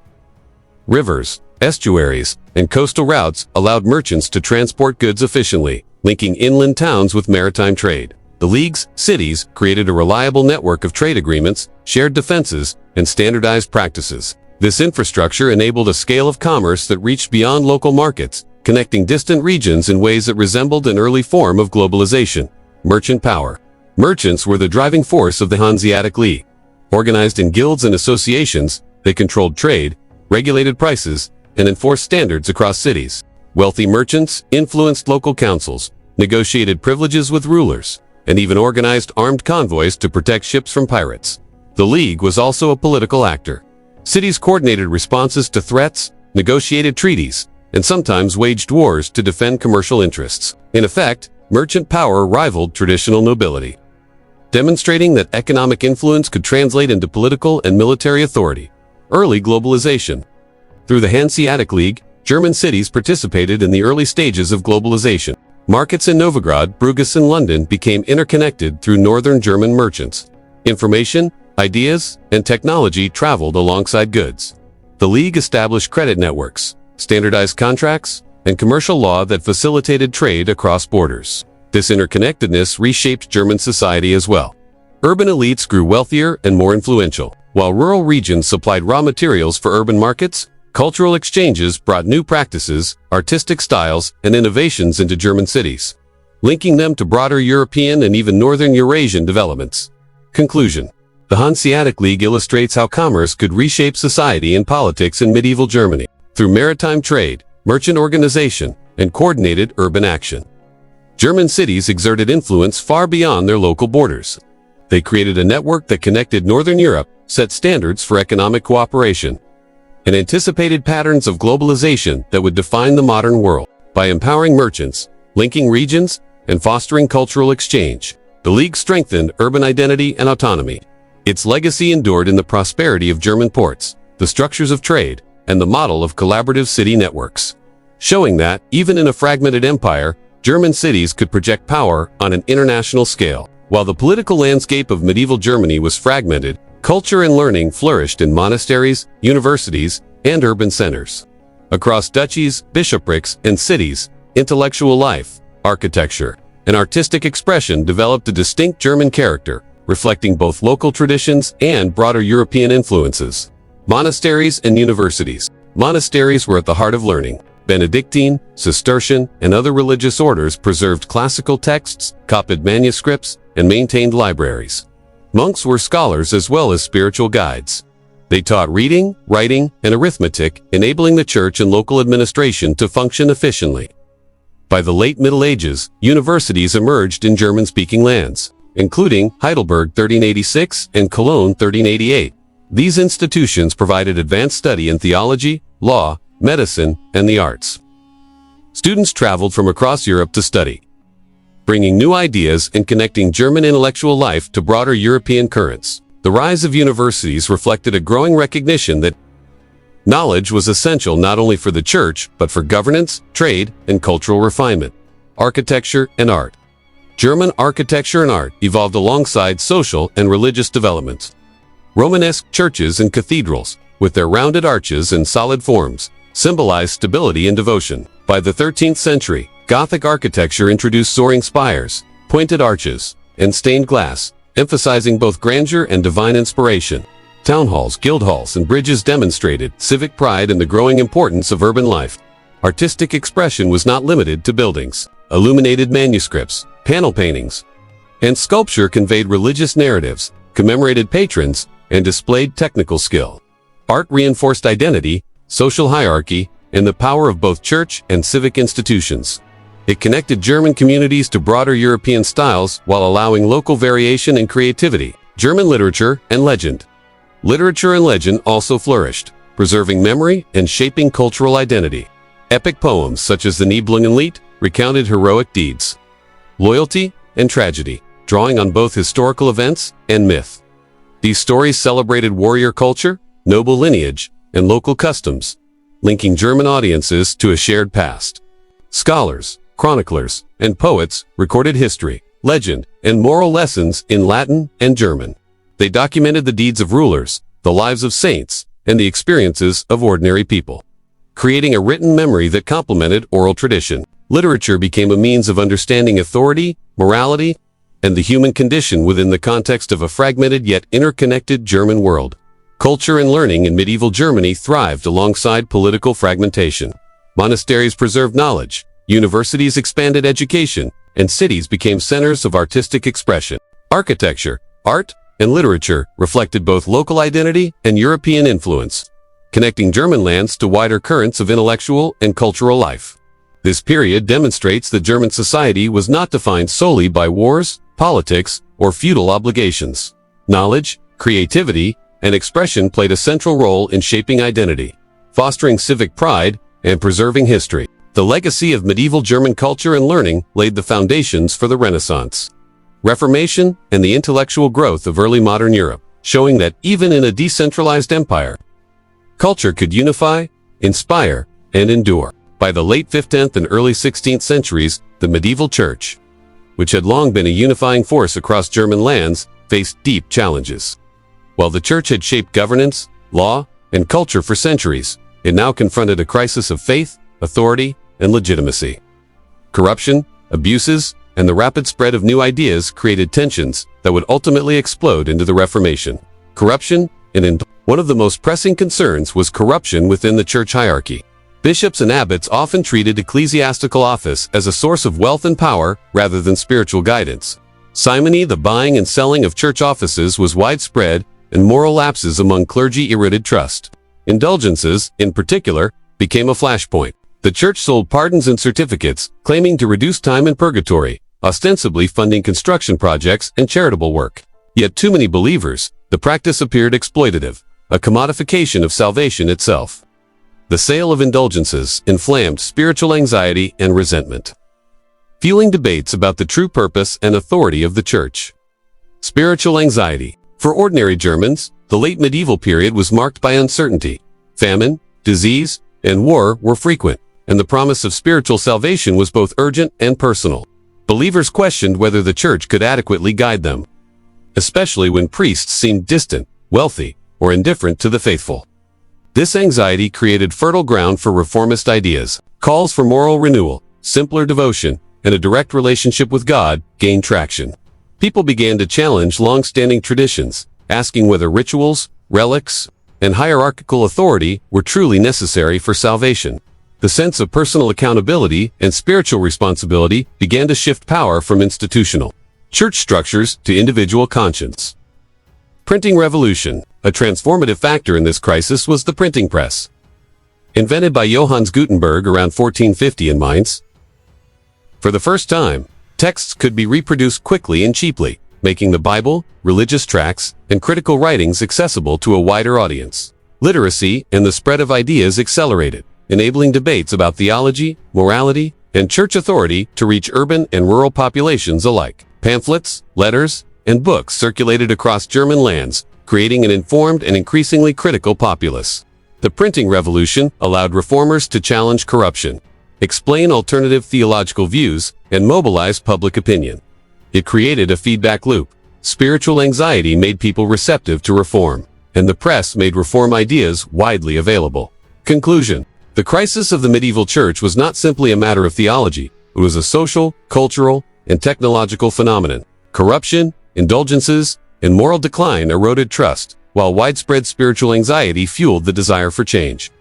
Rivers, estuaries, and coastal routes allowed merchants to transport goods efficiently, linking inland towns with maritime trade. The League's cities created a reliable network of trade agreements, shared defenses, and standardized practices. This infrastructure enabled a scale of commerce that reached beyond local markets, connecting distant regions in ways that resembled an early form of globalization. Merchant power. Merchants were the driving force of the Hanseatic League. Organized in guilds and associations, they controlled trade, regulated prices, and enforced standards across cities. Wealthy merchants influenced local councils, negotiated privileges with rulers, and even organized armed convoys to protect ships from pirates. The League was also a political actor. Cities coordinated responses to threats, negotiated treaties, and sometimes waged wars to defend commercial interests. In effect, merchant power rivaled traditional nobility, demonstrating that economic influence could translate into political and military authority. Early globalization. Through the Hanseatic League, German cities participated in the early stages of globalization. Markets in Novgorod, Bruges, and London became interconnected through northern German merchants. Information, ideas, and technology traveled alongside goods. The League established credit networks, standardized contracts, and commercial law that facilitated trade across borders. This interconnectedness reshaped German society as well. Urban elites grew wealthier and more influential, while rural regions supplied raw materials for urban markets. Cultural exchanges brought new practices, artistic styles, and innovations into German cities, linking them to broader European and even Northern Eurasian developments. Conclusion. The Hanseatic League illustrates how commerce could reshape society and politics in medieval Germany through maritime trade, merchant organization, and coordinated urban action. German cities exerted influence far beyond their local borders. They created a network that connected Northern Europe, set standards for economic cooperation, and anticipated patterns of globalization that would define the modern world. By empowering merchants, linking regions, and fostering cultural exchange, the League strengthened urban identity and autonomy. Its legacy endured in the prosperity of German ports, the structures of trade, and the model of collaborative city networks, showing that, even in a fragmented empire, German cities could project power on an international scale. While the political landscape of medieval Germany was fragmented, culture and learning flourished in monasteries, universities, and urban centers. Across duchies, bishoprics, and cities, intellectual life, architecture, and artistic expression developed a distinct German character, reflecting both local traditions and broader European influences. Monasteries and universities. Monasteries were at the heart of learning. Benedictine, Cistercian, and other religious orders preserved classical texts, copied manuscripts, and maintained libraries. Monks were scholars as well as spiritual guides. They taught reading, writing, and arithmetic, enabling the church and local administration to function efficiently. By the late Middle Ages, universities emerged in German-speaking lands, including Heidelberg 1386 and Cologne 1388. These institutions provided advanced study in theology, law, medicine, and the arts. Students traveled from across Europe to study, bringing new ideas and connecting German intellectual life to broader European currents. The rise of universities reflected a growing recognition that knowledge was essential not only for the church, but for governance, trade, and cultural refinement. Architecture and art. German architecture and art evolved alongside social and religious developments. Romanesque churches and cathedrals, with their rounded arches and solid forms, symbolized stability and devotion. By the 13th century, Gothic architecture introduced soaring spires, pointed arches, and stained glass, emphasizing both grandeur and divine inspiration. Town halls, guild halls, and bridges demonstrated civic pride and the growing importance of urban life. Artistic expression was not limited to buildings. Illuminated manuscripts, panel paintings, and sculpture conveyed religious narratives, commemorated patrons, and displayed technical skill. Art reinforced identity, social hierarchy, and the power of both church and civic institutions. It connected German communities to broader European styles while allowing local variation and creativity. German literature and legend. Literature and legend also flourished, preserving memory and shaping cultural identity. Epic poems such as the Nibelungenlied recounted heroic deeds, loyalty, and tragedy, drawing on both historical events and myth. These stories celebrated warrior culture, noble lineage, and local customs, linking German audiences to a shared past. Scholars, chroniclers, and poets recorded history, legend, and moral lessons in Latin and German. They documented the deeds of rulers, the lives of saints, and the experiences of ordinary people, creating a written memory that complemented oral tradition. Literature became a means of understanding authority, morality, and the human condition within the context of a fragmented yet interconnected German world. Culture and learning in medieval Germany thrived alongside political fragmentation. Monasteries preserved knowledge, universities expanded education, and cities became centers of artistic expression. Architecture, art, and literature reflected both local identity and European influence, connecting German lands to wider currents of intellectual and cultural life. This period demonstrates that German society was not defined solely by wars, politics, or feudal obligations. Knowledge, creativity, and expression played a central role in shaping identity, fostering civic pride, and preserving history. The legacy of medieval German culture and learning laid the foundations for the Renaissance, Reformation, and the intellectual growth of early modern Europe, showing that even in a decentralized empire, culture could unify, inspire, and endure. By the late 15th and early 16th centuries, the medieval church, which had long been a unifying force across German lands, faced deep challenges. While the church had shaped governance, law, and culture for centuries, it now confronted a crisis of faith, authority, and legitimacy. Corruption, abuses, and the rapid spread of new ideas created tensions that would ultimately explode into the Reformation. Corruption, and one of the most pressing concerns was corruption within the church hierarchy. Bishops and abbots often treated ecclesiastical office as a source of wealth and power rather than spiritual guidance. Simony, the buying and selling of church offices, was widespread, and moral lapses among clergy eroded trust. Indulgences, in particular, became a flashpoint. The church sold pardons and certificates, claiming to reduce time in purgatory, ostensibly funding construction projects and charitable work. Yet too many believers, the practice appeared exploitative, a commodification of salvation itself. The sale of indulgences inflamed spiritual anxiety and resentment, fueling debates about the true purpose and authority of the Church. Spiritual anxiety. For ordinary Germans, the late medieval period was marked by uncertainty. Famine, disease, and war were frequent, and the promise of spiritual salvation was both urgent and personal. Believers questioned whether the Church could adequately guide them, especially when priests seemed distant, wealthy, or indifferent to the faithful. This anxiety created fertile ground for reformist ideas. Calls for moral renewal, simpler devotion, and a direct relationship with God gained traction. People began to challenge long-standing traditions, asking whether rituals, relics, and hierarchical authority were truly necessary for salvation. The sense of personal accountability and spiritual responsibility began to shift power from institutional church structures to individual conscience. Printing revolution. A transformative factor in this crisis was the printing press. Invented by Johannes Gutenberg around 1450 in Mainz, for the first time, texts could be reproduced quickly and cheaply, making the Bible, religious tracts, and critical writings accessible to a wider audience. Literacy and the spread of ideas accelerated, enabling debates about theology, morality, and church authority to reach urban and rural populations alike. Pamphlets, letters, and books circulated across German lands, creating an informed and increasingly critical populace. The printing revolution allowed reformers to challenge corruption, explain alternative theological views, and mobilize public opinion. It created a feedback loop. Spiritual anxiety made people receptive to reform, and the press made reform ideas widely available. Conclusion. The crisis of the medieval church was not simply a matter of theology. It was a social, cultural, and technological phenomenon. Corruption, indulgences, and moral decline eroded trust, while widespread spiritual anxiety fueled the desire for change.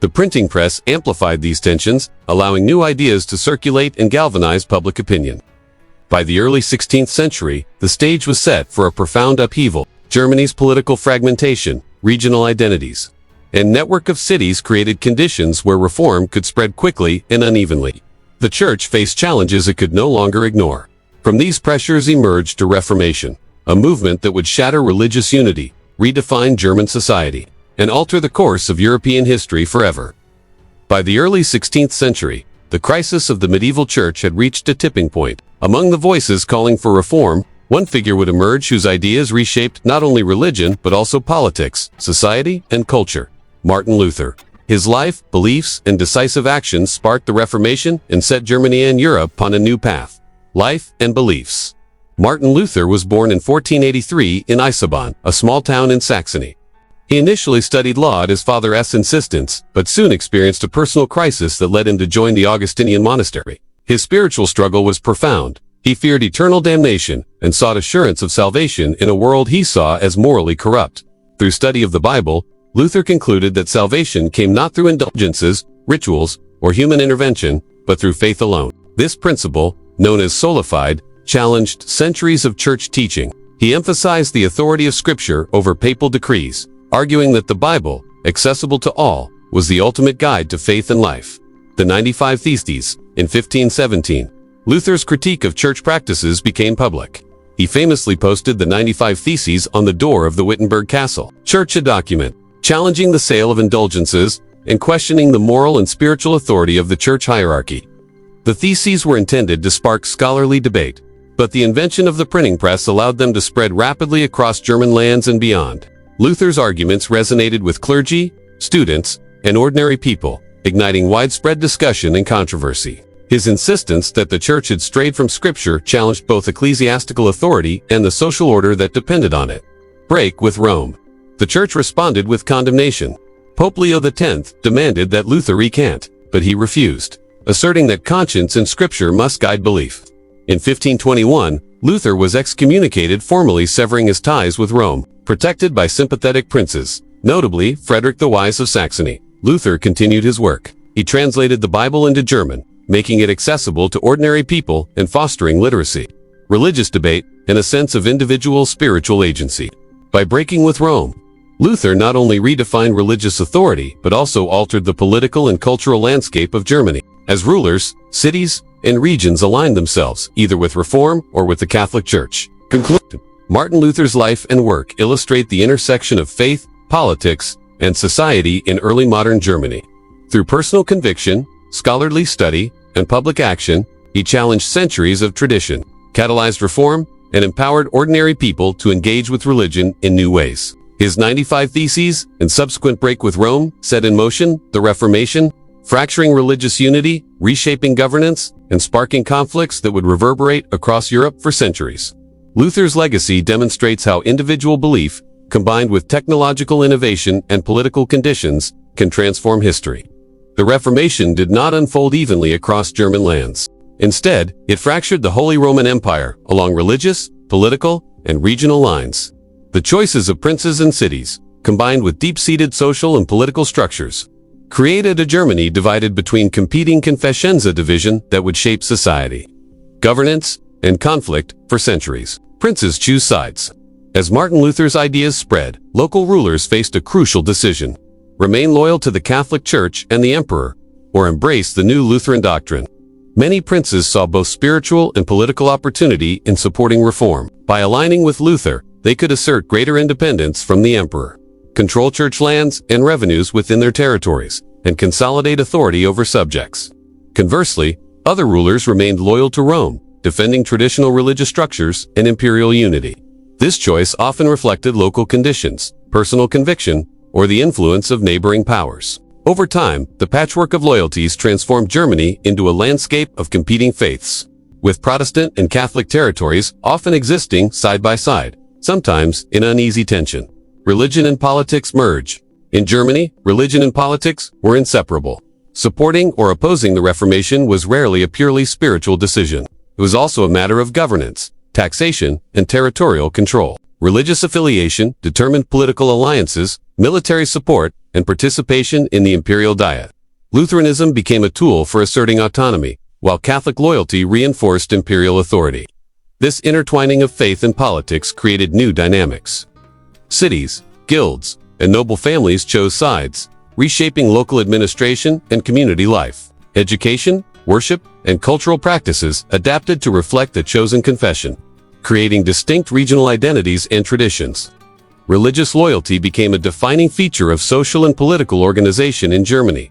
The printing press amplified these tensions, allowing new ideas to circulate and galvanize public opinion. By the early 16th century, the stage was set for a profound upheaval. Germany's political fragmentation, regional identities, and network of cities created conditions where reform could spread quickly and unevenly. The Church faced challenges it could no longer ignore. From these pressures emerged a Reformation, a movement that would shatter religious unity, redefine German society, and alter the course of European history forever. By the early 16th century, the crisis of the medieval church had reached a tipping point. Among the voices calling for reform, one figure would emerge whose ideas reshaped not only religion but also politics, society, and culture: Martin Luther. His life, beliefs, and decisive actions sparked the Reformation and set Germany and Europe on a new path. Life and beliefs. Martin Luther was born in 1483 in Eisenbahn, a small town in Saxony. He initially studied law at his father's insistence, but soon experienced a personal crisis that led him to join the Augustinian monastery. His spiritual struggle was profound. He feared eternal damnation and sought assurance of salvation in a world he saw as morally corrupt. Through study of the Bible, Luther concluded that salvation came not through indulgences, rituals, or human intervention, but through faith alone. This principle, known as sola fide, challenged centuries of church teaching. He emphasized the authority of Scripture over papal decrees, arguing that the Bible, accessible to all, was the ultimate guide to faith and life. The 95 Theses. In 1517, Luther's critique of church practices became public. He famously posted the 95 Theses on the door of the Wittenberg Castle church, a document challenging the sale of indulgences and questioning the moral and spiritual authority of the church hierarchy. The Theses were intended to spark scholarly debate, but the invention of the printing press allowed them to spread rapidly across German lands and beyond. Luther's arguments resonated with clergy, students, and ordinary people, igniting widespread discussion and controversy. His insistence that the church had strayed from Scripture challenged both ecclesiastical authority and the social order that depended on it. Break with Rome. The church responded with condemnation. Pope Leo X demanded that Luther recant, but he refused, asserting that conscience and Scripture must guide belief. In 1521, Luther was excommunicated, formally severing his ties with Rome, protected by sympathetic princes, notably Frederick the Wise of Saxony. Luther continued his work. He translated the Bible into German, making it accessible to ordinary people and fostering literacy, religious debate, and a sense of individual spiritual agency. By breaking with Rome, Luther not only redefined religious authority but also altered the political and cultural landscape of Germany. As rulers, cities, and regions aligned themselves either with reform or with the Catholic Church. Conclusion. Martin Luther's life and work illustrate the intersection of faith, politics, and society in early modern Germany. Through personal conviction, scholarly study, and public action, he challenged centuries of tradition, catalyzed reform, and empowered ordinary people to engage with religion in new ways. His 95 Theses and subsequent break with Rome set in motion the Reformation, fracturing religious unity, reshaping governance, and sparking conflicts that would reverberate across Europe for centuries. Luther's legacy demonstrates how individual belief, combined with technological innovation and political conditions, can transform history. The Reformation did not unfold evenly across German lands. Instead, it fractured the Holy Roman Empire along religious, political, and regional lines. The choices of princes and cities, combined with deep-seated social and political structures, created a Germany divided between competing confessions, a division that would shape society, governance, and conflict for centuries. Princes choose sides. As Martin Luther's ideas spread, local rulers faced a crucial decision: remain loyal to the Catholic Church and the Emperor, or embrace the new Lutheran doctrine. Many princes saw both spiritual and political opportunity in supporting reform. By aligning with Luther, they could assert greater independence from the emperor, control church lands and revenues within their territories, and consolidate authority over subjects. Conversely, other rulers remained loyal to Rome, defending traditional religious structures and imperial unity. This choice often reflected local conditions, personal conviction, or the influence of neighboring powers. Over time, the patchwork of loyalties transformed Germany into a landscape of competing faiths, with Protestant and Catholic territories often existing side by side, sometimes in uneasy tension. Religion and politics merge. In Germany, religion and politics were inseparable. Supporting or opposing the Reformation was rarely a purely spiritual decision. It was also a matter of governance, taxation, and territorial control. Religious affiliation determined political alliances, military support, and participation in the imperial diet. Lutheranism became a tool for asserting autonomy, while Catholic loyalty reinforced imperial authority. This intertwining of faith and politics created new dynamics. Cities, guilds, and noble families chose sides, reshaping local administration and community life. Education, worship, and cultural practices adapted to reflect the chosen confession, creating distinct regional identities and traditions. Religious loyalty became a defining feature of social and political organization in Germany.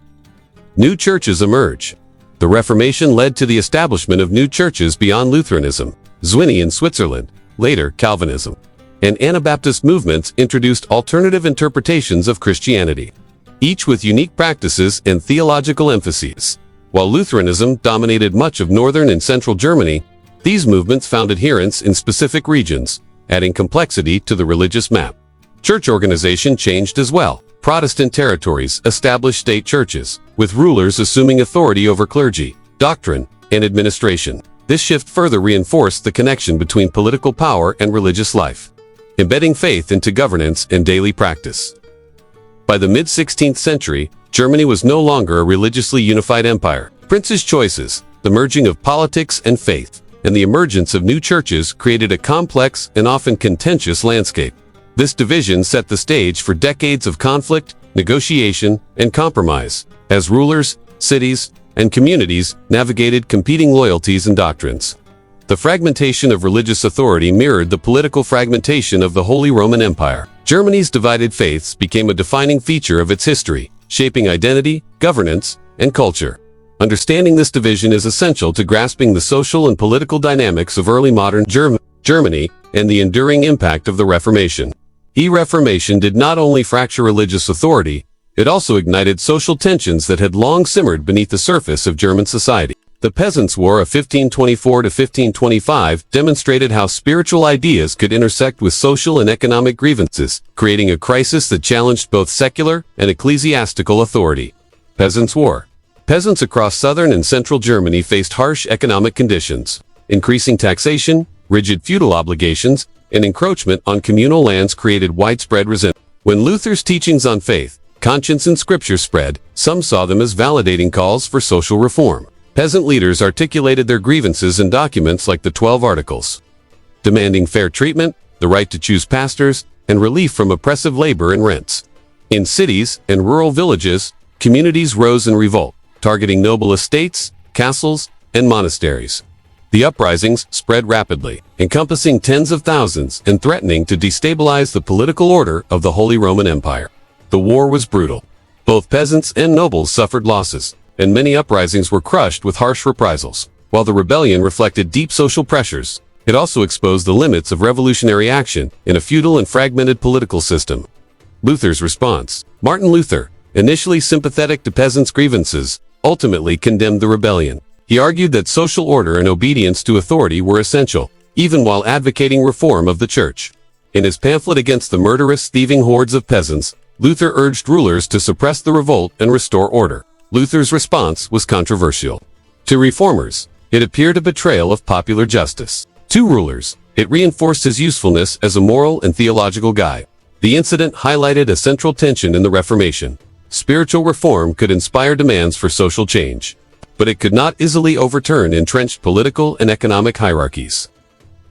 New churches emerge. The Reformation led to the establishment of new churches beyond Lutheranism. Zwingli in Switzerland, later Calvinism, and Anabaptist movements introduced alternative interpretations of Christianity, each with unique practices and theological emphases. While Lutheranism dominated much of northern and central Germany, these movements found adherents in specific regions, adding complexity to the religious map. Church organization changed as well. Protestant territories established state churches, with rulers assuming authority over clergy, doctrine, and administration. This shift further reinforced the connection between political power and religious life, embedding faith into governance and daily practice. By the mid-16th century, Germany was no longer a religiously unified empire. Princes' choices, the merging of politics and faith, and the emergence of new churches created a complex and often contentious landscape. This division set the stage for decades of conflict, negotiation, and compromise, as rulers, cities, and communities navigated competing loyalties and doctrines. The fragmentation of religious authority mirrored the political fragmentation of the Holy Roman Empire. Germany's divided faiths became a defining feature of its history, shaping identity, governance, and culture. Understanding this division is essential to grasping the social and political dynamics of early modern Germany and the enduring impact of the Reformation. The Reformation did not only fracture religious authority, it also ignited social tensions that had long simmered beneath the surface of German society. The Peasants' War of 1524 to 1525 demonstrated how spiritual ideas could intersect with social and economic grievances, creating a crisis that challenged both secular and ecclesiastical authority. Peasants' War. Peasants across southern and central Germany faced harsh economic conditions. Increasing taxation, rigid feudal obligations, and encroachment on communal lands created widespread resentment. When Luther's teachings on faith, conscience, and scripture spread, some saw them as validating calls for social reform. Peasant leaders articulated their grievances in documents like the 12 Articles, demanding fair treatment, the right to choose pastors, and relief from oppressive labor and rents. In cities and rural villages, communities rose in revolt, targeting noble estates, castles, and monasteries. The uprisings spread rapidly, encompassing tens of thousands and threatening to destabilize the political order of the Holy Roman Empire. The war was brutal. Both peasants and nobles suffered losses, and many uprisings were crushed with harsh reprisals. While the rebellion reflected deep social pressures, it also exposed the limits of revolutionary action in a feudal and fragmented political system. Luther's response. Martin Luther, initially sympathetic to peasants' grievances, ultimately condemned the rebellion. He argued that social order and obedience to authority were essential, even while advocating reform of the church. In his pamphlet against the murderous, thieving hordes of peasants, Luther urged rulers to suppress the revolt and restore order. Luther's response was controversial. To reformers, it appeared a betrayal of popular justice. To rulers, it reinforced his usefulness as a moral and theological guide. The incident highlighted a central tension in the Reformation. Spiritual reform could inspire demands for social change, but it could not easily overturn entrenched political and economic hierarchies.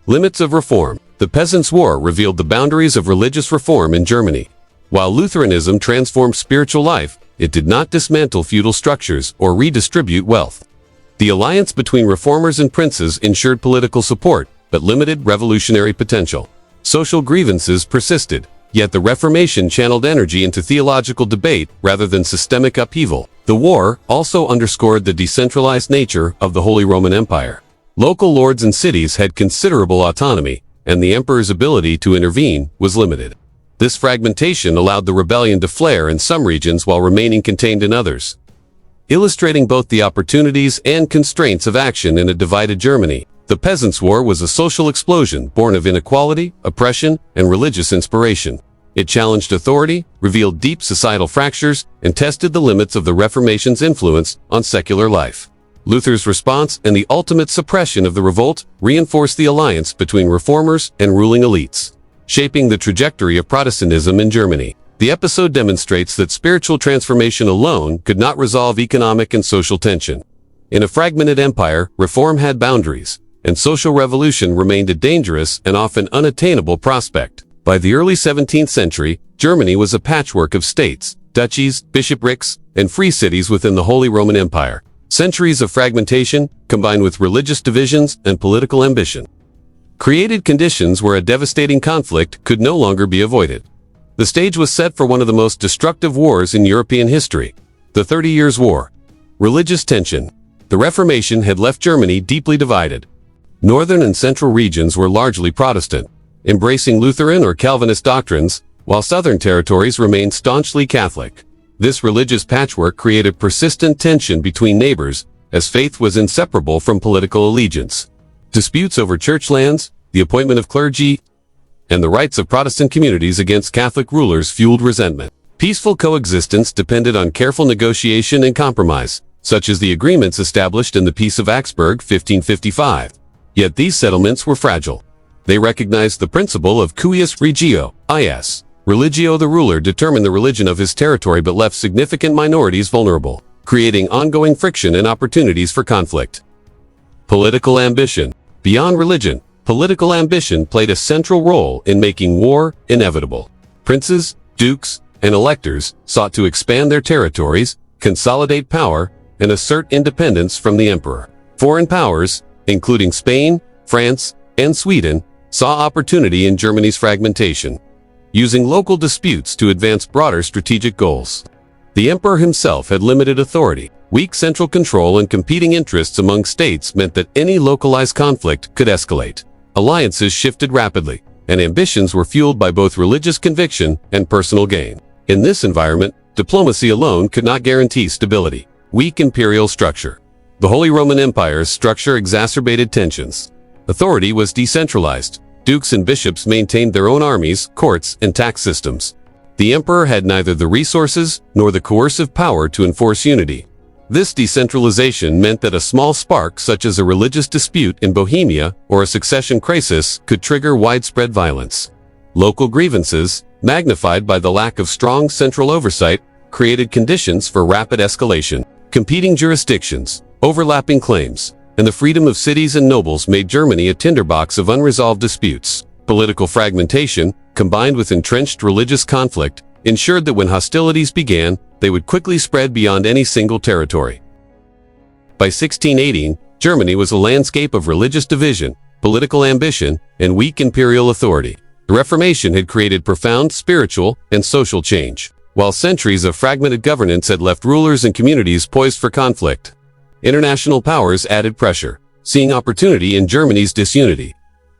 Limits of reform. The Peasants' War revealed the boundaries of religious reform in Germany. While Lutheranism transformed spiritual life, it did not dismantle feudal structures or redistribute wealth. The alliance between reformers and princes ensured political support, but limited revolutionary potential. Social grievances persisted, yet the Reformation channeled energy into theological debate rather than systemic upheaval. The war also underscored the decentralized nature of the Holy Roman Empire. Local lords and cities had considerable autonomy, and the emperor's ability to intervene was limited. This fragmentation allowed the rebellion to flare in some regions while remaining contained in others, illustrating both the opportunities and constraints of action in a divided Germany. The Peasants' War was a social explosion born of inequality, oppression, and religious inspiration. It challenged authority, revealed deep societal fractures, and tested the limits of the Reformation's influence on secular life. Luther's response and the ultimate suppression of the revolt reinforced the alliance between reformers and ruling elites, shaping the trajectory of Protestantism in Germany. The episode demonstrates that spiritual transformation alone could not resolve economic and social tension. In a fragmented empire, reform had boundaries, and social revolution remained a dangerous and often unattainable prospect. By the early 17th century, Germany was a patchwork of states, duchies, bishoprics, and free cities within the Holy Roman Empire. Centuries of fragmentation, combined with religious divisions and political ambition, created conditions where a devastating conflict could no longer be avoided. The stage was set for one of the most destructive wars in European history, the 30 Years' War. Religious tension. The Reformation had left Germany deeply divided. Northern and central regions were largely Protestant, embracing Lutheran or Calvinist doctrines, while southern territories remained staunchly Catholic. This religious patchwork created persistent tension between neighbors, as faith was inseparable from political allegiance. Disputes over church lands, the appointment of clergy, and the rights of Protestant communities against Catholic rulers fueled resentment. Peaceful coexistence depended on careful negotiation and compromise, such as the agreements established in the Peace of Augsburg 1555. Yet these settlements were fragile. They recognized the principle of cuius regio, is. Religio, the ruler determined the religion of his territory but left significant minorities vulnerable, creating ongoing friction and opportunities for conflict. Political ambition. Beyond religion, political ambition played a central role in making war inevitable. Princes, dukes, and electors sought to expand their territories, consolidate power, and assert independence from the emperor. Foreign powers, including Spain, France, and Sweden, saw opportunity in Germany's fragmentation, using local disputes to advance broader strategic goals. The emperor himself had limited authority. Weak central control and competing interests among states meant that any localized conflict could escalate. Alliances shifted rapidly, and ambitions were fueled by both religious conviction and personal gain. In this environment, diplomacy alone could not guarantee stability. Weak imperial structure. The Holy Roman Empire's structure exacerbated tensions. Authority was decentralized. Dukes and bishops maintained their own armies, courts, and tax systems. The emperor had neither the resources nor the coercive power to enforce unity. This decentralization meant that a small spark such as a religious dispute in Bohemia or a succession crisis could trigger widespread violence. Local grievances, magnified by the lack of strong central oversight, created conditions for rapid escalation. Competing jurisdictions, overlapping claims, and the freedom of cities and nobles made Germany a tinderbox of unresolved disputes. Political fragmentation, combined with entrenched religious conflict, ensured that when hostilities began, they would quickly spread beyond any single territory. By 1618, Germany was a landscape of religious division, political ambition, and weak imperial authority. The Reformation had created profound spiritual and social change, while centuries of fragmented governance had left rulers and communities poised for conflict. International powers added pressure, seeing opportunity in Germany's disunity.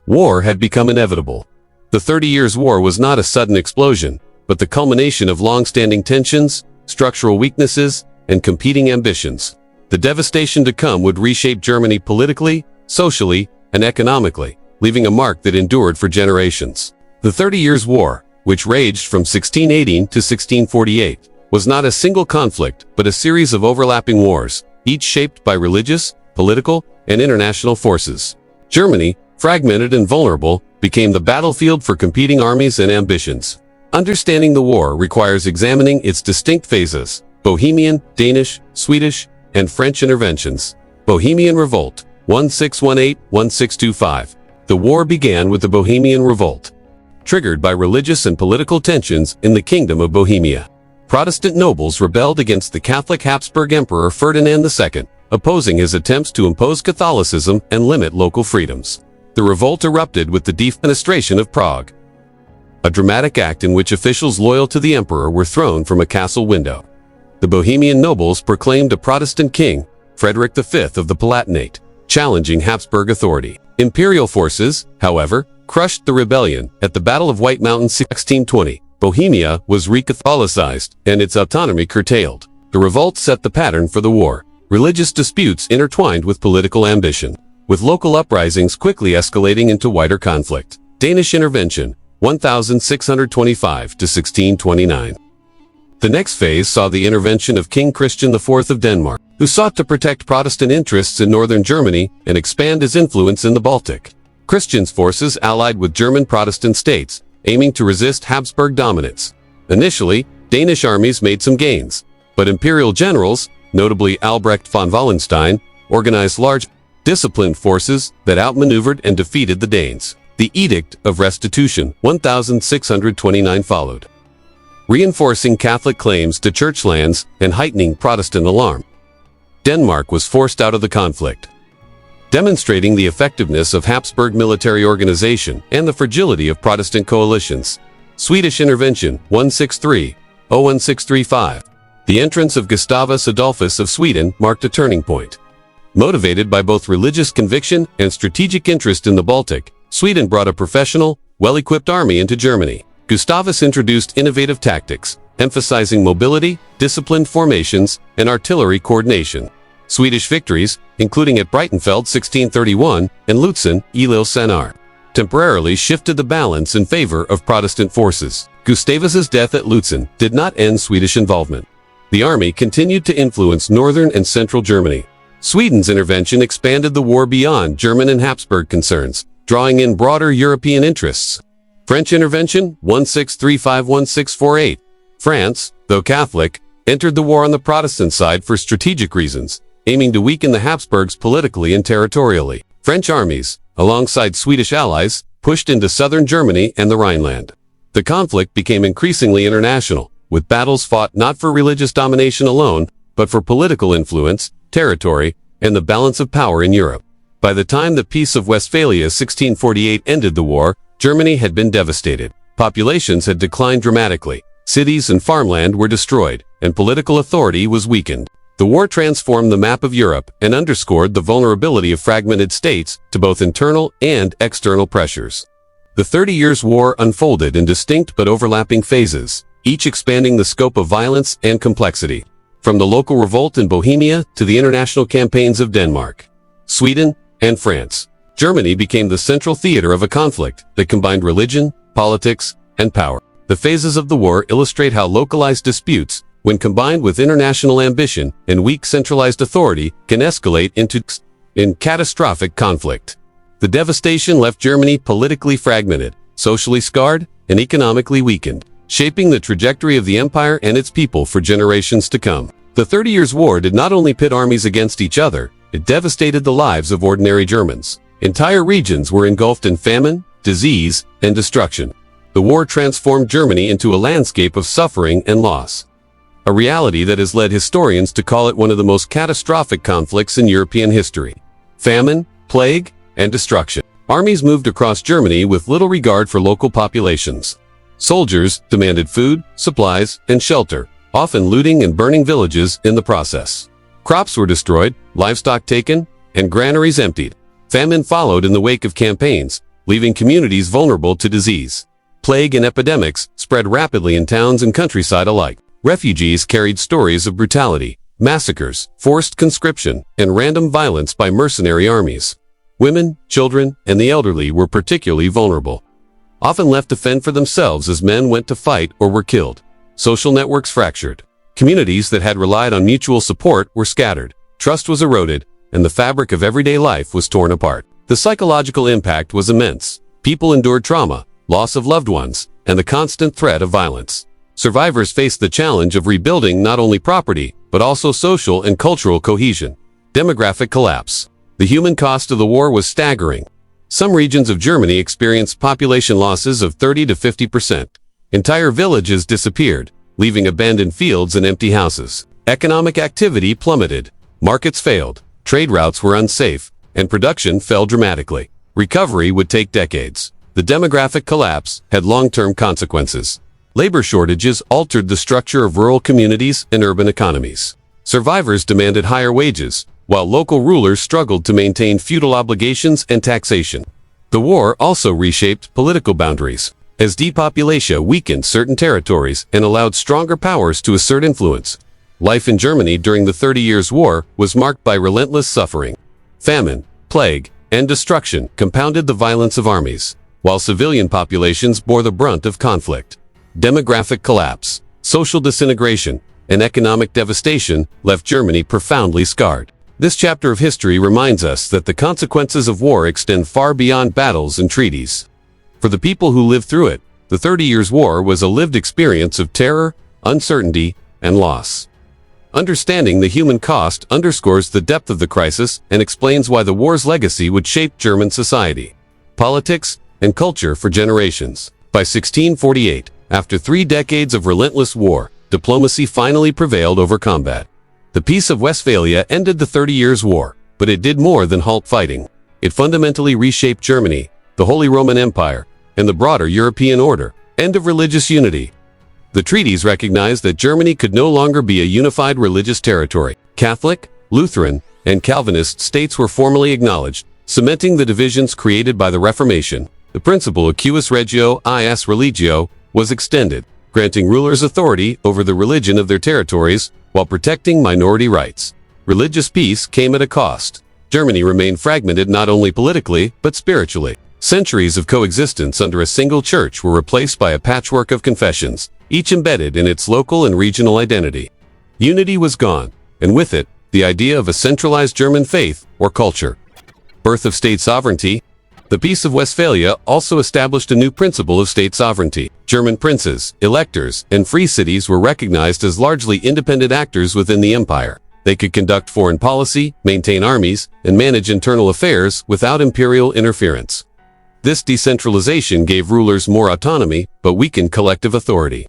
War had become inevitable. The 30 Years' War was not a sudden explosion, but the culmination of long-standing tensions, structural weaknesses, and competing ambitions. The devastation to come would reshape Germany politically, socially, and economically, leaving a mark that endured for generations. The 30 Years' War, which raged from 1618 to 1648, was not a single conflict but a series of overlapping wars, each shaped by religious, political, and international forces. Germany, fragmented and vulnerable, became the battlefield for competing armies and ambitions. Understanding the war requires examining its distinct phases: Bohemian, Danish, Swedish, and French interventions. Bohemian Revolt, 1618-1625. The war began with the Bohemian Revolt, triggered by religious and political tensions in the Kingdom of Bohemia. Protestant nobles rebelled against the Catholic Habsburg Emperor Ferdinand II, opposing his attempts to impose Catholicism and limit local freedoms. The revolt erupted with the defenestration of Prague, a dramatic act in which officials loyal to the emperor were thrown from a castle window. The Bohemian nobles proclaimed a Protestant king, Frederick V of the Palatinate, challenging Habsburg authority. Imperial forces, however, crushed the rebellion. At the Battle of White Mountain 1620, Bohemia was re-Catholicized and its autonomy curtailed. The revolt set the pattern for the war. Religious disputes intertwined with political ambition, with local uprisings quickly escalating into wider conflict. Danish intervention, 1625 to 1629. The next phase saw the intervention of King Christian IV of Denmark, who sought to protect Protestant interests in northern Germany and expand his influence in the Baltic. Christian's forces allied with German Protestant states, aiming to resist Habsburg dominance. Initially, Danish armies made some gains, but imperial generals, notably Albrecht von Wallenstein, organized large, disciplined forces that outmaneuvered and defeated the Danes. The Edict of Restitution, 1629 followed, reinforcing Catholic claims to church lands and heightening Protestant alarm. Denmark was forced out of the conflict, demonstrating the effectiveness of Habsburg military organization and the fragility of Protestant coalitions. Swedish intervention, 1635. The entrance of Gustavus Adolphus of Sweden marked a turning point. Motivated by both religious conviction and strategic interest in the Baltic, Sweden brought a professional, well-equipped army into Germany. Gustavus introduced innovative tactics, emphasizing mobility, disciplined formations, and artillery coordination. Swedish victories, including at Breitenfeld 1631 and Lutzen, Ilil-Senar, temporarily shifted the balance in favor of Protestant forces. Gustavus's death at Lutzen did not end Swedish involvement. The army continued to influence northern and central Germany. Sweden's intervention expanded the war beyond German and Habsburg concerns, drawing in broader European interests. French intervention, 1635-1648. France, though Catholic, entered the war on the Protestant side for strategic reasons, aiming to weaken the Habsburgs politically and territorially. French armies, alongside Swedish allies, pushed into southern Germany and the Rhineland. The conflict became increasingly international, with battles fought not for religious domination alone, but for political influence, territory, and the balance of power in Europe. By the time the Peace of Westphalia 1648 ended the war, Germany had been devastated. Populations had declined dramatically, cities and farmland were destroyed, and political authority was weakened. The war transformed the map of Europe and underscored the vulnerability of fragmented states to both internal and external pressures. The 30 Years' War unfolded in distinct but overlapping phases, each expanding the scope of violence and complexity. From the local revolt in Bohemia to the international campaigns of Denmark, Sweden, and France, Germany became the central theater of a conflict that combined religion, politics, and power. The phases of the war illustrate how localized disputes, when combined with international ambition and weak centralized authority, can escalate into catastrophic conflict. The devastation left Germany politically fragmented, socially scarred, and economically weakened, shaping the trajectory of the empire and its people for generations to come. The 30 Years' War did not only pit armies against each other, it devastated the lives of ordinary Germans. Entire regions were engulfed in famine, disease, and destruction. The war transformed Germany into a landscape of suffering and loss, a reality that has led historians to call it one of the most catastrophic conflicts in European history. famine, plague, and destruction. Armies moved across Germany with little regard for local populations. Soldiers demanded food, supplies, and shelter, often looting and burning villages in the process. Crops were destroyed, livestock taken, and granaries emptied. Famine followed in the wake of campaigns, leaving communities vulnerable to disease. Plague and epidemics spread rapidly in towns and countryside alike. Refugees carried stories of brutality, massacres, forced conscription, and random violence by mercenary armies. Women, children, and the elderly were particularly vulnerable, often left to fend for themselves as men went to fight or were killed. Social networks fractured. Communities that had relied on mutual support were scattered. Trust was eroded, and the fabric of everyday life was torn apart. The psychological impact was immense. People endured trauma, loss of loved ones, and the constant threat of violence. Survivors faced the challenge of rebuilding not only property, but also social and cultural cohesion. Demographic collapse. The human cost of the war was staggering. Some regions of Germany experienced population losses of 30 to 50%. Entire villages disappeared, leaving abandoned fields and empty houses. Economic activity plummeted. Markets failed. Trade routes were unsafe, and production fell dramatically. Recovery would take decades. The demographic collapse had long-term consequences. Labor shortages altered the structure of rural communities and urban economies. Survivors demanded higher wages, while local rulers struggled to maintain feudal obligations and taxation. The war also reshaped political boundaries, as depopulation weakened certain territories and allowed stronger powers to assert influence. Life in Germany during the 30 Years' War was marked by relentless suffering. Famine, plague, and destruction compounded the violence of armies, while civilian populations bore the brunt of conflict. Demographic collapse, social disintegration, and economic devastation left Germany profoundly scarred. This chapter of history reminds us that the consequences of war extend far beyond battles and treaties. For the people who lived through it, the 30 Years' War was a lived experience of terror, uncertainty, and loss. Understanding the human cost underscores the depth of the crisis and explains why the war's legacy would shape German society, politics, and culture for generations. By 1648, after 3 decades of relentless war, diplomacy finally prevailed over combat. The Peace of Westphalia ended the 30 Years' War, but it did more than halt fighting. It fundamentally reshaped Germany, the Holy Roman Empire, and the broader European order. End of religious unity. The treaties recognized that Germany could no longer be a unified religious territory. Catholic, Lutheran, and Calvinist states were formally acknowledged, cementing the divisions created by the Reformation. The principle cuius regio is religio was extended, granting rulers authority over the religion of their territories while protecting minority rights. Religious peace came at a cost. Germany remained fragmented not only politically, but spiritually. Centuries of coexistence under a single church were replaced by a patchwork of confessions, each embedded in its local and regional identity. Unity was gone, and with it, the idea of a centralized German faith or culture. Birth of state sovereignty. The Peace of Westphalia also established a new principle of state sovereignty. German princes, electors, and free cities were recognized as largely independent actors within the empire. They could conduct foreign policy, maintain armies, and manage internal affairs without imperial interference. This decentralization gave rulers more autonomy, but weakened collective authority.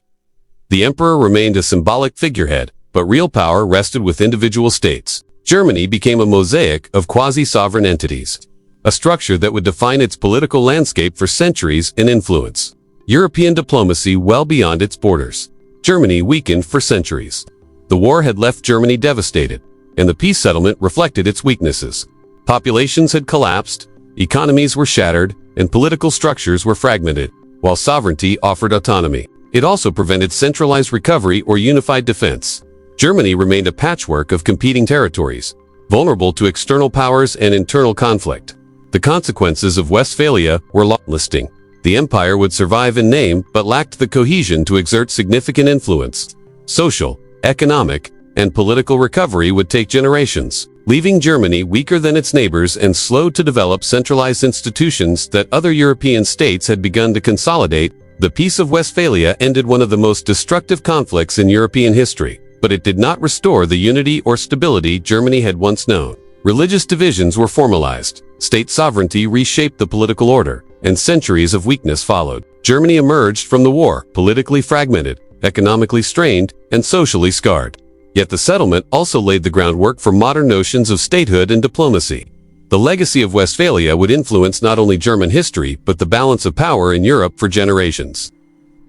The emperor remained a symbolic figurehead, but real power rested with individual states. Germany became a mosaic of quasi-sovereign entities, a structure that would define its political landscape for centuries and influence European diplomacy well beyond its borders. Germany weakened for centuries. The war had left Germany devastated, and the peace settlement reflected its weaknesses. Populations had collapsed, economies were shattered, and political structures were fragmented, while sovereignty offered autonomy. It also prevented centralized recovery or unified defense. Germany remained a patchwork of competing territories, vulnerable to external powers and internal conflict. The consequences of Westphalia were long-lasting. The empire would survive in name but lacked the cohesion to exert significant influence. Social, economic, and political recovery would take generations, leaving Germany weaker than its neighbors and slow to develop centralized institutions that other European states had begun to consolidate. The Peace of Westphalia ended one of the most destructive conflicts in European history, but it did not restore the unity or stability Germany had once known. Religious divisions were formalized, state sovereignty reshaped the political order, and centuries of weakness followed. Germany emerged from the war politically fragmented, economically strained, and socially scarred. Yet the settlement also laid the groundwork for modern notions of statehood and diplomacy. The legacy of Westphalia would influence not only German history but the balance of power in Europe for generations,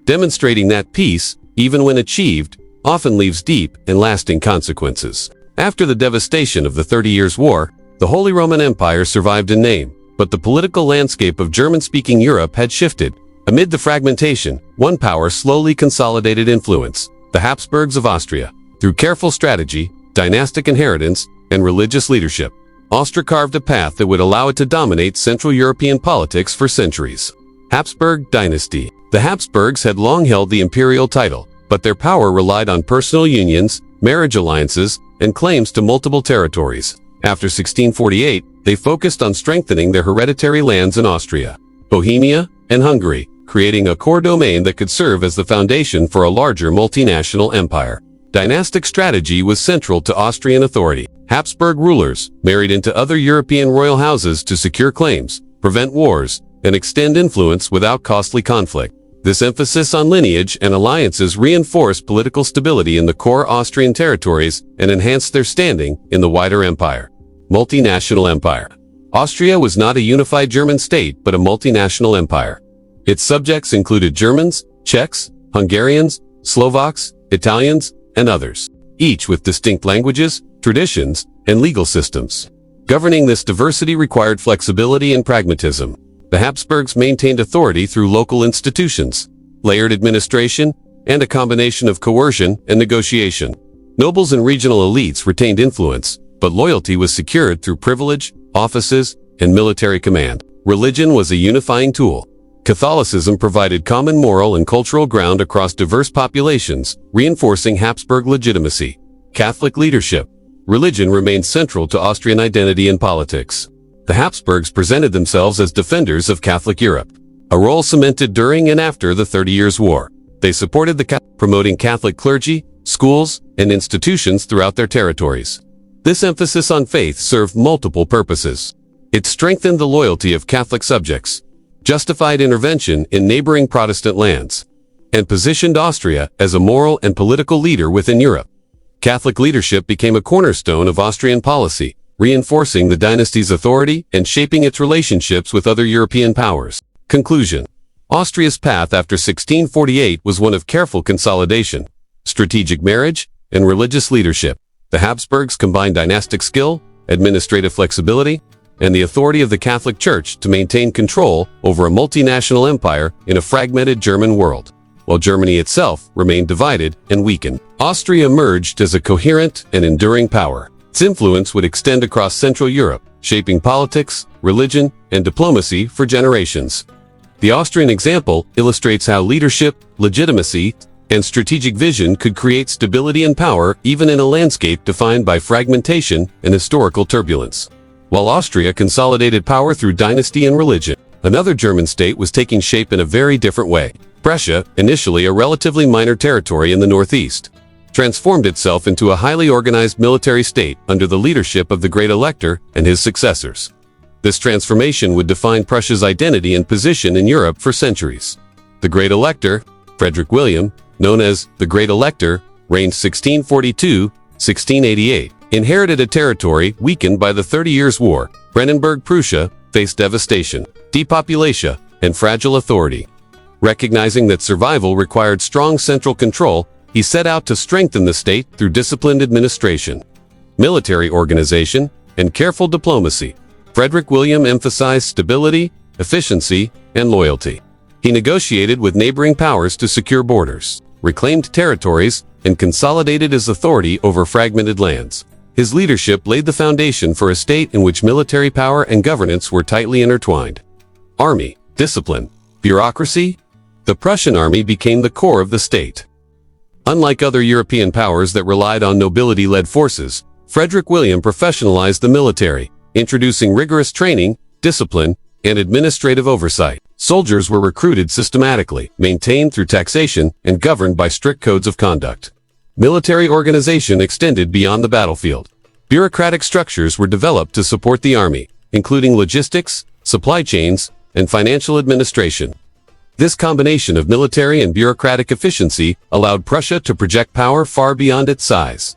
demonstrating that peace, even when achieved, often leaves deep and lasting consequences. After the devastation of the 30 Years' War, the Holy Roman Empire survived in name, but the political landscape of German-speaking Europe had shifted. Amid the fragmentation, one power slowly consolidated influence: the Habsburgs of Austria. Through careful strategy, dynastic inheritance, and religious leadership, Austria carved a path that would allow it to dominate Central European politics for centuries. Habsburg Dynasty. The Habsburgs had long held the imperial title, but their power relied on personal unions, marriage alliances, and claims to multiple territories. After 1648, they focused on strengthening their hereditary lands in Austria, Bohemia, and Hungary, creating a core domain that could serve as the foundation for a larger multinational empire. Dynastic strategy was central to Austrian authority. Habsburg rulers married into other European royal houses to secure claims, prevent wars, and extend influence without costly conflict. This emphasis on lineage and alliances reinforced political stability in the core Austrian territories and enhanced their standing in the wider empire. Multinational empire. Austria was not a unified German state but a multinational empire. Its subjects included Germans, Czechs, Hungarians, Slovaks, Italians, and others, each with distinct languages, traditions, and legal systems. Governing this diversity required flexibility and pragmatism. The Habsburgs maintained authority through local institutions, layered administration, and a combination of coercion and negotiation. Nobles and regional elites retained influence, but loyalty was secured through privilege, offices, and military command. Religion was a unifying tool. Catholicism provided common moral and cultural ground across diverse populations, reinforcing Habsburg legitimacy. Catholic leadership. Religion remained central to Austrian identity and politics. The Habsburgs presented themselves as defenders of Catholic Europe, a role cemented during and after the 30 Years' War. They supported promoting Catholic clergy, schools, and institutions throughout their territories. This emphasis on faith served multiple purposes. It strengthened the loyalty of Catholic subjects, justified intervention in neighboring Protestant lands, and positioned Austria as a moral and political leader within Europe. Catholic leadership became a cornerstone of Austrian policy, reinforcing the dynasty's authority and shaping its relationships with other European powers. Conclusion. Austria's path after 1648 was one of careful consolidation, strategic marriage, and religious leadership. The Habsburgs combined dynastic skill, administrative flexibility, and the authority of the Catholic Church to maintain control over a multinational empire in a fragmented German world. While Germany itself remained divided and weakened, Austria emerged as a coherent and enduring power. Its influence would extend across Central Europe, shaping politics, religion, and diplomacy for generations. The Austrian example illustrates how leadership, legitimacy, and strategic vision could create stability and power even in a landscape defined by fragmentation and historical turbulence. While Austria consolidated power through dynasty and religion, another German state was taking shape in a very different way. Prussia, initially a relatively minor territory in the northeast, transformed itself into a highly organized military state under the leadership of the Great Elector and his successors. This transformation would define Prussia's identity and position in Europe for centuries. The Great Elector, Frederick William, known as the Great Elector, reigned 1642-1688. Inherited a territory weakened by the 30 Years' War. Brandenburg Prussia faced devastation, depopulation, and fragile authority. Recognizing that survival required strong central control, he set out to strengthen the state through disciplined administration, military organization, and careful diplomacy. Frederick William emphasized stability, efficiency, and loyalty. He negotiated with neighboring powers to secure borders, reclaimed territories, and consolidated his authority over fragmented lands. His leadership laid the foundation for a state in which military power and governance were tightly intertwined. Army, discipline, bureaucracy. The Prussian army became the core of the state. Unlike other European powers that relied on nobility-led forces, Frederick William professionalized the military, introducing rigorous training, discipline, and administrative oversight. Soldiers were recruited systematically, maintained through taxation, and governed by strict codes of conduct. Military organization extended beyond the battlefield. Bureaucratic structures were developed to support the army, including logistics, supply chains, and financial administration. This combination of military and bureaucratic efficiency allowed Prussia to project power far beyond its size,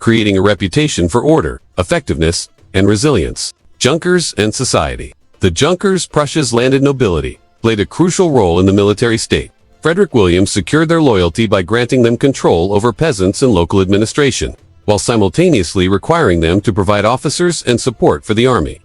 creating a reputation for order, effectiveness, and resilience. Junkers and society. The Junkers, Prussia's landed nobility, played a crucial role in the military state. Frederick William secured their loyalty by granting them control over peasants and local administration, while simultaneously requiring them to provide officers and support for the army.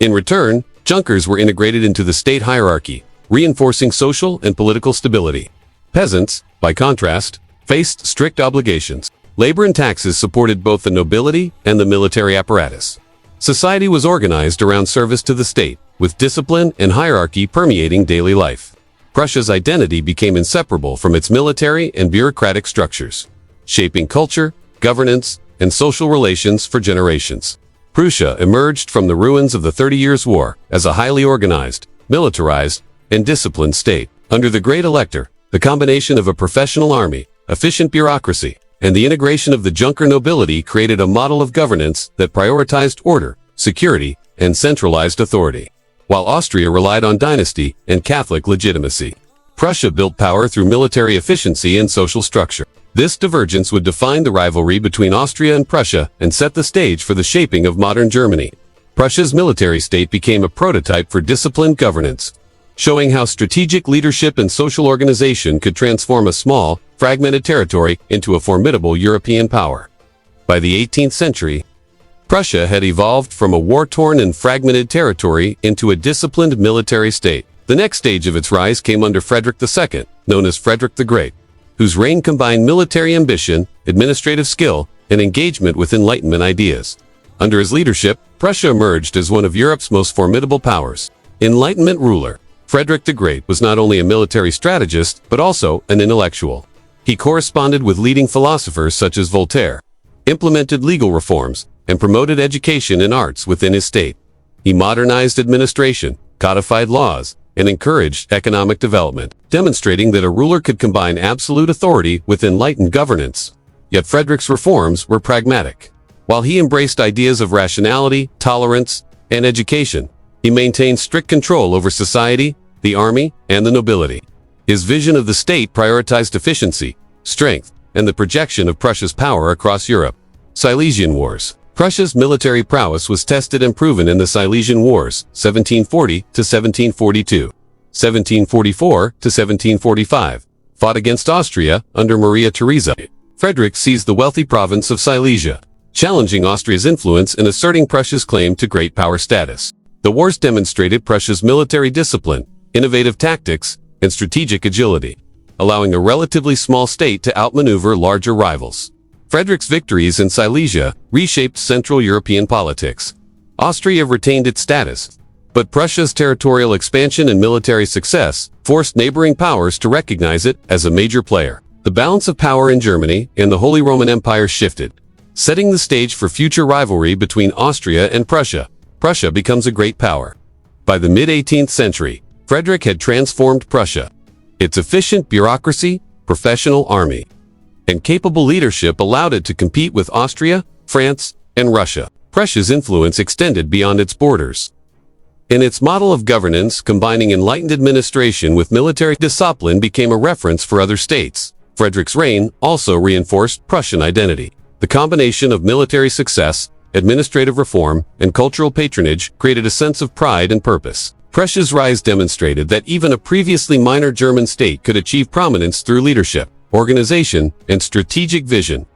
In return, Junkers were integrated into the state hierarchy, reinforcing social and political stability. Peasants, by contrast, faced strict obligations. Labor and taxes supported both the nobility and the military apparatus. Society was organized around service to the state, with discipline and hierarchy permeating daily life. Prussia's identity became inseparable from its military and bureaucratic structures, shaping culture, governance, and social relations for generations. Prussia emerged from the ruins of the 30 Years' War as a highly organized, militarized, and disciplined state. Under the Great Elector, the combination of a professional army, efficient bureaucracy, and the integration of the Junker nobility created a model of governance that prioritized order, security, and centralized authority. While Austria relied on dynasty and Catholic legitimacy, Prussia built power through military efficiency and social structure. This divergence would define the rivalry between Austria and Prussia and set the stage for the shaping of modern Germany. Prussia's military state became a prototype for disciplined governance, showing how strategic leadership and social organization could transform a small, fragmented territory into a formidable European power. By the 18th century, Prussia had evolved from a war-torn and fragmented territory into a disciplined military state. The next stage of its rise came under Frederick II, known as Frederick the Great, whose reign combined military ambition, administrative skill, and engagement with Enlightenment ideas. Under his leadership, Prussia emerged as one of Europe's most formidable powers. Enlightenment ruler Frederick the Great was not only a military strategist, but also an intellectual. He corresponded with leading philosophers such as Voltaire, implemented legal reforms, and promoted education and arts within his state. He modernized administration, codified laws, and encouraged economic development, demonstrating that a ruler could combine absolute authority with enlightened governance. Yet Frederick's reforms were pragmatic. While he embraced ideas of rationality, tolerance, and education, he maintained strict control over society, the army, and the nobility. His vision of the state prioritized efficiency, strength, and the projection of Prussia's power across Europe. Silesian Wars. Prussia's military prowess was tested and proven in the Silesian Wars, 1740 to 1742, 1744 to 1745, fought against Austria under Maria Theresa. Frederick seized the wealthy province of Silesia, challenging Austria's influence and asserting Prussia's claim to great power status. The wars demonstrated Prussia's military discipline, innovative tactics, and strategic agility, allowing a relatively small state to outmaneuver larger rivals. Frederick's victories in Silesia reshaped Central European politics. Austria retained its status, but Prussia's territorial expansion and military success forced neighboring powers to recognize it as a major player. The balance of power in Germany and the Holy Roman Empire shifted, setting the stage for future rivalry between Austria and Prussia. Prussia becomes a great power. By the mid-18th century, Frederick had transformed Prussia. Its efficient bureaucracy, professional army, and capable leadership allowed it to compete with Austria, France, and Russia. Prussia's influence extended beyond its borders. In its model of governance, combining enlightened administration with military discipline became a reference for other states. Frederick's reign also reinforced Prussian identity. The combination of military success, administrative reform, and cultural patronage created a sense of pride and purpose. Prussia's rise demonstrated that even a previously minor German state could achieve prominence through leadership, organization, and strategic vision.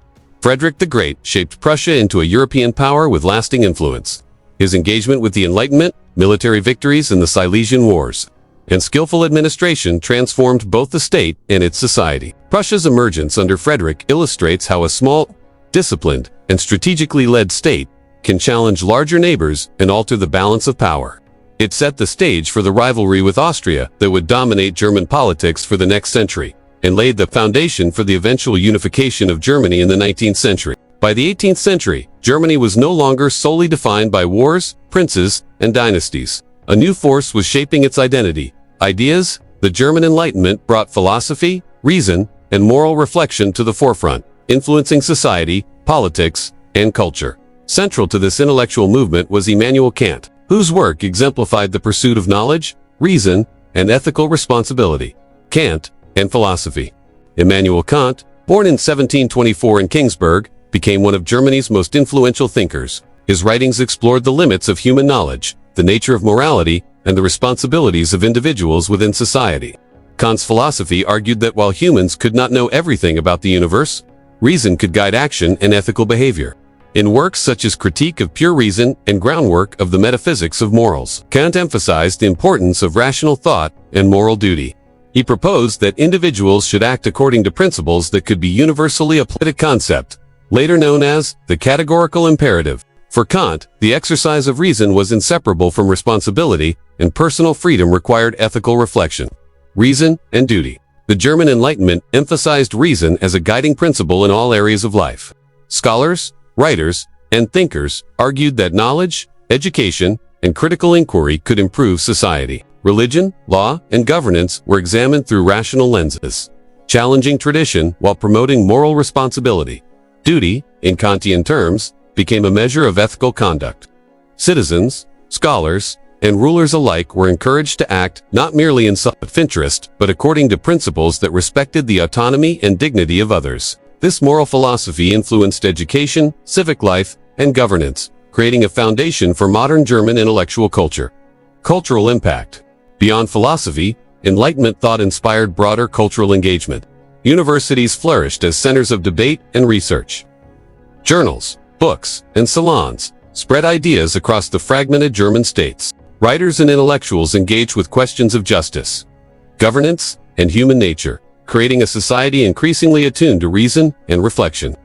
Frederick the Great shaped Prussia into a European power with lasting influence. His engagement with the Enlightenment, military victories in the Silesian Wars, and skillful administration transformed both the state and its society. Prussia's emergence under Frederick illustrates how a small, disciplined, and strategically led state can challenge larger neighbors and alter the balance of power. It set the stage for the rivalry with Austria that would dominate German politics for the next century, and laid the foundation for the eventual unification of Germany in the 19th century. By the 18th century, Germany was no longer solely defined by wars, princes, and dynasties. A new force was shaping its identity. Ideas, the German Enlightenment brought philosophy, reason, and moral reflection to the forefront, influencing society, politics, and culture. Central to this intellectual movement was Immanuel Kant, whose work exemplified the pursuit of knowledge, reason, and ethical responsibility. Kant and philosophy. Immanuel Kant, born in 1724 in Kingsburg, became one of Germany's most influential thinkers. His writings explored the limits of human knowledge, the nature of morality, and the responsibilities of individuals within society. Kant's philosophy argued that while humans could not know everything about the universe, reason could guide action and ethical behavior. In works such as Critique of Pure Reason and Groundwork of the Metaphysics of Morals, Kant emphasized the importance of rational thought and moral duty. He proposed that individuals should act according to principles that could be universally applied, a concept, later known as the categorical imperative. For Kant, the exercise of reason was inseparable from responsibility, and personal freedom required ethical reflection. Reason and duty. The German Enlightenment emphasized reason as a guiding principle in all areas of life. Scholars, writers, and thinkers argued that knowledge, education, and critical inquiry could improve society. Religion, law, and governance were examined through rational lenses, challenging tradition while promoting moral responsibility. Duty, in Kantian terms, became a measure of ethical conduct. Citizens, scholars, and rulers alike were encouraged to act not merely in self-interest, but according to principles that respected the autonomy and dignity of others. This moral philosophy influenced education, civic life, and governance, creating a foundation for modern German intellectual culture. Cultural impact. Beyond philosophy, Enlightenment thought inspired broader cultural engagement. Universities flourished as centers of debate and research. Journals, books, and salons spread ideas across the fragmented German states. Writers and intellectuals engaged with questions of justice, governance, and human nature, creating a society increasingly attuned to reason and reflection.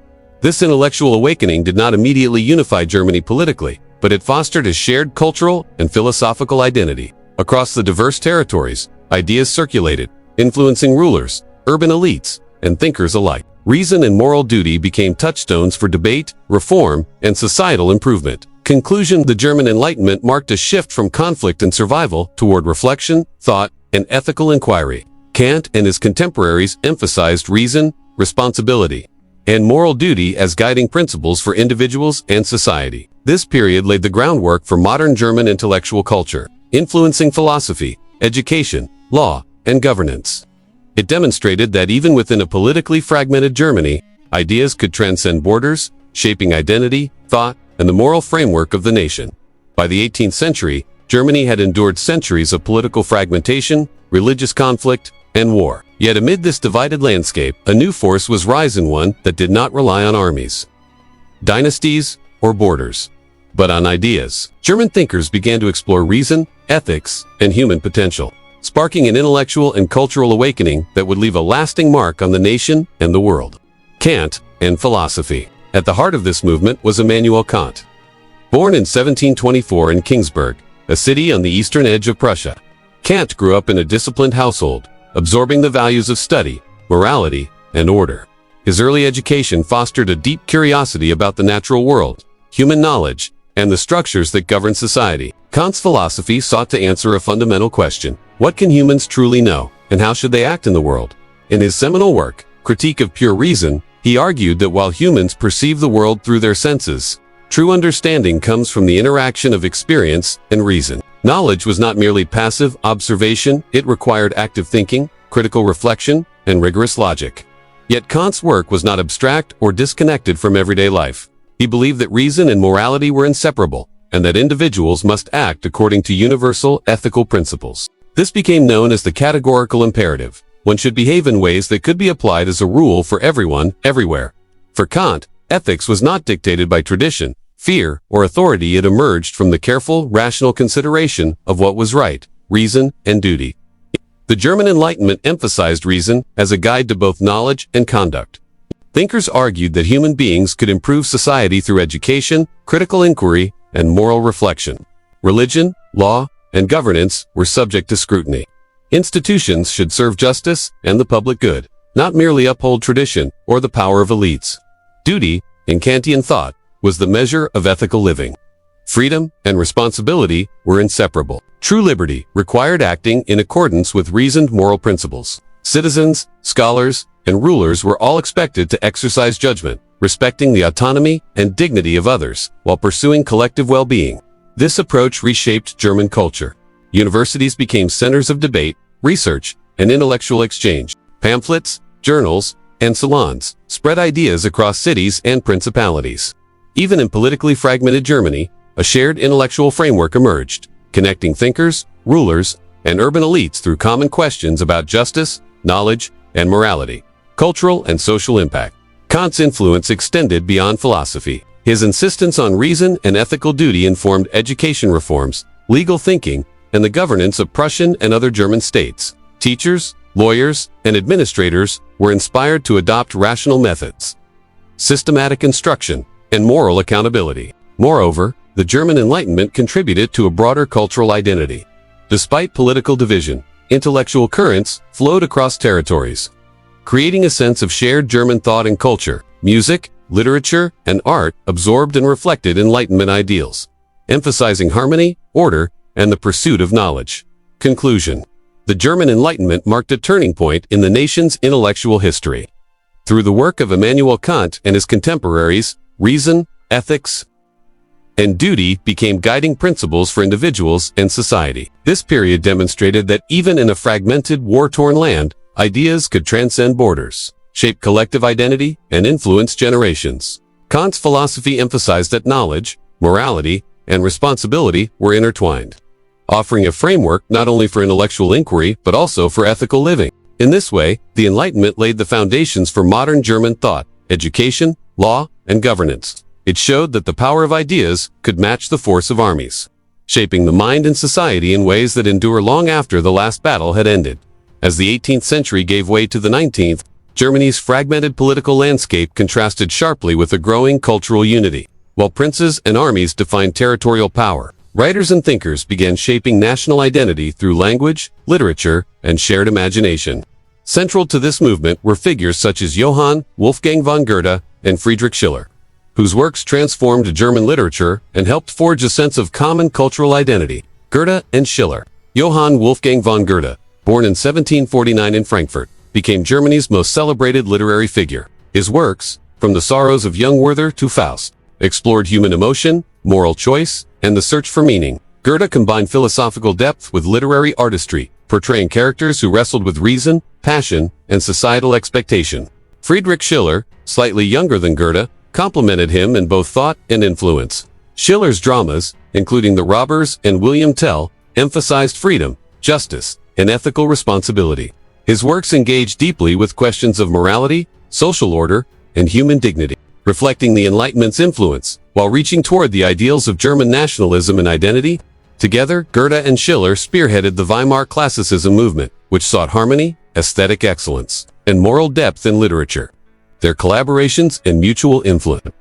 This intellectual awakening did not immediately unify Germany politically, but it fostered a shared cultural and philosophical identity. Across the diverse territories, ideas circulated, influencing rulers, urban elites, and thinkers alike. Reason and moral duty became touchstones for debate, reform, and societal improvement. Conclusion. The German Enlightenment marked a shift from conflict and survival toward reflection, thought, and ethical inquiry. Kant and his contemporaries emphasized reason, responsibility, and moral duty as guiding principles for individuals and society. This period laid the groundwork for modern German intellectual culture, influencing philosophy, education, law, and governance. It demonstrated that even within a politically fragmented Germany, ideas could transcend borders, shaping identity, thought, and the moral framework of the nation. By the 18th century, Germany had endured centuries of political fragmentation, religious conflict, and war. Yet amid this divided landscape, a new force was rising, one that did not rely on armies, dynasties, or borders, but on ideas. German thinkers began to explore reason, ethics, and human potential, sparking an intellectual and cultural awakening that would leave a lasting mark on the nation and the world. Kant and philosophy. At the heart of this movement was Immanuel Kant. Born in 1724 in Kingsburg, a city on the eastern edge of Prussia, Kant grew up in a disciplined household, absorbing the values of study, morality, and order. His early education fostered a deep curiosity about the natural world, human knowledge, and the structures that govern society. Kant's philosophy sought to answer a fundamental question: what can humans truly know, and how should they act in the world? In his seminal work, Critique of Pure Reason, he argued that while humans perceive the world through their senses, true understanding comes from the interaction of experience and reason. Knowledge was not merely passive observation, it required active thinking, critical reflection, and rigorous logic. Yet Kant's work was not abstract or disconnected from everyday life. He believed that reason and morality were inseparable, and that individuals must act according to universal ethical principles. This became known as the categorical imperative. One should behave in ways that could be applied as a rule for everyone, everywhere. For Kant, ethics was not dictated by tradition, fear, or authority. It emerged from the careful, rational consideration of what was right, reason, and duty. The German Enlightenment emphasized reason as a guide to both knowledge and conduct. Thinkers argued that human beings could improve society through education, critical inquiry, and moral reflection. Religion, law, and governance were subject to scrutiny. Institutions should serve justice and the public good, not merely uphold tradition or the power of elites. Duty, in Kantian thought, was the measure of ethical living. Freedom and responsibility were inseparable. True liberty required acting in accordance with reasoned moral principles. Citizens, scholars, and rulers were all expected to exercise judgment, respecting the autonomy and dignity of others, while pursuing collective well-being. This approach reshaped German culture. Universities became centers of debate, research, and intellectual exchange. Pamphlets, journals, and salons spread ideas across cities and principalities. Even in politically fragmented Germany, a shared intellectual framework emerged, connecting thinkers, rulers, and urban elites through common questions about justice, knowledge, and morality. Cultural and social impact. Kant's influence extended beyond philosophy. His insistence on reason and ethical duty informed education reforms, legal thinking, and the governance of Prussian and other German states. Teachers, lawyers, and administrators were inspired to adopt rational methods, systematic instruction, and moral accountability. Moreover, the German Enlightenment contributed to a broader cultural identity. Despite political division, intellectual currents flowed across territories, creating a sense of shared German thought and culture. Music, literature, and art absorbed and reflected Enlightenment ideals, emphasizing harmony, order, and the pursuit of knowledge. Conclusion. The German Enlightenment marked a turning point in the nation's intellectual history. Through the work of Immanuel Kant and his contemporaries, reason, ethics, and duty became guiding principles for individuals and society. This period demonstrated that even in a fragmented, war-torn land, ideas could transcend borders, shape collective identity, and influence generations. Kant's philosophy emphasized that knowledge, morality, and responsibility were intertwined, offering a framework not only for intellectual inquiry but also for ethical living. In this way, the Enlightenment laid the foundations for modern German thought, education, law, and governance. It showed that the power of ideas could match the force of armies, shaping the mind and society in ways that endure long after the last battle had ended. As the 18th century gave way to the 19th, Germany's fragmented political landscape contrasted sharply with a growing cultural unity. While princes and armies defined territorial power, writers and thinkers began shaping national identity through language, literature, and shared imagination. Central to this movement were figures such as Johann Wolfgang von Goethe and Friedrich Schiller, whose works transformed German literature and helped forge a sense of common cultural identity. Goethe and Schiller. Johann Wolfgang von Goethe, born in 1749 in Frankfurt, became Germany's most celebrated literary figure. His works, from The Sorrows of Young Werther to Faust, explored human emotion, moral choice, and the search for meaning. Goethe combined philosophical depth with literary artistry, portraying characters who wrestled with reason, passion, and societal expectation. Friedrich Schiller, slightly younger than Goethe, complemented him in both thought and influence. Schiller's dramas, including The Robbers and William Tell, emphasized freedom, justice, and ethical responsibility. His works engaged deeply with questions of morality, social order, and human dignity, reflecting the Enlightenment's influence, while reaching toward the ideals of German nationalism and identity. Together, Goethe and Schiller spearheaded the Weimar Classicism movement, which sought harmony, aesthetic excellence, and moral depth in literature. Their collaborations and mutual influence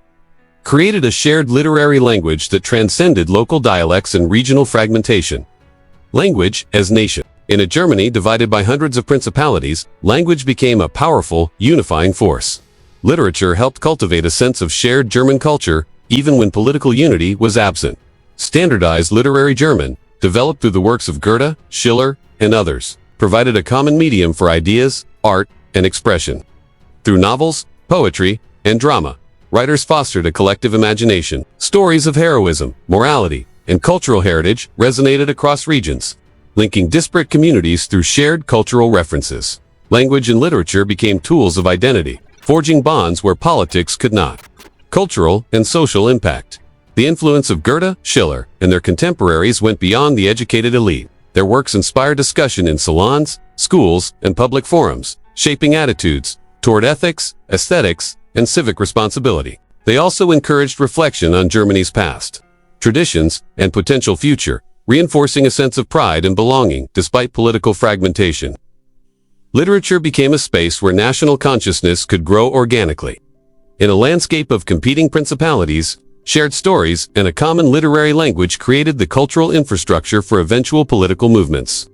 created a shared literary language that transcended local dialects and regional fragmentation. Language as nation. In a Germany divided by hundreds of principalities, language became a powerful, unifying force. Literature helped cultivate a sense of shared German culture, even when political unity was absent. Standardized literary German, developed through the works of Goethe, Schiller, and others, provided a common medium for ideas, art, and expression. Through novels, poetry, and drama, writers fostered a collective imagination. Stories of heroism, morality, and cultural heritage resonated across regions, linking disparate communities through shared cultural references. Language and literature became tools of identity, forging bonds where politics could not. Cultural and social impact. The influence of Goethe, Schiller, and their contemporaries went beyond the educated elite. Their works inspired discussion in salons, schools, and public forums, shaping attitudes toward ethics, aesthetics, and civic responsibility. They also encouraged reflection on Germany's past, traditions, and potential future, reinforcing a sense of pride and belonging despite political fragmentation. Literature became a space where national consciousness could grow organically. In a landscape of competing principalities, shared stories and a common literary language created the cultural infrastructure for eventual political movements.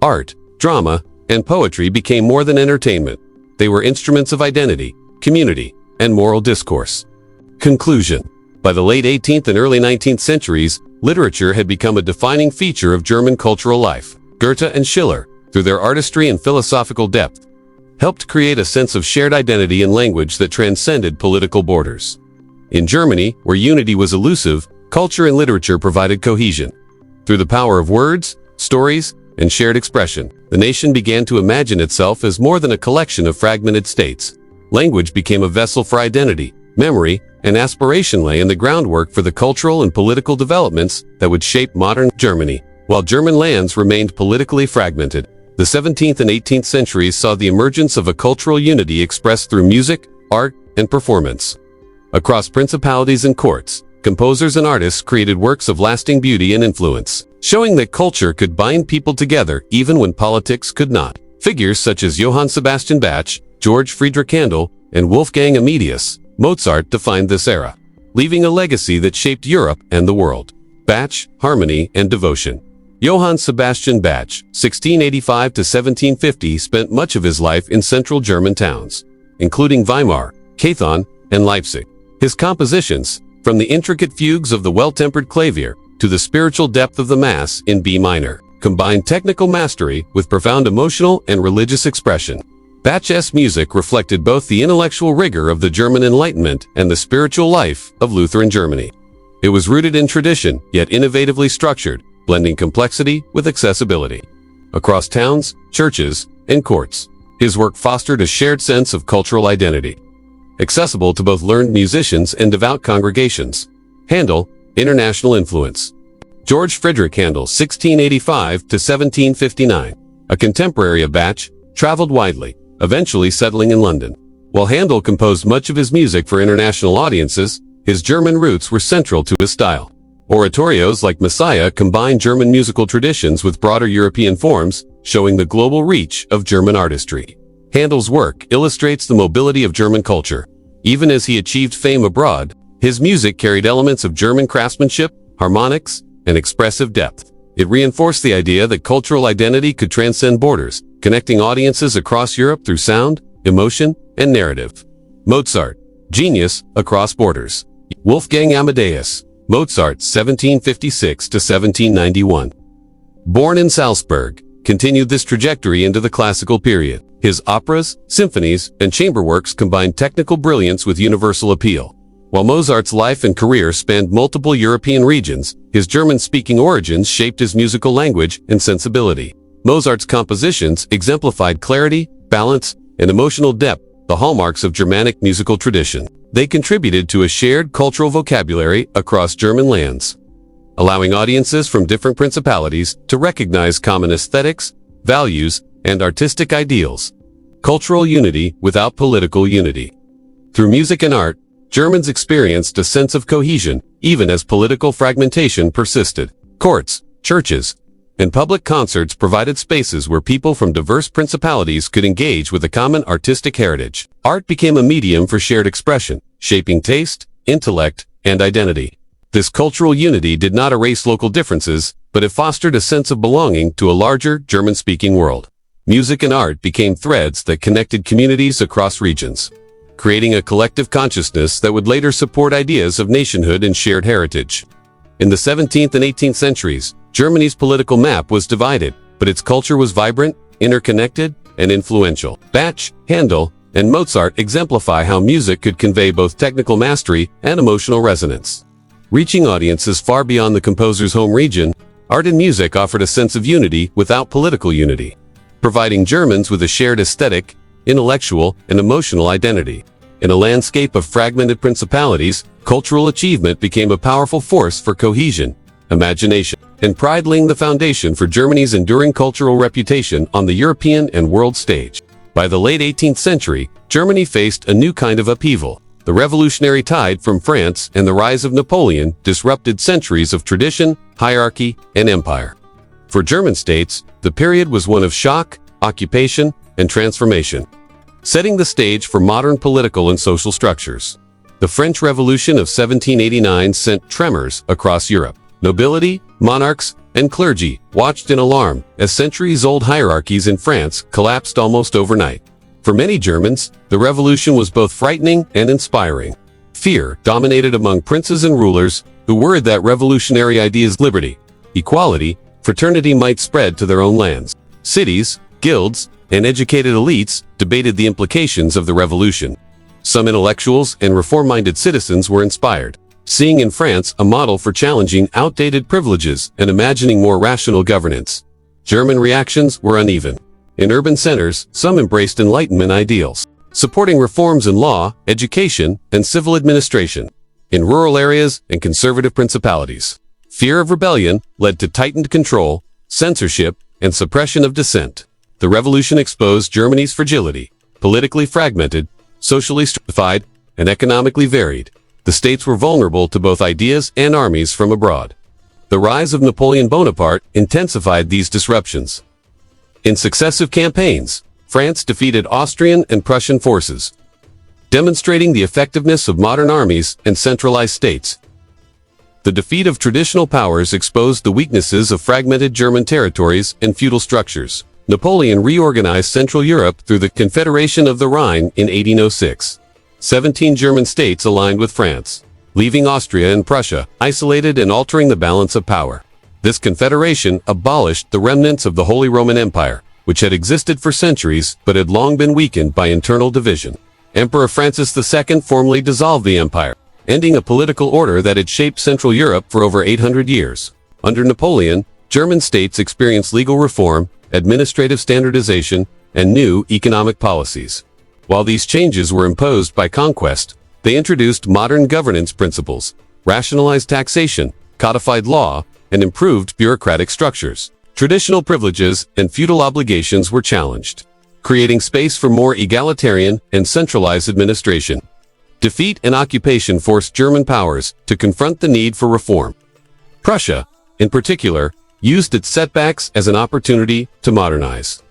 Art, drama, and poetry became more than entertainment. They were instruments of identity, community, and moral discourse. Conclusion. By the late 18th and early 19th centuries, literature had become a defining feature of German cultural life. Goethe and Schiller, through their artistry and philosophical depth, helped create a sense of shared identity and language that transcended political borders. In Germany, where unity was elusive, culture and literature provided cohesion. Through the power of words, stories, and shared expression, the nation began to imagine itself as more than a collection of fragmented states. Language became a vessel for identity, memory, and aspiration lay in the groundwork for the cultural and political developments that would shape modern Germany. While German lands remained politically fragmented, the 17th and 18th centuries saw the emergence of a cultural unity expressed through music, art, and performance. Across principalities and courts, composers and artists created works of lasting beauty and influence, showing that culture could bind people together even when politics could not. Figures such as Johann Sebastian Bach, George Friedrich Handel, and Wolfgang Amadeus Mozart defined this era, leaving a legacy that shaped Europe and the world. Bach, harmony, and devotion. Johann Sebastian Bach, 1685 to 1750, spent much of his life in central German towns, including Weimar, Cathon, and Leipzig. His compositions, from the intricate fugues of the well-tempered clavier to the spiritual depth of the Mass in B minor, combined technical mastery with profound emotional and religious expression. Bach's music reflected both the intellectual rigor of the German Enlightenment and the spiritual life of Lutheran Germany. It was rooted in tradition, yet innovatively structured, blending complexity with accessibility. Across towns, churches, and courts, his work fostered a shared sense of cultural identity, accessible to both learned musicians and devout congregations. Handel, international influence. George Friedrich Handel, 1685 to 1759, a contemporary of Bach, traveled widely, eventually settling in London. While Handel composed much of his music for international audiences, his German roots were central to his style. Oratorios like Messiah combine German musical traditions with broader European forms, showing the global reach of German artistry. Handel's work illustrates the mobility of German culture. Even as he achieved fame abroad, his music carried elements of German craftsmanship, harmonics, and expressive depth. It reinforced the idea that cultural identity could transcend borders, connecting audiences across Europe through sound, emotion, and narrative. Mozart, genius across borders. Wolfgang Amadeus Mozart, 1756 to 1791. Born in Salzburg, continued this trajectory into the classical period. His operas, symphonies, and chamber works combined technical brilliance with universal appeal. While Mozart's life and career spanned multiple European regions, his German-speaking origins shaped his musical language and sensibility. Mozart's compositions exemplified clarity, balance, and emotional depth, the hallmarks of Germanic musical tradition. They contributed to a shared cultural vocabulary across German lands, allowing audiences from different principalities to recognize common aesthetics, values, and artistic ideals. Cultural unity without political unity. Through music and art, Germans experienced a sense of cohesion, even as political fragmentation persisted. Courts, churches, and public concerts provided spaces where people from diverse principalities could engage with a common artistic heritage. Art became a medium for shared expression, shaping taste, intellect, and identity. This cultural unity did not erase local differences, but it fostered a sense of belonging to a larger German-speaking world. Music and art became threads that connected communities across regions, creating a collective consciousness that would later support ideas of nationhood and shared heritage. In the 17th and 18th centuries, Germany's political map was divided, but its culture was vibrant, interconnected, and influential. Bach, Handel, and Mozart exemplify how music could convey both technical mastery and emotional resonance. Reaching audiences far beyond the composer's home region, art and music offered a sense of unity without political unity, providing Germans with a shared aesthetic, intellectual, and emotional identity. In a landscape of fragmented principalities, cultural achievement became a powerful force for cohesion, imagination, and pride, laying the foundation for Germany's enduring cultural reputation on the European and world stage. By the late 18th century, Germany faced a new kind of upheaval. The revolutionary tide from France and the rise of Napoleon disrupted centuries of tradition, hierarchy, and empire. For German states, the period was one of shock, occupation, and transformation, setting the stage for modern political and social structures. The French Revolution of 1789 sent tremors across Europe. Nobility, monarchs, and clergy watched in alarm as centuries-old hierarchies in France collapsed almost overnight. For many Germans, the revolution was both frightening and inspiring. Fear dominated among princes and rulers who worried that revolutionary ideas, liberty, equality, fraternity might spread to their own lands. Cities, guilds, and educated elites debated the implications of the revolution. Some intellectuals and reform-minded citizens were inspired, seeing in France a model for challenging outdated privileges and imagining more rational governance. German reactions were uneven. In urban centers, some embraced Enlightenment ideals. supporting reforms in law, education, and civil administration. In rural areas and conservative principalities, fear of rebellion led to tightened control, censorship, and suppression of dissent. The revolution exposed Germany's fragility. Politically fragmented, socially stratified, and economically varied, the states were vulnerable to both ideas and armies from abroad. The rise of Napoleon Bonaparte intensified these disruptions. In successive campaigns, France defeated Austrian and Prussian forces, demonstrating the effectiveness of modern armies and centralized states. The defeat of traditional powers exposed the weaknesses of fragmented German territories and feudal structures. Napoleon reorganized Central Europe through the Confederation of the Rhine in 1806. 17 German states aligned with France, leaving Austria and Prussia isolated and altering the balance of power. This confederation abolished the remnants of the Holy Roman Empire, which had existed for centuries but had long been weakened by internal division. Emperor Francis II formally dissolved the empire, ending a political order that had shaped Central Europe for over 800 years. Under Napoleon, German states experienced legal reform, administrative standardization, and new economic policies. While these changes were imposed by conquest, they introduced modern governance principles, rationalized taxation, codified law, and improved bureaucratic structures. Traditional privileges and feudal obligations were challenged, creating space for more egalitarian and centralized administration. Defeat and occupation forced German powers to confront the need for reform. Prussia, in particular, used its setbacks as an opportunity to modernize.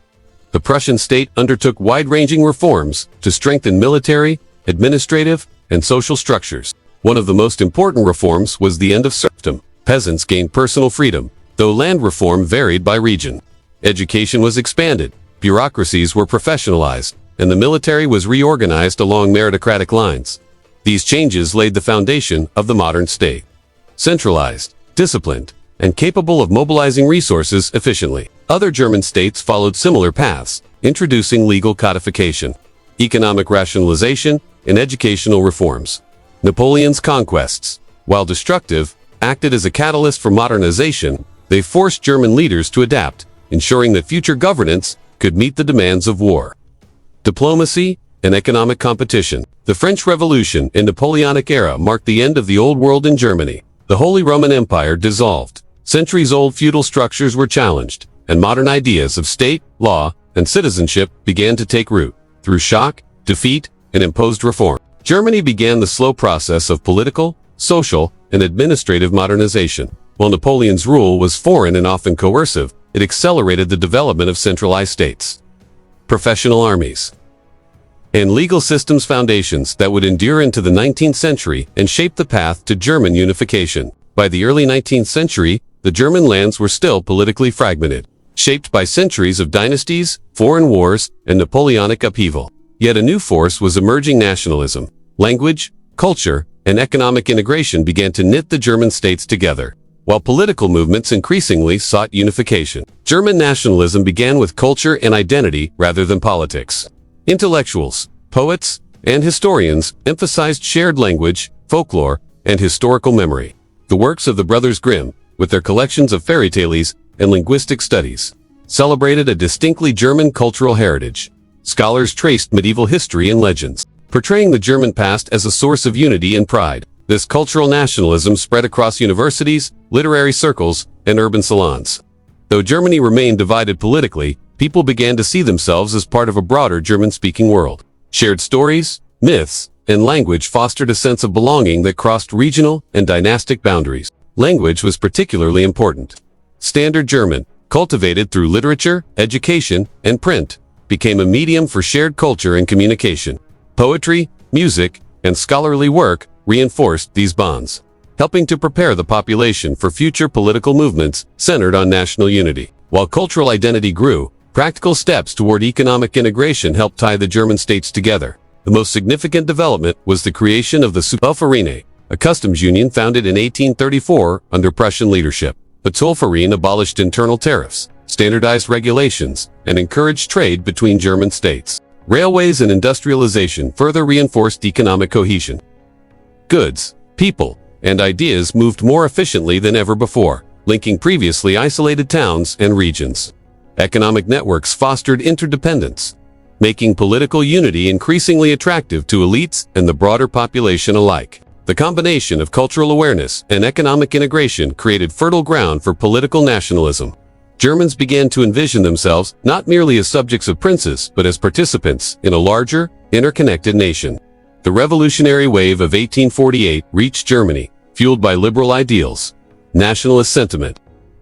The Prussian state undertook wide-ranging reforms to strengthen military, administrative, and social structures. One of the most important reforms was the end of serfdom. Peasants gained personal freedom, though land reform varied by region. Education was expanded, bureaucracies were professionalized, and the military was reorganized along meritocratic lines. These changes laid the foundation of the modern state. Centralized, disciplined, and capable of mobilizing resources efficiently. Other German states followed similar paths, introducing legal codification, economic rationalization, and educational reforms. Napoleon's conquests, while destructive, acted as a catalyst for modernization. They forced German leaders to adapt, ensuring that future governance could meet the demands of war. Diplomacy and economic competition. The French Revolution and Napoleonic era marked the end of the Old World in Germany. The Holy Roman Empire dissolved. Centuries-old feudal structures were challenged, and modern ideas of state, law, and citizenship began to take root. Through shock, defeat, and imposed reform, Germany began the slow process of political, social, and administrative modernization. While Napoleon's rule was foreign and often coercive, it accelerated the development of centralized states, professional armies, and legal systems foundations that would endure into the 19th century and shape the path to German unification. By the early 19th century, the German lands were still politically fragmented, shaped by centuries of dynasties, foreign wars, and Napoleonic upheaval. Yet a new force was emerging: nationalism. Language, culture, and economic integration began to knit the German states together, while political movements increasingly sought unification. German nationalism began with culture and identity rather than politics. Intellectuals, poets, and historians emphasized shared language, folklore, and historical memory. The works of the Brothers Grimm, with their collections of fairy tales and linguistic studies, celebrated a distinctly German cultural heritage. Scholars traced medieval history and legends, portraying the German past as a source of unity and pride. This cultural nationalism spread across universities, literary circles, and urban salons. Though Germany remained divided politically, people began to see themselves as part of a broader German-speaking world. Shared stories, myths, and language fostered a sense of belonging that crossed regional and dynastic boundaries. Language was particularly important. Standard German, cultivated through literature, education, and print, became a medium for shared culture and communication. Poetry, music, and scholarly work reinforced these bonds, helping to prepare the population for future political movements centered on national unity. While cultural identity grew, practical steps toward economic integration helped tie the German states together. The most significant development was the creation of the Zollvereine, a customs union founded in 1834 under Prussian leadership. The Zollverein abolished internal tariffs, standardized regulations, and encouraged trade between German states. Railways and industrialization further reinforced economic cohesion. Goods, people, and ideas moved more efficiently than ever before, linking previously isolated towns and regions. Economic networks fostered interdependence, making political unity increasingly attractive to elites and the broader population alike. The combination of cultural awareness and economic integration created fertile ground for political nationalism. Germans began to envision themselves not merely as subjects of princes, but as participants in a larger, interconnected nation. The revolutionary wave of 1848 reached Germany, fueled by liberal ideals, nationalist sentiment,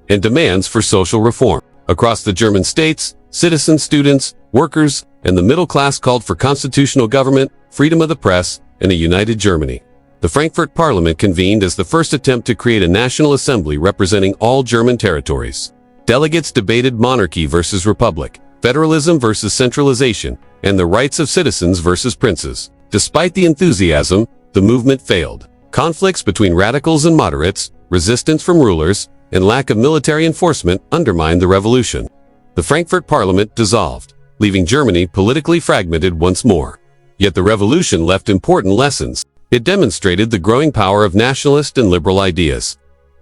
and demands for social reform. Across the German states, citizens, students, workers, and the middle class called for constitutional government, freedom of the press, and a united Germany. The Frankfurt Parliament convened as the first attempt to create a national assembly representing all German territories. Delegates debated monarchy versus republic, federalism versus centralization, and the rights of citizens versus princes. Despite the enthusiasm, the movement failed. Conflicts between radicals and moderates, resistance from rulers, and lack of military enforcement undermined the revolution. The Frankfurt Parliament dissolved, leaving Germany politically fragmented once more. Yet the revolution left important lessons. It demonstrated the growing power of nationalist and liberal ideas,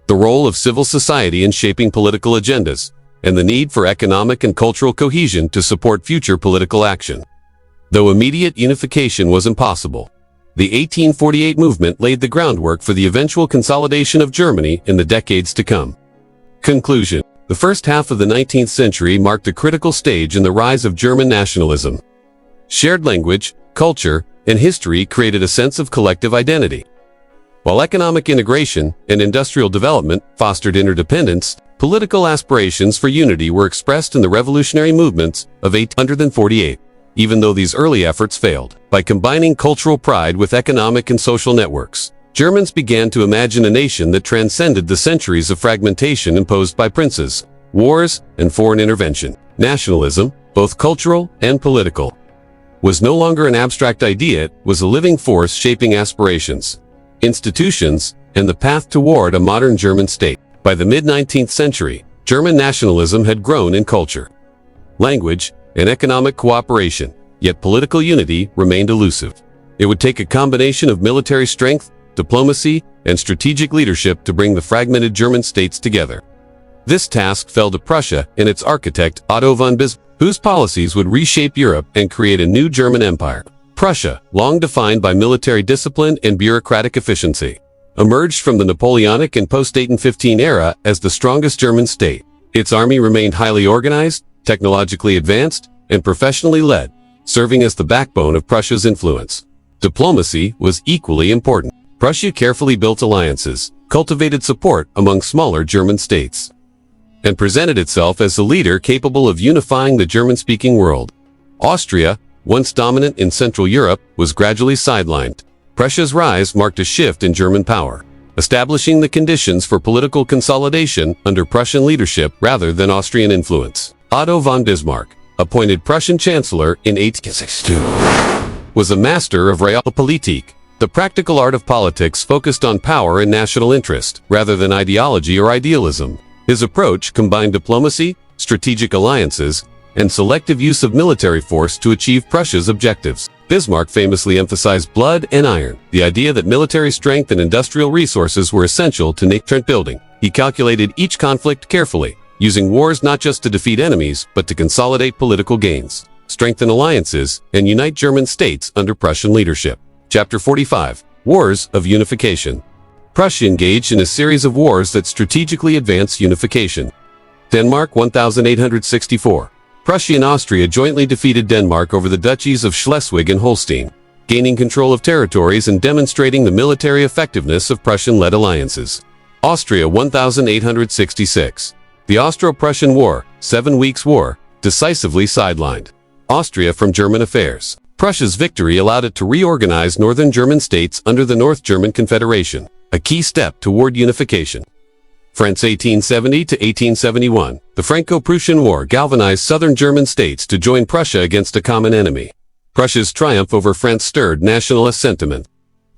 the role of civil society in shaping political agendas, and the need for economic and cultural cohesion to support future political action. Though immediate unification was impossible, the 1848 movement laid the groundwork for the eventual consolidation of Germany in the decades to come. Conclusion. The first half of the 19th century marked a critical stage in the rise of German nationalism. Shared language, culture, and history created a sense of collective identity. While economic integration and industrial development fostered interdependence, political aspirations for unity were expressed in the revolutionary movements of 1848. Even though these early efforts failed, by combining cultural pride with economic and social networks, Germans began to imagine a nation that transcended the centuries of fragmentation imposed by princes, wars, and foreign intervention. Nationalism, both cultural and political, was no longer an abstract idea, it was a living force shaping aspirations, institutions, and the path toward a modern German state. By the mid-19th century, German nationalism had grown in culture, language, and economic cooperation, yet political unity remained elusive. It would take a combination of military strength, diplomacy, and strategic leadership to bring the fragmented German states together. This task fell to Prussia and its architect Otto von Bismarck, whose policies would reshape Europe and create a new German empire. Prussia, long defined by military discipline and bureaucratic efficiency, emerged from the Napoleonic and post-1815 era as the strongest German state. Its army remained highly organized, technologically advanced, and professionally led, serving as the backbone of Prussia's influence. Diplomacy was equally important. Prussia carefully built alliances, cultivated support among smaller German states, and presented itself as a leader capable of unifying the German-speaking world. Austria, once dominant in Central Europe, was gradually sidelined. Prussia's rise marked a shift in German power, establishing the conditions for political consolidation under Prussian leadership rather than Austrian influence. Otto von Bismarck, appointed Prussian Chancellor in 1862, was a master of Realpolitik, the practical art of politics focused on power and national interest, rather than ideology or idealism. His approach combined diplomacy, strategic alliances, and selective use of military force to achieve Prussia's objectives. Bismarck famously emphasized blood and iron, the idea that military strength and industrial resources were essential to nation building. He calculated each conflict carefully, using wars not just to defeat enemies, but to consolidate political gains, strengthen alliances, and unite German states under Prussian leadership. Chapter 45. Wars of Unification. Prussia engaged in a series of wars that strategically advanced unification. Denmark 1864. Prussia and Austria jointly defeated Denmark over the duchies of Schleswig and Holstein, gaining control of territories and demonstrating the military effectiveness of Prussian-led alliances. Austria 1866. The Austro-Prussian War, 7 Weeks' War, decisively sidelined Austria from German affairs. Prussia's victory allowed it to reorganize northern German states under the North German Confederation, a key step toward unification. France 1870 to 1871. The Franco-Prussian War galvanized southern German states to join Prussia against a common enemy. Prussia's triumph over France stirred nationalist sentiment,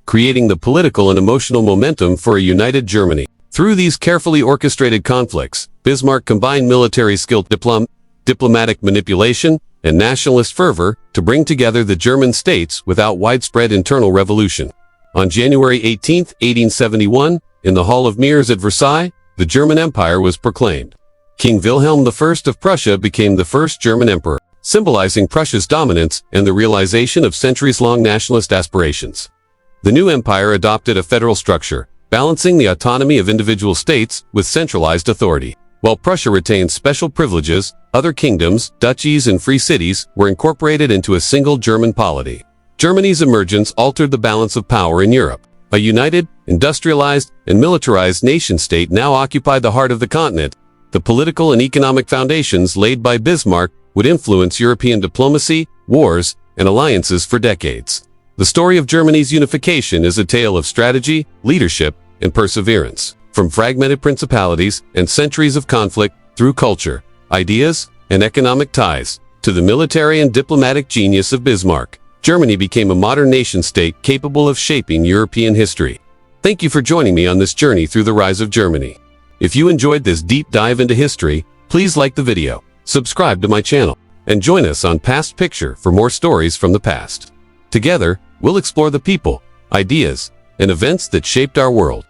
creating the political and emotional momentum for a united Germany. Through these carefully orchestrated conflicts, Bismarck combined military skill, diplomatic manipulation, and nationalist fervor to bring together the German states without widespread internal revolution. On January 18, 1871, in the Hall of Mirrors at Versailles, the German Empire was proclaimed. King Wilhelm I of Prussia became the first German emperor. symbolizing Prussia's dominance and the realization of centuries-long nationalist aspirations. The new empire adopted a federal structure, balancing the autonomy of individual states with centralized authority. While Prussia retained special privileges, other kingdoms, duchies, and free cities were incorporated into a single German polity. Germany's emergence altered the balance of power in Europe. A united, industrialized, and militarized nation-state now occupied the heart of the continent. The political and economic foundations laid by Bismarck would influence European diplomacy, wars, and alliances for decades. The story of Germany's unification is a tale of strategy, leadership, and perseverance. From fragmented principalities and centuries of conflict through culture, ideas, and economic ties, to the military and diplomatic genius of Bismarck, Germany became a modern nation-state capable of shaping European history. Thank you for joining me on this journey through the rise of Germany. If you enjoyed this deep dive into history, please like the video, subscribe to my channel, and join us on Past Picture for more stories from the past. Together, we'll explore the people, ideas, and events that shaped our world.